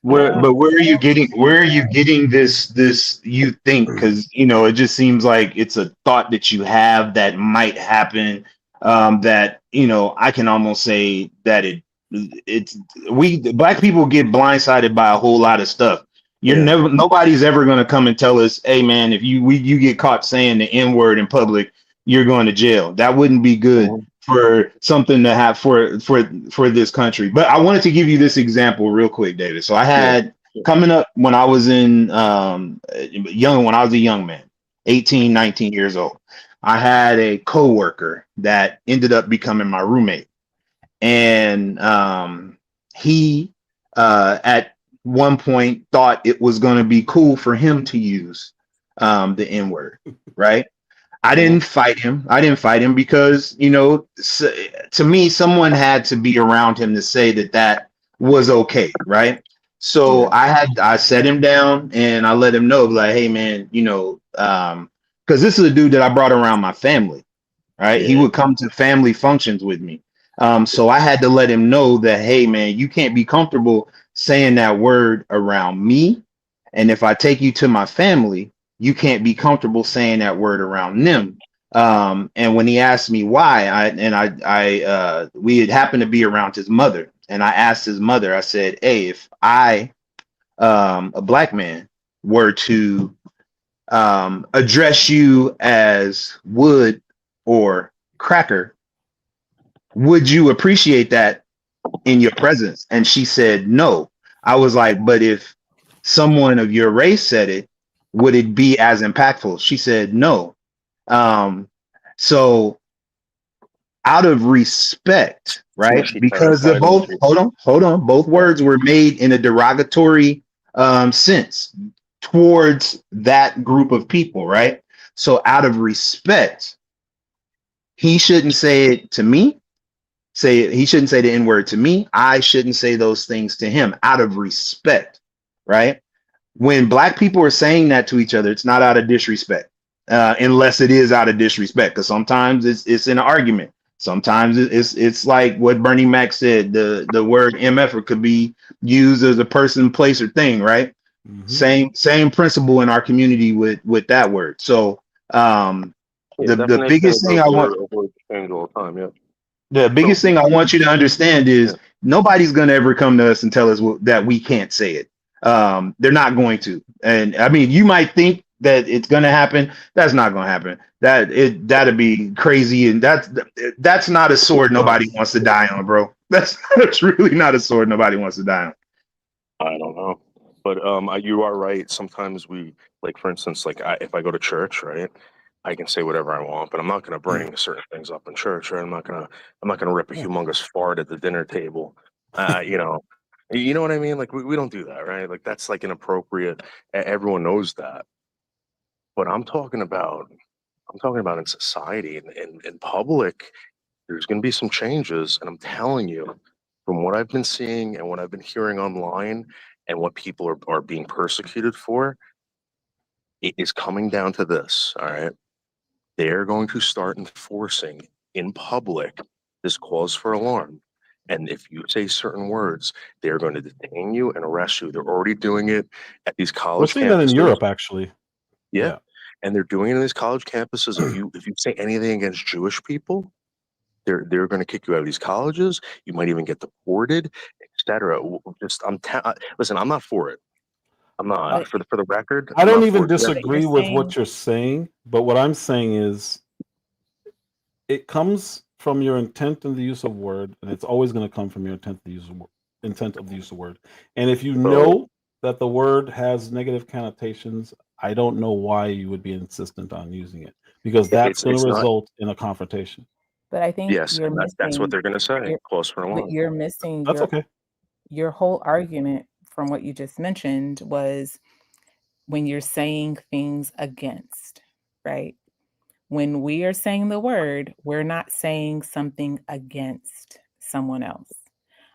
Where are you getting this you think? Because it just seems like it's a thought that you have that might happen. That I can almost say that it's we black people get blindsided by a whole lot of stuff. Nobody's ever going to come and tell us, hey man, if you get caught saying the N word in public, you're going to jail. That wouldn't be good for something to have for this country. But I wanted to give you this example real quick, David. So I had coming up when I was when I was a young man, 18, 19 years old. I had a coworker that ended up becoming my roommate. And he at one point thought it was going to be cool for him to use the N word, right? I didn't fight him. Because, to me, someone had to be around him to say that was okay, right? So I set him down and I let him know, like, hey man, because this is a dude that I brought around my family, right? He would come to family functions with me. So I had to let him know that, hey man, you can't be comfortable saying that word around me. And if I take you to my family, you can't be comfortable saying that word around them. And when he asked me why, we had happened to be around his mother, and I asked his mother, I said, hey, if I, a black man, were to address you as wood or cracker, would you appreciate that in your presence? And she said, no. I was like, but if someone of your race said it, would it be as impactful? She said, no. So out of respect, right? Because they're both, hold on. Both words were made in a derogatory sense towards that group of people, right? So out of respect, he shouldn't say it to me. He shouldn't say the N word to me. I shouldn't say those things to him out of respect, right? When black people are saying that to each other, it's not out of disrespect, unless it is out of disrespect. Because sometimes it's an argument. Sometimes it's like what Bernie Mac said. The word MF could be used as a person, place, or thing, right? Same principle in our community with that word. So the biggest thing I want. The biggest thing I want you to understand is nobody's going to ever come to us and tell us that we can't say it. They're not going to. And I mean, you might think that it's going to happen. That's not going to happen. That'd be crazy. And that's not a sword nobody wants to die on, bro. That's really not a sword nobody wants to die on. I don't know. But you are right. Sometimes we, like, for instance, like if I go to church, right? I can say whatever I want, but I'm not going to bring certain things up in church, or I'm not going to rip a humongous fart at the dinner table. You know, what I mean? Like we don't do that, right? Like that's like inappropriate. Everyone knows that. But I'm talking about in society and in public, there's going to be some changes, and I'm telling you, from what I've been seeing and what I've been hearing online, and what people are being persecuted for, it is coming down to this. All right, they're going to start enforcing in public this cause for alarm. And if you say certain words, they're going to detain you and arrest you. They're already doing it at these We're college seeing that in campuses. Europe, actually. Yeah. And they're doing it in these college campuses. If you say anything against Jewish people, they're going to kick you out of these colleges. You might even get deported, etc. Listen, I'm not for it. I'm not. For the record, I I'm don't not even for it. disagree with what you're saying, but what I'm saying is it comes from your intent in the use of word, and it's always going to come from your intent of the use of word. And if you know that the word has negative connotations, I don't know why you would be insistent on using it, because that's going to result in a confrontation. But I think Yes, you're and missing. that's what they're going to say. Close for alarm. But you're missing. That's okay. Your whole argument from what you just mentioned was when you're saying things against, right? When we are saying the word, we're not saying something against someone else.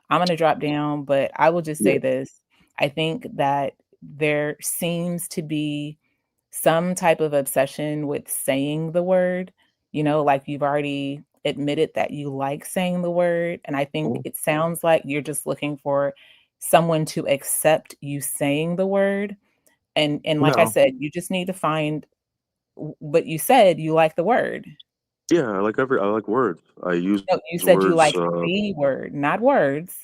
I'm going to drop down, but I will just say this. I think that there seems to be some type of obsession with saying the word, like you've already admitted that you like saying the word. And I think it sounds like you're just looking for someone to accept you saying the word. And like I said, you just need to find, but you said you like the word. Yeah, I like words. I use No, you said words. you like the word, not words.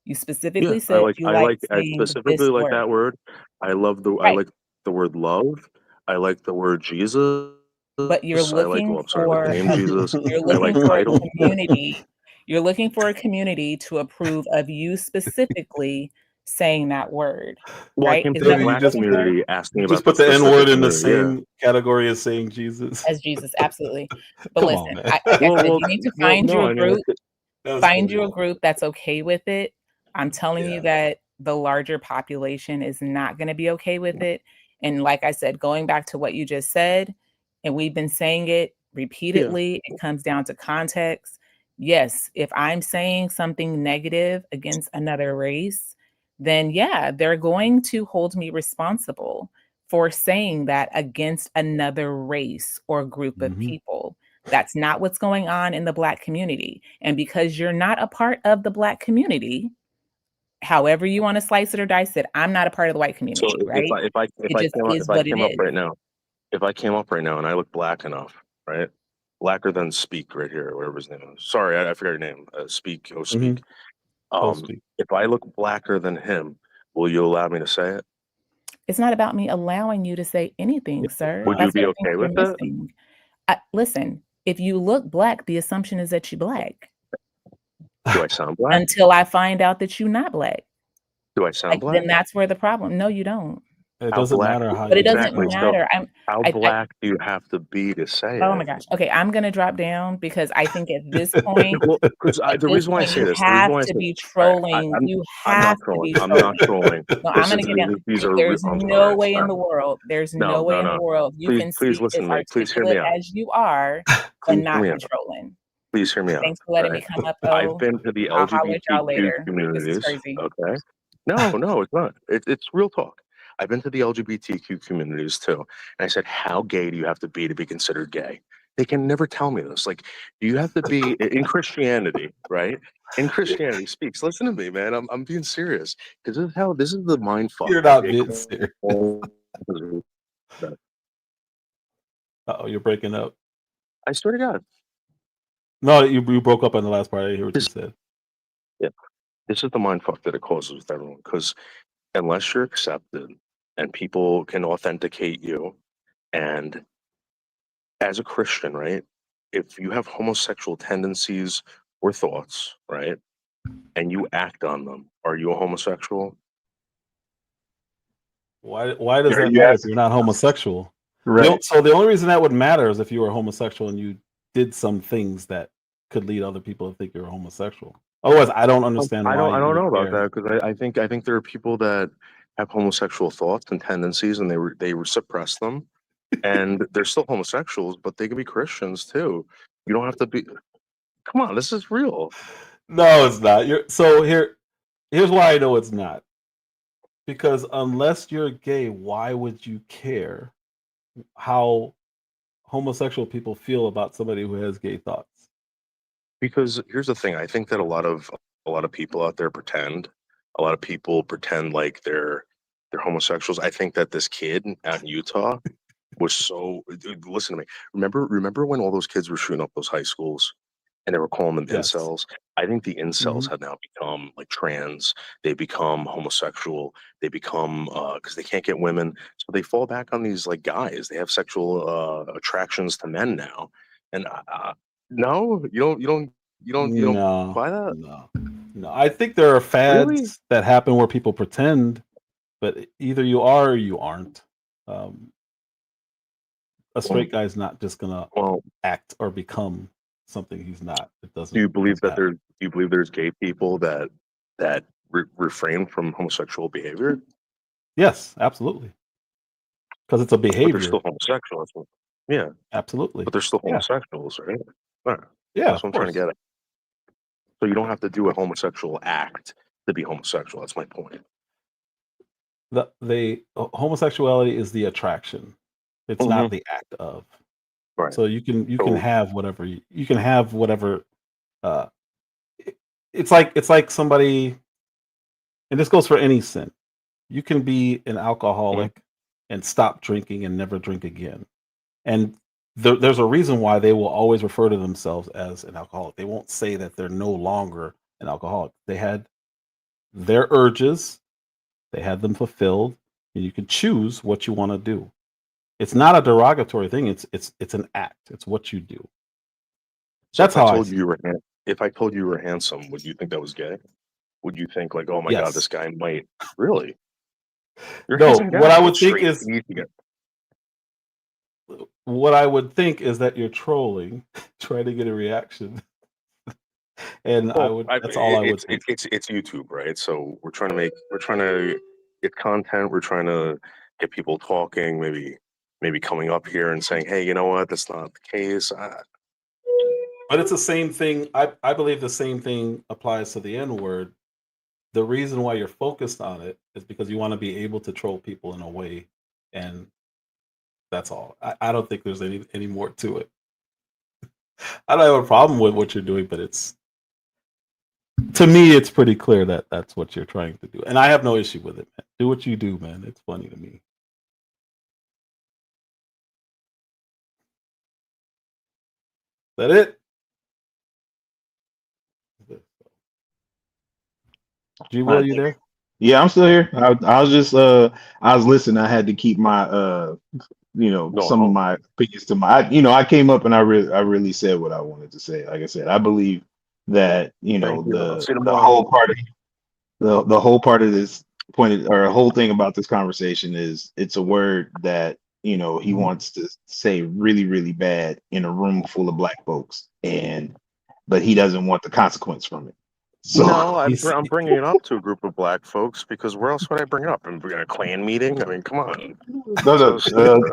You specifically Yeah, said you like I saying specifically this like word. that word. I Right. like the word love. I like the word Jesus. But you're looking like for the name Jesus. you're I looking like for a title. community. You're looking for a community to approve of you specifically saying that word, Well, I right? came to Isn't the that what you're black looking for? community asking You just about the put the N specific word in the community. Yeah. same category as saying Jesus. As Jesus, absolutely. But Come listen, on, man. like I said, you need to find you a group. That's Find funny. you a group that's okay with it. I'm telling you that the larger population is not going to be okay with it. And like I said, going back to what you just said, and we've been saying it repeatedly, it comes down to context. Yes, if I'm saying something negative against another race, then yeah, they're going to hold me responsible for saying that against another race or group of people. That's not what's going on in the Black community. And because you're not a part of the Black community, however you want to slice it or dice it, I'm not a part of the white community, So right? It just is what it is. If I came up right now and I look black enough, right? Blacker than Speak right here, whatever his name is. Sorry, I forgot your name. Speak. If I look blacker than him, will you allow me to say it? It's not about me allowing you to say anything, sir. Would you That's be what I think okay you're with it? missing. Listen, if you look Black, the assumption is that you're Black. Do I sound black? Until I find out that you're not Black. Do I sound black? Then that's where the problem. No, you don't. It doesn't matter how But you it doesn't exactly. matter. So how black do you have to be to say Oh it? my gosh. Okay, I'm gonna drop down because I think at this point, Well, because the reason why I say you this, have to be trolling. You I'm have not to trolling. be I'm not trolling. trolling. No, I'm Listen gonna to get down. these There's I'm no sorry. way in Stop. the world. There's No, no way in no. the world you can Please speak listen as to me. Please hear articulate me out. as you are Please and hear not me be out. trolling. Please hear me out. Thanks for letting me Right? come up. I've been to the I'll holler at y'all LGBTQ later. This is communities. crazy. Okay. No, it's not. It's real talk. I've been to the LGBTQ communities too. And I said, how gay do you have to be considered gay? They can never tell me this. Like, do you have to be in Christianity, right? In Christianity speaks. Listen to me, man. I'm being serious. Because this is the mind fuck. You're not being serious. You're breaking up. I swear to God. No, you broke up on the last part. I didn't hear what you said. Yeah. This is the mind fuck that it causes with everyone. Because unless you're accepted and people can authenticate you, and as a Christian, right, if you have homosexual tendencies or thoughts, right, and you act on them, are you a homosexual? Why does that matter if you're not homosexual? Right. So the only reason that would matter is if you were homosexual and you did some things that could lead other people to think you're homosexual. Otherwise, I don't understand I why don't you would know about care. that because I think there are people that have homosexual thoughts and tendencies and they suppress them, and they're still homosexuals, but they can be Christians too. You don't have to be. Come on, this is real. No, it's not. Here's why I know it's not. Because unless you're gay, why would you care how homosexual people feel about somebody who has gay thoughts? Because here's the thing, I think that a lot of people out there pretend. A lot of people pretend like they're homosexuals. I think that this kid out in Utah was so dude, listen to me. Remember when all those kids were shooting up those high schools and they were calling them Yes. incels? I think the incels Mhm. have now become like trans. They become homosexual. They become because they can't get women, so they fall back on these like guys. They have sexual attractions to men now. And no, you don't No, buy that? no. I think there are Really? fads that happen where people pretend, but either you are or you aren't. Um, a Well, straight guy's not just gonna well, act or become something he's not. It do doesn't you believe that happen. do you believe there's gay people that refrain from homosexual behavior, Yes, absolutely. Because it's a but they're behavior. still homosexual? Yeah, Absolutely. but they're still Yeah. homosexuals, right? Right. Yeah, That's of what I'm trying to course. get at. So you don't have to do a homosexual act to be homosexual. That's my point. The homosexuality is the attraction. It's not Mhm. the act of. Right. So you can So have whatever you can have whatever. Uh, it's like somebody, and this goes for any sin. You can be an mhm. alcoholic and stop drinking and never drink again. And there's a reason why they will always refer to themselves as an alcoholic. They won't say that they're no longer an alcoholic. They had their urges, they had them fulfilled, and you can choose what you want to do. It's not a derogatory thing. It's an act. It's what you do. So That's if I how I told see you it. you were if I told you were handsome, would you think that was gay? Would you think like, oh my god, this Yes. guy might really? You're a No, handsome guy with straight teeth. what I would think is that you're trolling, trying to get a reaction. And Well, that's all I would think. it's YouTube, right? So we're trying to get content. We're trying to get people talking. Maybe coming up here and saying, hey, you know what? That's not the case. But it's the same thing. I believe the same thing applies to the N word. The reason why you're focused on it is because you want to be able to troll people in a way, and that's all. I don't think there's any more to it. I don't have a problem with what you're doing, but it's to me, it's pretty clear that that's what you're trying to do, and I have no issue with it. Man. Do what you do, man. It's funny to me. Is that it? G. I Will, you think. there? Yeah, I'm still here. I was just I was listening. I had to keep my some of No, my opinions to my I came up and I really said what I wanted to say. Like I said, I believe that thank you. I'll see you the tomorrow. whole part of the whole part of this point or whole thing about this conversation is it's a word that he wants to say really really bad in a room full of black folks, but he doesn't want the consequence from it. So No, He's I'm bringing it up to a group of black folks because where else would I bring it up? In a Klan meeting? I mean, come on. no, So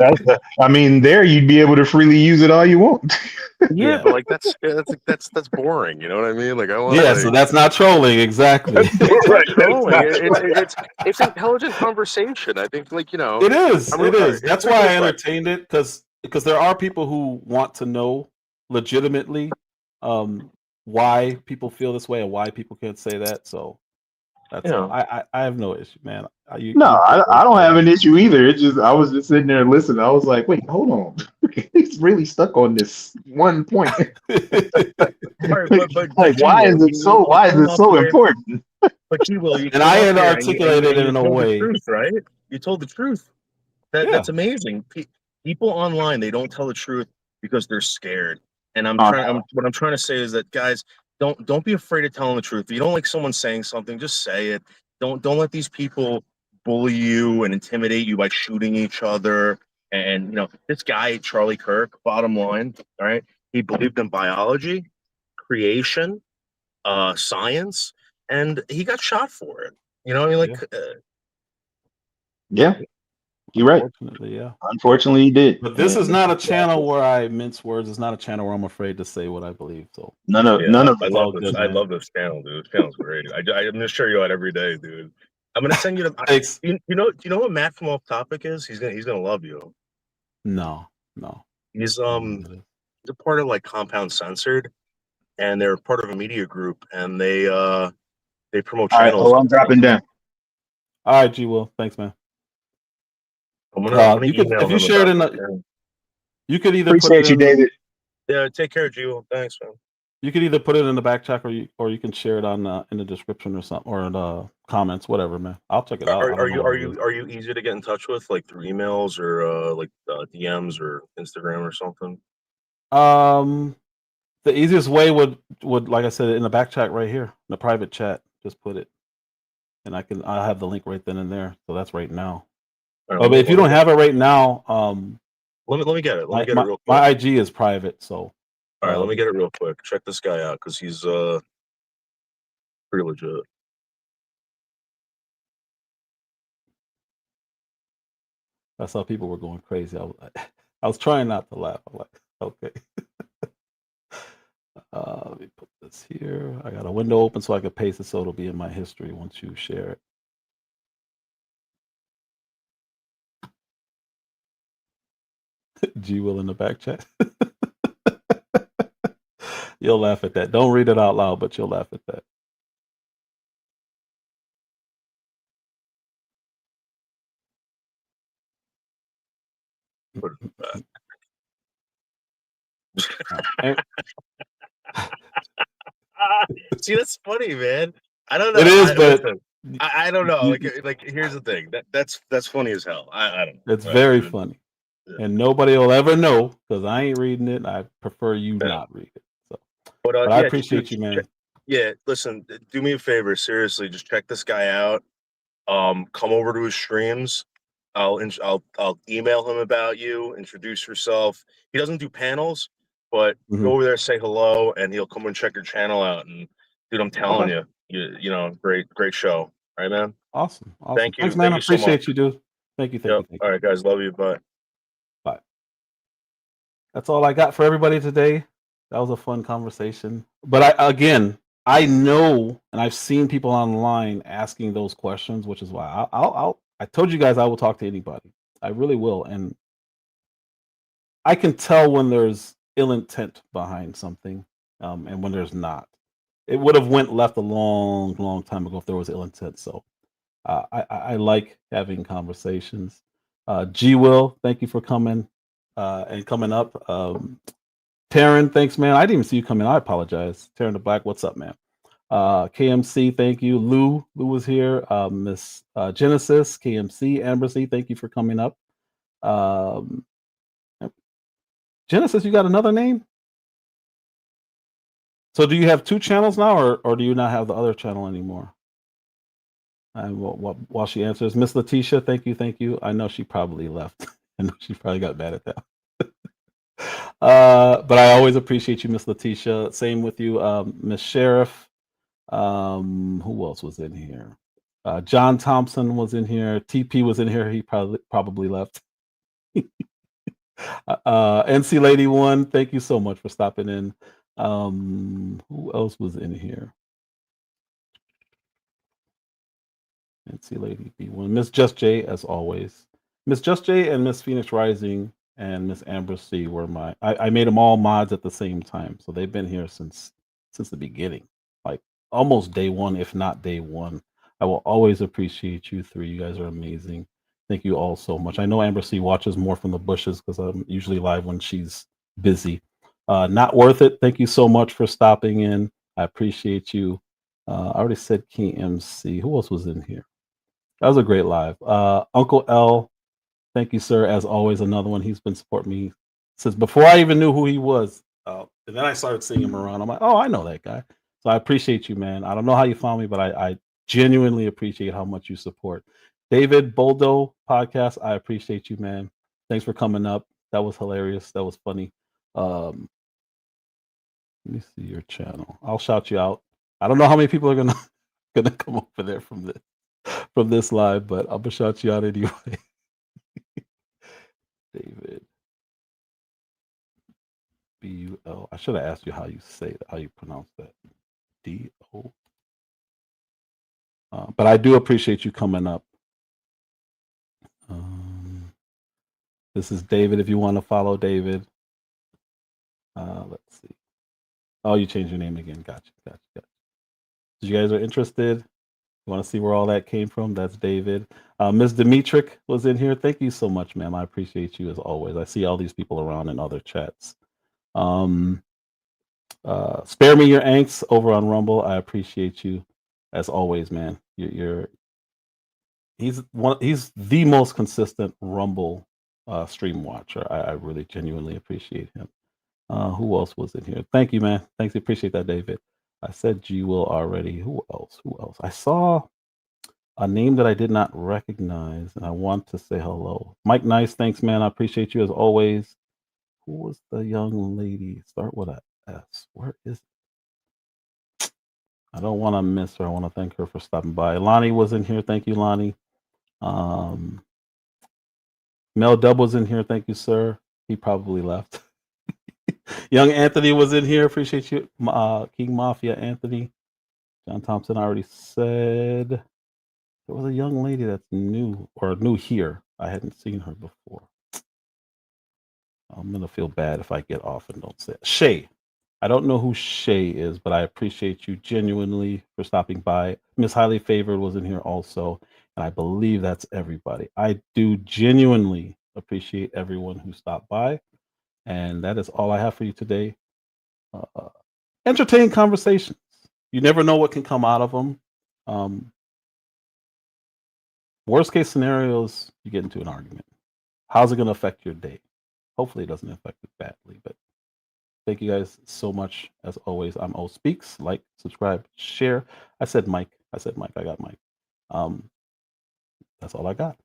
I mean, there you'd be able to freely use it all you want. yeah, yeah. but like that's boring. You know what I mean? Like I want Yeah, so like that's not trolling, exactly. it's not Right, that's trolling. not right. It's intelligent conversation. I think like It is. It is. That's check why this I out. entertained it because there are people who want to know legitimately why people feel this way and why people can't say that. So that's all. Yeah. I have no issue, man. No, You put words I don't have together. an issue either. It's just I was just sitting there listening. I was like, wait, hold on. He's really stuck on this one point. All right, but Like, G will, you why is came it up so here, important? but G will, you And I came up had here articulated it and you in a told the way. truth, right? You told the truth. Yeah. That's amazing. People online, they don't tell the truth because they're scared. And Oh no. what I'm trying to say is that guys, don't be afraid of telling the truth. If you don't like someone saying something, just say it. Don't let these people bully you and intimidate you by shooting each other And you know, this guy, Charlie Kirk, bottom line, all right, he believed in biology, creation, science, and he got shot for it. You know what I mean? Like, Yeah, you're right. Unfortunately, yeah. Unfortunately, he did. But this is And not a channel where I mince words. It's not a channel where I'm afraid to say what I believe. So none of yeah, us. I all love this. good, I man. love this channel, dude. This channel's great. I'm gonna share you out every day, dude. I'm gonna send you the. Thanks. You know, do you know what Matt from Off Topic is? He's gonna love you. No. He's a part of like Compound Censored, and they're part of a media group, and they promote All right. channels. Oh, I'm dropping down. All right, G. Will. Thanks, man. I'm gonna You could, email if you him share it in about the, this. you could either Appreciate put it you, in, David. Yeah, take care, Gw. Thanks, man. you could either put it in the back chat, or you can share it on in the description or something, or in the comments, whatever, man. I'll check it out. I don't know what it is. Are you easy to get in touch with, like through emails or DMs or Instagram or something? The easiest way would like I said in the back chat right here, in the private chat, just put it, and I have the link right then and there. So that's right now. Right, But if you don't have it right now, let me get it. Let me get it real quick. My IG is private, so. All right, let me get it real quick. Check this guy out because he's pretty legit. I saw people were going crazy. I was trying not to laugh. I'm like, okay. Let me put this here. I got a window open so I can paste it so it'll be in my history once you share it. G Will in the back chat. You'll laugh at that. Don't read it out loud, but you'll laugh at that. Put it back. See, that's funny, man. I don't know. It is, but I don't know. Like here's the thing. That's funny as hell. I don't know. It's very funny. Yeah. And nobody will ever know because I ain't reading it. I prefer you not read it. So, but I appreciate you, man. Listen, do me a favor, seriously. Just check this guy out. Come over to his streams. I'll email him about you. Introduce yourself. He doesn't do panels, but go over there, say hello, and he'll come and check your channel out. And dude, I'm telling you know, great show. All right, man. Awesome. Thank you. Thanks, man. Thank I appreciate you, dude. Thank you. All right, guys. Love you. Bye. Bye. That's all I got for everybody today. That was a fun conversation. But I know, and I've seen people online asking those questions, which is why I told you guys I will talk to anybody. I really will, and I can tell when there's ill intent behind something, and when there's not. It would have went left a long time ago if there was ill intent. So I like having conversations. G Will, thank you for coming and coming up. Taryn, thanks, man. I didn't even see you come in. I apologize. Taryn the Black, what's up, man? KMC, thank you. Lou was here. Miss Genesis, KMC, Amber C, thank you for coming up. Genesis, you got another name? So do you have two channels now, or do you not have the other channel anymore? And while she answers, Miss Letitia, thank you. I know she probably left. I know she probably got mad at that. But I always appreciate you, Miss Letitia. Same with you, Miss Sheriff. Who else was in here? John Thompson was in here. TP was in here. He probably left. NC Lady 1, thank you so much for stopping in. Who else was in here? NC Lady B1. Miss Just J, as always. Miss Just J and Miss Phoenix Rising and Miss Amber C were I made them all mods at the same time. So they've been here since the beginning. Like almost day one, if not day one. I will always appreciate you three. You guys are amazing. Thank you all so much. I know Amber C watches more from the bushes because I'm usually live when she's busy. Not worth it. Thank you so much for stopping in. I appreciate you. I already said KMC. Who else was in here? That was a great live. Uncle L, thank you, sir. As always, another one. He's been supporting me since before I even knew who he was. And then I started seeing him around. I'm like, oh, I know that guy. So I appreciate you, man. I don't know how you found me, but I genuinely appreciate how much you support. David Boldo podcast, I appreciate you, man. Thanks for coming up. That was hilarious. That was funny. Let me see your channel. I'll shout you out. I don't know how many people are gonna come over there from this live, but I'm gonna shout you out anyway. David B-U-L. I should have asked you how you say that, how you pronounce that. D-O. But I do appreciate you coming up. This is David. If you want to follow David, let's see. Oh, you changed your name again. Gotcha. You guys are interested? You want to see where all that came from? That's David. Ms. Dimitrik was in here. Thank you so much, ma'am. I appreciate you as always. I see all these people around in other chats. Spare me your angst over on Rumble. I appreciate you as always, man. He's the most consistent Rumble stream watcher. I really genuinely appreciate him. Who else was in here? Thank you, man. Thanks. I appreciate that, David. I said G will already. Who else? I saw a name that I did not recognize, and I want to say hello. Mike Nice, thanks, man. I appreciate you as always. Who was the young lady? Start with a S. Where is it? I don't want to miss her. I want to thank her for stopping by. Lonnie was in here. Thank you, Lonnie. Mel Dub was in here. Thank you, sir. He probably left. Young Anthony was in here. Appreciate you. King Mafia Anthony. John Thompson, I already said. There was a young lady that's new here. I hadn't seen her before. I'm going to feel bad if I get off and don't say it. Shay. I don't know who Shay is, but I appreciate you genuinely for stopping by. Miss Highly Favored was in here also. And I believe that's everybody. I do genuinely appreciate everyone who stopped by. And that is all I have for you today. Entertaining conversations. You never know what can come out of them. Worst case scenarios, you get into an argument. How's it going to affect your day? Hopefully it doesn't affect it badly. But thank you guys so much. As always, I'm O Speaks. Like, subscribe, share. I said Mike. I got Mike. That's all I got.